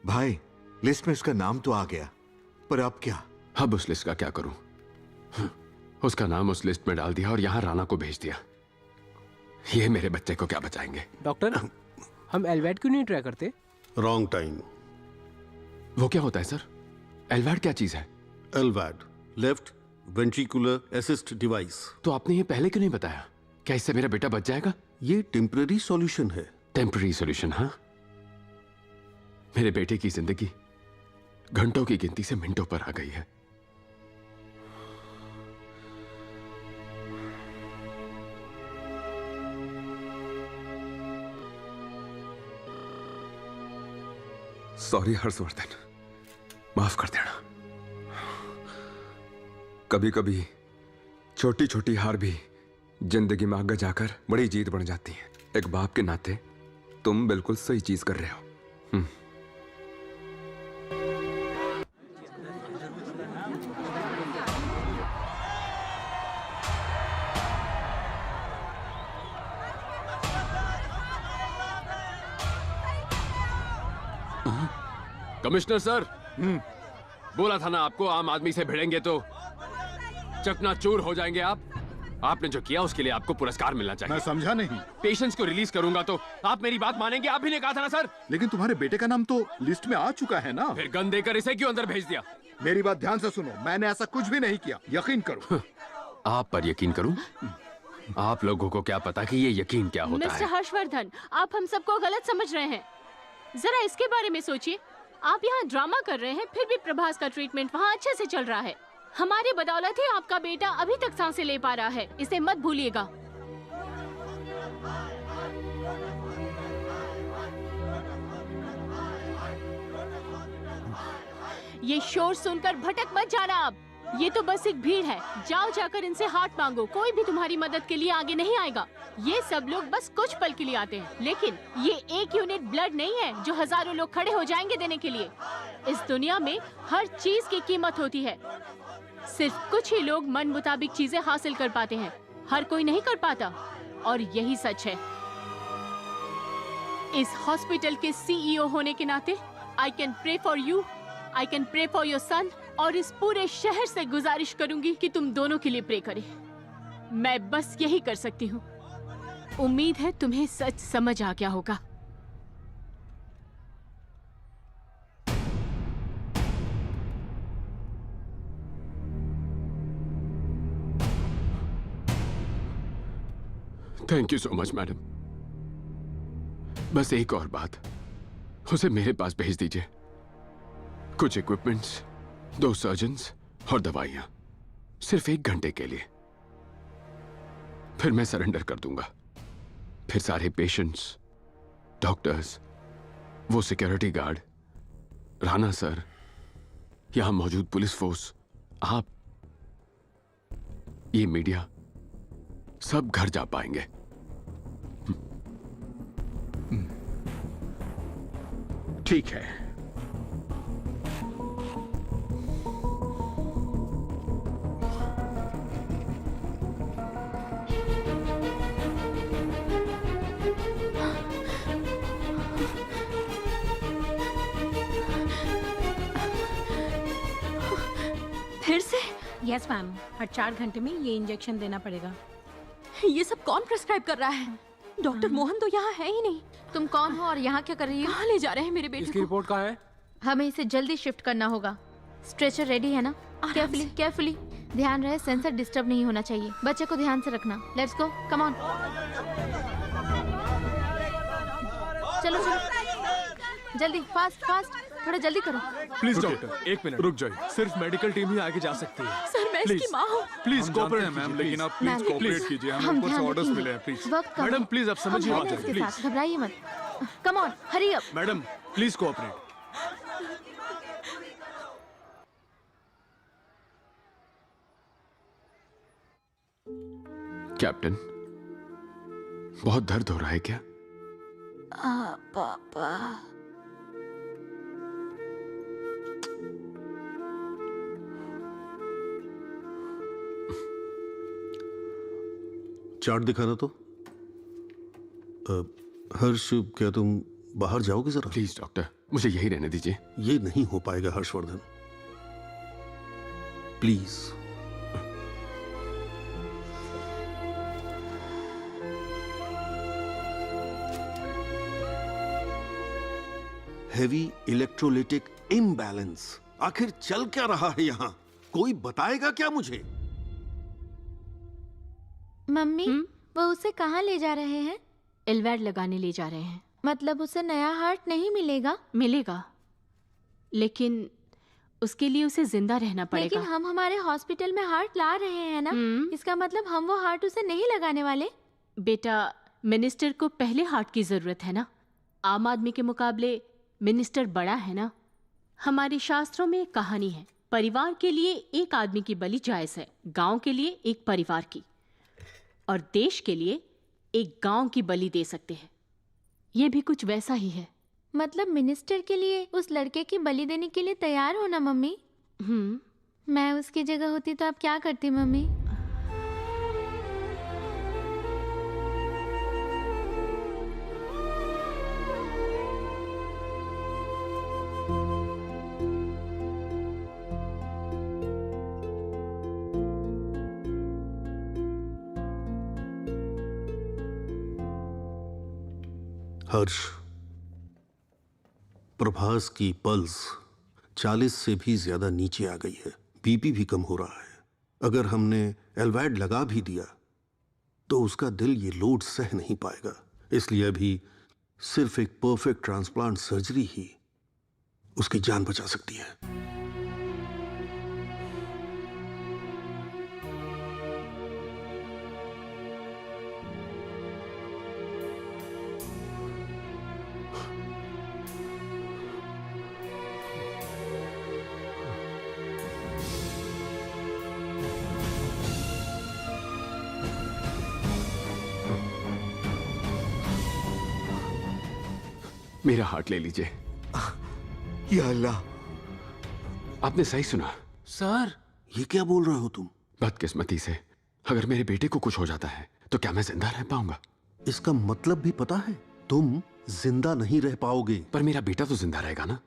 भाई लिस्ट में उसका नाम तो आ गया, पर अब क्या? अब उस लिस्ट का क्या करूं? उसका नाम उस लिस्ट में डाल दिया और यहां राना को भेज दिया। ये मेरे बच्चे को क्या बचाएंगे? डॉक्टर हम एलवैड क्यों नहीं ट्राई करते? Wrong time. वो क्या होता है सर? एलवैड क्या चीज है? एलवैड लेफ्ट वेंट्रिकुलर असिस्ट डिवाइस। तो आपने ये पहले क्यों नहीं बताया? क्या इससे मेरा बेटा बच जाएगा? ये टेम्पररी सॉल्यूशन है। Temporary solution? हाँ, मेरे बेटे की जिंदगी घंटों की गिनती से मिनटों पर आ गई है। सॉरी हर्षवर्धन, माफ कर देना। कभी कभी छोटी छोटी हार भी जिंदगी में आगे जाकर बड़ी जीत बन जाती है। एक बाप के नाते तुम बिल्कुल सही चीज कर रहे हो। कमिश्नर सर, बोला था ना आपको, आम आदमी से भिड़ेंगे तो चकनाचूर हो जाएंगे आप। आपने जो किया उसके लिए आपको पुरस्कार मिलना चाहिए। मैं समझा नहीं। पेशेंट्स को रिलीज करूंगा तो आप मेरी बात मानेंगे? आप भी ने कहा था ना सर। लेकिन तुम्हारे बेटे का नाम तो लिस्ट में आ चुका है ना। फिर गन देकर इसे क्यों अंदर भेज दिया? मेरी बात ध्यान से सुनो, मैंने ऐसा कुछ भी नहीं किया, यकीन करो। आप पर यकीन करूं? आप लोगों को क्या पता कि ये यकीन क्या होता है? मिस्टर हर्षवर्धन, आप हम सबको गलत समझ रहे हैं। जरा इसके बारे में सोचिए। आप यहाँ ड्रामा कर रहे हैं, फिर भी प्रभास का ट्रीटमेंट वहाँ अच्छे से चल रहा है। हमारी बदौलत ही आपका बेटा अभी तक सांसें ले पा रहा है, इसे मत भूलिएगा। ये शोर सुनकर भटक मत जाना आप। ये तो बस एक भीड़ है। जाओ जाकर इनसे हाथ मांगो, कोई भी तुम्हारी मदद के लिए आगे नहीं आएगा। ये सब लोग बस कुछ पल के लिए आते हैं, लेकिन ये एक यूनिट ब्लड नहीं है जो हजारों लोग खड़े हो जाएंगे देने के लिए। इस दुनिया में हर चीज की कीमत होती है, सिर्फ कुछ ही लोग मन मुताबिक चीजें हासिल कर पाते हैं, हर कोई नहीं कर पाता, और यही सच है। इस हॉस्पिटल के सीईओ होने के नाते I can pray for you, I can pray for your son, और इस पूरे शहर से गुजारिश करूंगी कि तुम दोनों के लिए प्रे करें। मैं बस यही कर सकती हूँ। उम्मीद है तुम्हें सच समझ आ गया होगा। Thank you so much madam. बस एक और बात, उसे मेरे पास भेज दीजिए। कुछ इक्विपमेंट्स, 2 सर्जन्स और दवाइयां, सिर्फ 1 घंटे के लिए। फिर मैं सरेंडर कर दूंगा। फिर सारे पेशेंट्स, डॉक्टर्स, वो सिक्योरिटी गार्ड, राणा सर, यहां मौजूद पुलिस फोर्स, आप, ये मीडिया, सब घर जा पाएंगे। ठीक है। फिर से? यस मैम, हर 4 घंटे में ये इंजेक्शन देना पड़ेगा। ये सब कौन प्रिस्क्राइब कर रहा है? डॉक्टर मोहन तो यहाँ है ही नहीं। तुम कौन हो और यहाँ क्या कर रही हो? कहाँ ले जा रहे हैं मेरे बेटे इसकी को? रिपोर्ट कहाँ है? हमें इसे जल्दी शिफ्ट करना होगा। स्ट्रेचर रेडी है ना? केयरफुली केयरफुली, ध्यान रहे सेंसर डिस्टर्ब नहीं होना चाहिए। बच्चे को ध्यान से रखना। Let's go, come on. चलो चलो जल्दी, फास्ट फास्ट, थोड़ा जल्दी करो। प्लीज डॉक्टर, 1 मिनट रुक जाइए। सिर्फ मेडिकल टीम ही आगे जा सकती है। सर मैं इसकी माँ हूँ। प्लीज कोऑपरेट मैम, लेकिन आप प्लीज कोऑपरेट कीजिए। हमें हम ऊपर से ध्यान ऑर्डर्स रखेंगे। मिले हैं, प्लीज। वक्त कम मैडम है। प्लीज आप समझिए हम बात हैं इसके प्लीज। साथ, घबराइए मत। Come on, hurry up. Madam please cooperate. Captain, बहुत दर्द हो रहा है क्या? पापा। चार्ट दिखाना तो। हर्ष, क्या तुम बाहर जाओगे जरा? प्लीज डॉक्टर, मुझे यही रहने दीजिए। ये नहीं हो पाएगा Harshvardhan, please. Heavy electrolytic imbalance. आखिर चल क्या रहा है यहाँ? कोई बताएगा क्या मुझे? मम्मी, वो उसे कहाँ ले जा रहे हैं? एलवैड लगाने ले जा रहे हैं। मतलब उसे नया हार्ट नहीं मिलेगा? मिलेगा, लेकिन उसके लिए उसे जिंदा रहना पड़ेगा। लेकिन हम हमारे हॉस्पिटल में हार्ट ला रहे हैं ना, इसका मतलब हम वो हार्ट उसे नहीं लगाने वाले? बेटा, मिनिस्टर को पहले हार्ट की जरूरत है ना। आम आदमी के मुकाबले मिनिस्टर बड़ा है ना। हमारे शास्त्रों में एक कहानी है, परिवार के लिए एक आदमी की बलि जायज है, गांव के लिए एक परिवार की, और देश के लिए एक गांव की बलि दे सकते हैं। ये भी कुछ वैसा ही है। मतलब मिनिस्टर के लिए उस लड़के की बलि देने के लिए तैयार हो ना मम्मी? मैं उसकी जगह होती तो आप क्या करती मम्मी? हर्ष, प्रभास की पल्स 40 से भी ज्यादा नीचे आ गई है, बीपी भी कम हो रहा है। अगर हमने एलवैड लगा भी दिया तो उसका दिल ये लोड सह नहीं पाएगा। इसलिए अभी सिर्फ एक परफेक्ट ट्रांसप्लांट सर्जरी ही उसकी जान बचा सकती है। मेरा हार्ट ले लीजिए। या अल्लाह, आपने सही सुना। सर, ये क्या बोल रहे हो तुम? बदकिस्मती से अगर मेरे बेटे को कुछ हो जाता है तो क्या मैं जिंदा रह पाऊंगा? इसका मतलब भी पता है? तुम जिंदा नहीं रह पाओगे। पर मेरा बेटा तो जिंदा रहेगा ना।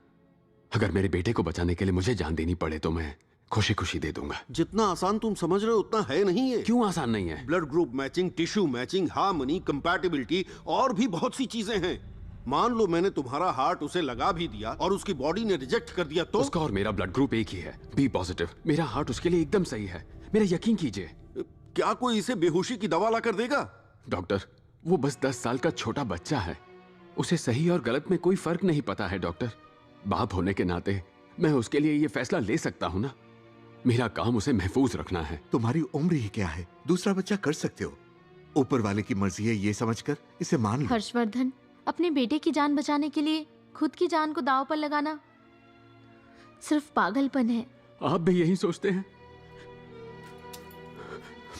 अगर मेरे बेटे को बचाने के लिए मुझे जान देनी पड़े तो मैं खुशी खुशी दे दूंगा। जितना आसान तुम समझ रहे हो उतना है नहीं है। क्यों आसान नहीं है? Blood group matching, tissue matching, harmony, compatibility और भी बहुत सी चीजें हैं। मान लो मैंने तुम्हारा हार्ट उसे लगा भी दिया और उसकी बॉडी ने रिजेक्ट कर दिया तो? उसका और मेरा ब्लड ग्रुप एक ही है, बी पॉजिटिव। मेरा हार्ट उसके लिए एकदम सही है, मेरा यकीन कीजिए। क्या कोई इसे बेहोशी की दवा ला कर देगा? डॉक्टर, वो बस 10 साल का छोटा बच्चा है, उसे सही और गलत में कोई फर्क नहीं पता है। डॉक्टर, बाप होने के नाते मैं उसके लिए ये फैसला ले सकता हूँ ना। मेरा काम उसे महफूज रखना है। तुम्हारी उम्र ही क्या है, दूसरा बच्चा कर सकते हो। ऊपर वाले की मर्जी है ये समझकर इसे मान लो। हर्षवर्धन, अपने बेटे की जान बचाने के लिए खुद की जान को दांव पर लगाना सिर्फ पागलपन है। आप भी यही सोचते हैं?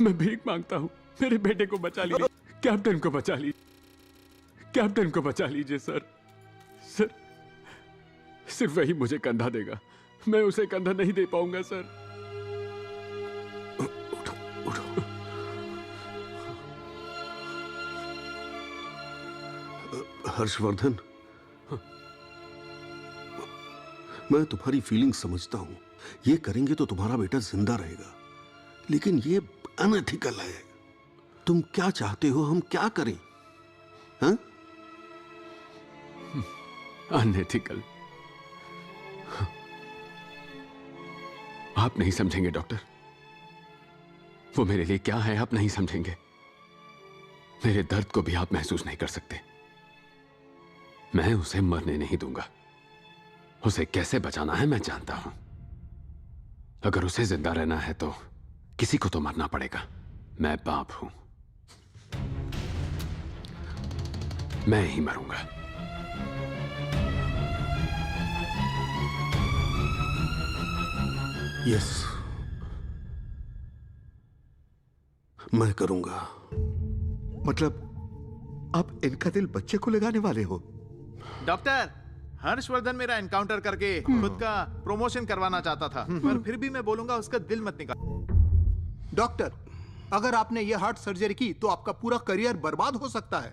मैं भीख मांगता हूँ, मेरे बेटे को बचा लीजिए। कैप्टन को बचा लीजिए, कैप्टन को बचा लीजिए सर। सर, सिर्फ वही मुझे कंधा देगा, मैं उसे कंधा नहीं दे पाऊंगा सर। हर्षवर्धन, मैं तुम्हारी फीलिंग समझता हूं। ये करेंगे तो तुम्हारा बेटा जिंदा रहेगा, लेकिन ये अनएथिकल है। तुम क्या चाहते हो हम क्या करें? हाँ? अनएथिकल? आप नहीं समझेंगे डॉक्टर, वो मेरे लिए क्या है आप नहीं समझेंगे। मेरे दर्द को भी आप महसूस नहीं कर सकते। मैं उसे मरने नहीं दूंगा। उसे कैसे बचाना है मैं जानता हूं। अगर उसे जिंदा रहना है तो किसी को तो मरना पड़ेगा। मैं बाप हूं, मैं ही मरूंगा। यस, मैं करूंगा। मतलब आप इनका दिल बच्चे को लगाने वाले हो? डॉक्टर, हर्षवर्धन मेरा एनकाउंटर करके खुद का प्रमोशन करवाना चाहता था, पर फिर भी मैं बोलूंगा उसका दिल मत निकाल। डॉक्टर, अगर आपने यह हार्ट सर्जरी की तो आपका पूरा करियर बर्बाद हो सकता है।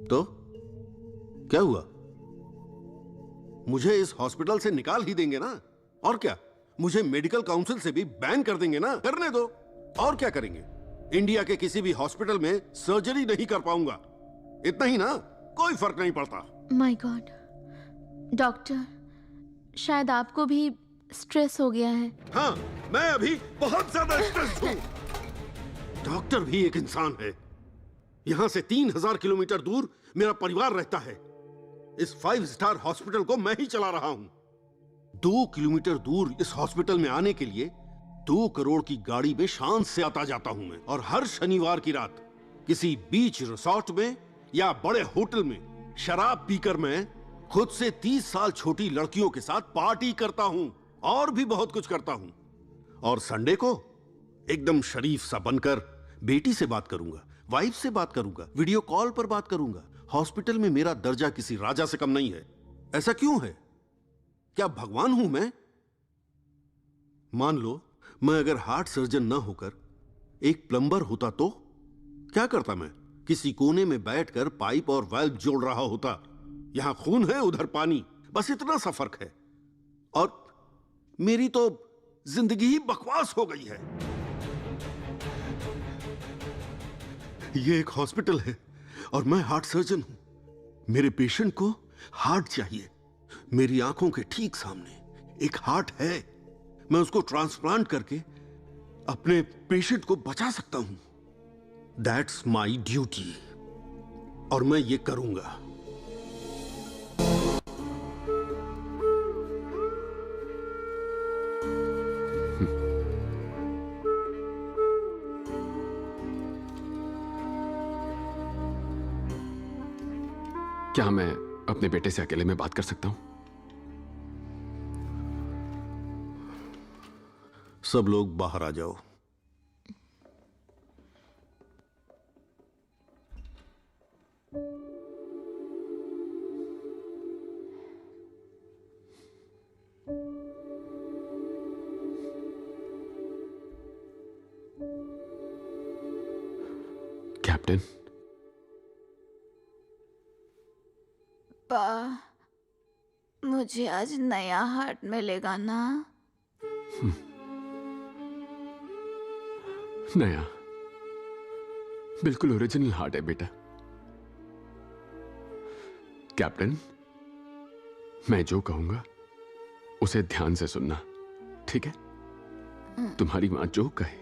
तो क्या हुआ? मुझे इस हॉस्पिटल से निकाल ही देंगे ना? और क्या, मुझे मेडिकल काउंसिल से भी बैन कर देंगे ना? करने दो। और क्या करेंगे? इंडिया के किसी भी हॉस्पिटल में सर्जरी नहीं कर पाऊंगा। इतना ही ना, कोई फर्क नहीं पड़ता। माय गॉड डॉक्टर, शायद आपको भी स्ट्रेस हो गया है। हाँ, मैं अभी बहुत ज्यादा स्ट्रेस हूँ। डॉक्टर भी एक इंसान है। यहां से 3000 किलोमीटर दूर मेरा परिवार रहता है। इस 5 स्टार हॉस्पिटल को मैं ही चला रहा हूं। 2 किलोमीटर दूर इस हॉस्पिटल में आने के लिए 2 करोड़ की गाड़ी में शान से आता जाता हूं मैं। और हर शनिवार की रात किसी बीच रिसोर्ट में या बड़े होटल में शराब पीकर मैं खुद से 30 साल छोटी लड़कियों के साथ पार्टी करता हूं। और भी बहुत कुछ करता हूं। और संडे को एकदम शरीफ सा बनकर बेटी से बात करूंगा, वाइफ से बात करूंगा, वीडियो कॉल पर बात करूंगा। हॉस्पिटल में मेरा दर्जा किसी राजा से कम नहीं है। ऐसा क्यों है? क्या भगवान हूं मैं? मान लो मैं अगर हार्ट सर्जन ना होकर एक प्लम्बर होता तो क्या करता मैं? किसी कोने में बैठकर पाइप और वाल्व जोड़ रहा होता। यहां खून है, उधर पानी, बस इतना सा फर्क है। और मेरी तो जिंदगी ही बकवास हो गई है। ये एक हॉस्पिटल है और मैं हार्ट सर्जन हूं। मेरे पेशेंट को हार्ट चाहिए। मेरी आंखों के ठीक सामने एक हार्ट है। मैं उसको ट्रांसप्लांट करके अपने पेशेंट को बचा सकता हूं। दैट्स माई ड्यूटी और मैं ये करूंगा। क्या मैं अपने बेटे से अकेले में बात कर सकता हूं? सब लोग बाहर आ जाओ। कैप्टन। पा, मुझे आज नया हार्ट मिलेगा ना? नया, बिल्कुल ओरिजिनल हार्ट है बेटा। कैप्टन, मैं जो कहूंगा उसे ध्यान से सुनना, ठीक है? तुम्हारी मां जो कहे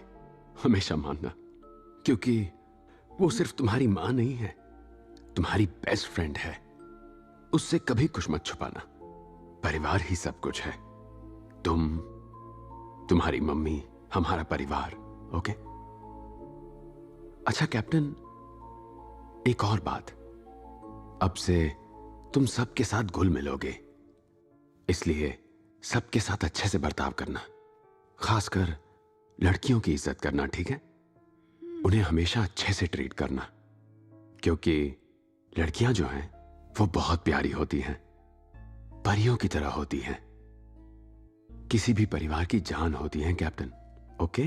हमेशा मानना, क्योंकि वो सिर्फ तुम्हारी मां नहीं है, तुम्हारी बेस्ट फ्रेंड है। उससे कभी कुछ मत छुपाना। परिवार ही सब कुछ है। तुम, तुम्हारी मम्मी, हमारा परिवार। ओके? अच्छा कैप्टन, एक और बात। अब से तुम सबके साथ घुल मिलोगे, इसलिए सबके साथ अच्छे से बर्ताव करना, खासकर लड़कियों की इज्जत करना, ठीक है? उन्हें हमेशा अच्छे से ट्रीट करना, क्योंकि लड़कियां जो हैं वो बहुत प्यारी होती हैं, परियों की तरह होती हैं, किसी भी परिवार की जान होती हैं कैप्टन। ओके?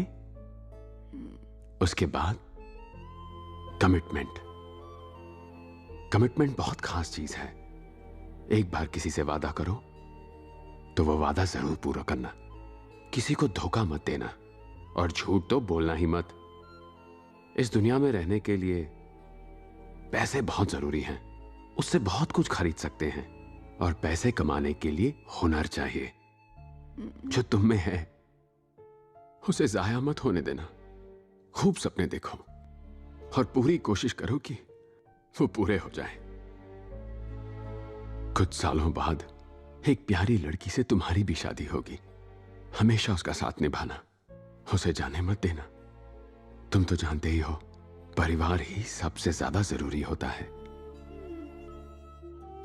उसके बाद कमिटमेंट। कमिटमेंट बहुत खास चीज है। एक बार किसी से वादा करो तो वो वादा जरूर पूरा करना। किसी को धोखा मत देना, और झूठ तो बोलना ही मत। इस दुनिया में रहने के लिए पैसे बहुत जरूरी हैं, उससे बहुत कुछ खरीद सकते हैं, और पैसे कमाने के लिए हुनर चाहिए। जो तुम में है उसे जाया मत होने देना। खूब सपने देखो और पूरी कोशिश करो कि वो पूरे हो जाएं। कुछ सालों बाद एक प्यारी लड़की से तुम्हारी भी शादी होगी। हमेशा उसका साथ निभाना, उसे जाने मत देना। तुम तो जानते ही हो, परिवार ही सबसे ज्यादा जरूरी होता है।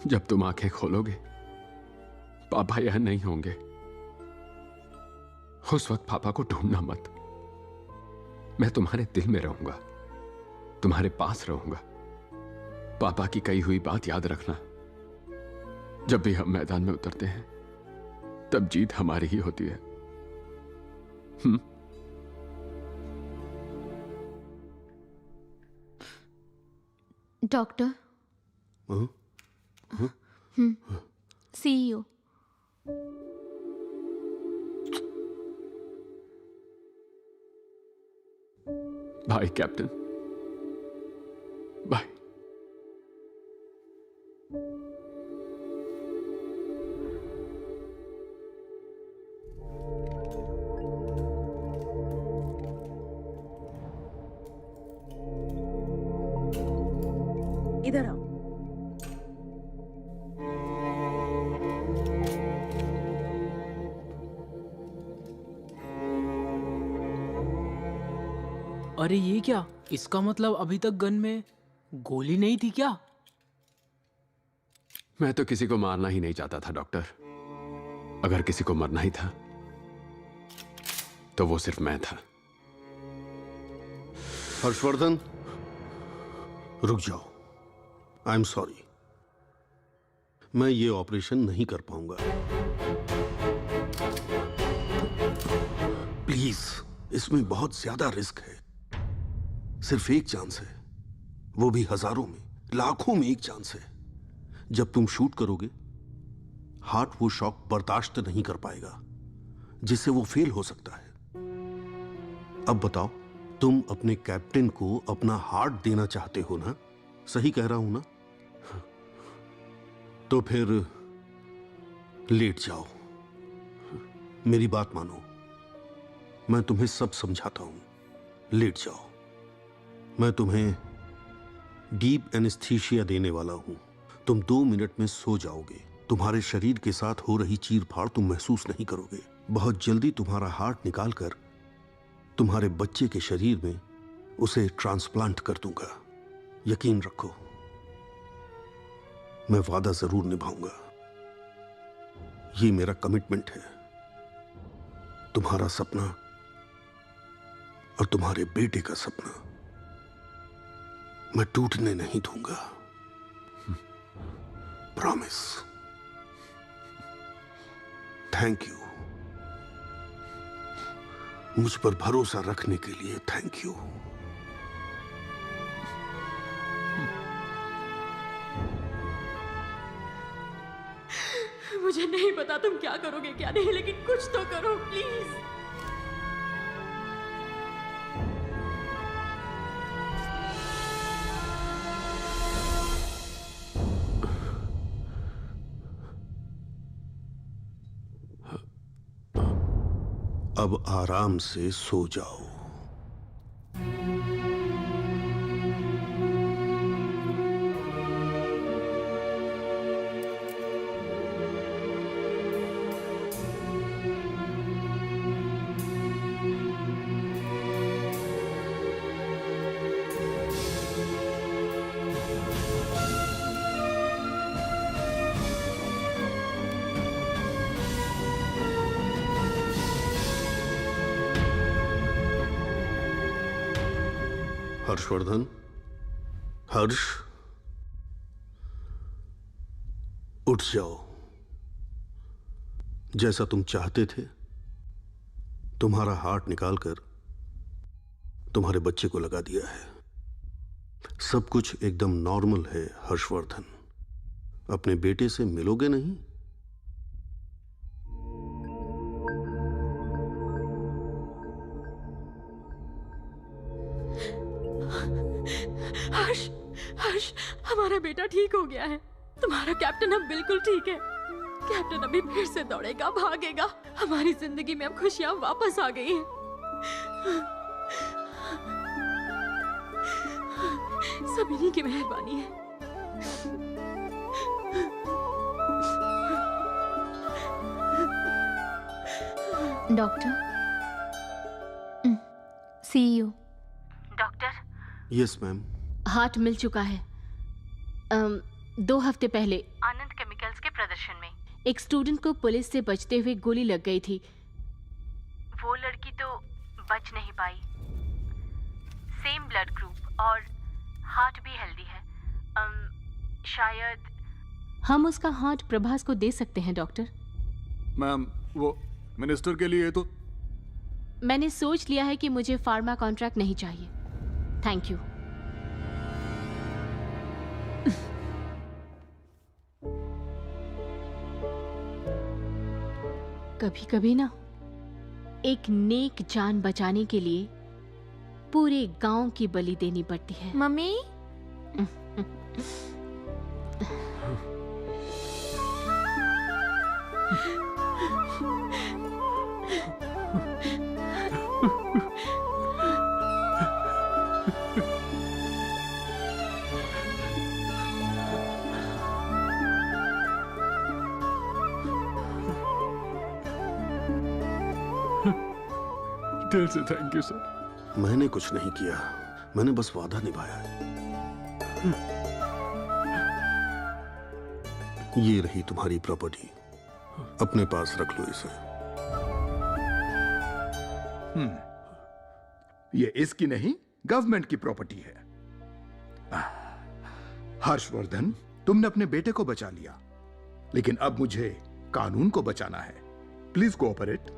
जब तुम आंखें खोलोगे पापा यह नहीं होंगे, उस वक्त पापा को ढूंढना मत। मैं तुम्हारे दिल में रहूंगा, तुम्हारे पास रहूंगा। पापा की कही हुई बात याद रखना। जब भी हम मैदान में उतरते हैं तब जीत हमारी ही होती है। Doctor, CEO। Bye captain, bye. इधर आओ। अरे ये क्या? इसका मतलब अभी तक गन में गोली नहीं थी क्या? मैं तो किसी को मारना ही नहीं चाहता था डॉक्टर। अगर किसी को मरना ही था तो वो सिर्फ मैं था। हर्षवर्धन, रुक जाओ। आई एम सॉरी, मैं ये ऑपरेशन नहीं कर पाऊंगा। प्लीज, इसमें बहुत ज्यादा रिस्क है। सिर्फ एक चांस है, वो भी हजारों में, लाखों में एक चांस है। जब तुम शूट करोगे, हार्ट वो शॉक बर्दाश्त नहीं कर पाएगा, जिससे वो फेल हो सकता है। अब बताओ, तुम अपने कैप्टन को अपना हार्ट देना चाहते हो ना? सही कह रहा हूं ना? तो फिर लेट जाओ। मेरी बात मानो, मैं तुम्हें सब समझाता हूं। लेट जाओ। मैं तुम्हें डीप एनेस्थीसिया देने वाला हूं। तुम 2 मिनट में सो जाओगे। तुम्हारे शरीर के साथ हो रही चीर-फाड़ तुम महसूस नहीं करोगे। बहुत जल्दी तुम्हारा हार्ट निकालकर तुम्हारे बच्चे के शरीर में उसे ट्रांसप्लांट कर दूंगा। यकीन रखो, मैं वादा जरूर निभाऊंगा। ये मेरा कमिटमेंट है। तुम्हारा सपना और तुम्हारे बेटे का सपना मैं टूटने नहीं दूंगा। प्रॉमिस। Thank you. मुझ पर भरोसा रखने के लिए थैंक यू। मुझे नहीं पता तुम क्या करोगे क्या नहीं, लेकिन कुछ तो करो प्लीज। अब आराम से सो जाओ। हर्षवर्धन, हर्ष, उठ जाओ। जैसा तुम चाहते थे, तुम्हारा हार्ट निकालकर तुम्हारे बच्चे को लगा दिया है। सब कुछ एकदम नॉर्मल है हर्षवर्धन। अपने बेटे से मिलोगे नहीं? हर्ष, हर्ष, हमारा बेटा ठीक हो गया है। तुम्हारा कैप्टन अब बिल्कुल ठीक है। कैप्टन अभी फिर से दौड़ेगा, भागेगा। हमारी जिंदगी में अब खुशियां वापस आ गई हैं। सब इन्हीं की मेहरबानी है। Doctor, see you. Doctor, yes ma'am. Heart मिल चुका है। 2 हफ्ते पहले आनंद केमिकल्स के प्रदर्शन में एक स्टूडेंट को पुलिस से बचते हुए गोली लग गई थी। वो लड़की तो बच नहीं पाई। सेम ब्लड ग्रुप और हार्ट भी हेल्दी है। शायद हम उसका हार्ट प्रभास को दे सकते हैं डॉक्टर। मैम, वो मिनिस्टर के लिए तो मैंने सोच लिया है कि मुझे फार्मा कॉन्ट्रैक्ट नहीं चाहिए। Thank you. कभी कभी ना एक नेक जान बचाने के लिए पूरे गांव की बलि देनी पड़ती है। मम्मी, दिल से थैंक यू सर। मैंने कुछ नहीं किया, मैंने बस वादा निभाया है। ये रही तुम्हारी प्रॉपर्टी, अपने पास रख लो इसे। ये इसकी नहीं, गवर्नमेंट की प्रॉपर्टी है। हर्षवर्धन, तुमने अपने बेटे को बचा लिया, लेकिन अब मुझे कानून को बचाना है। Please cooperate.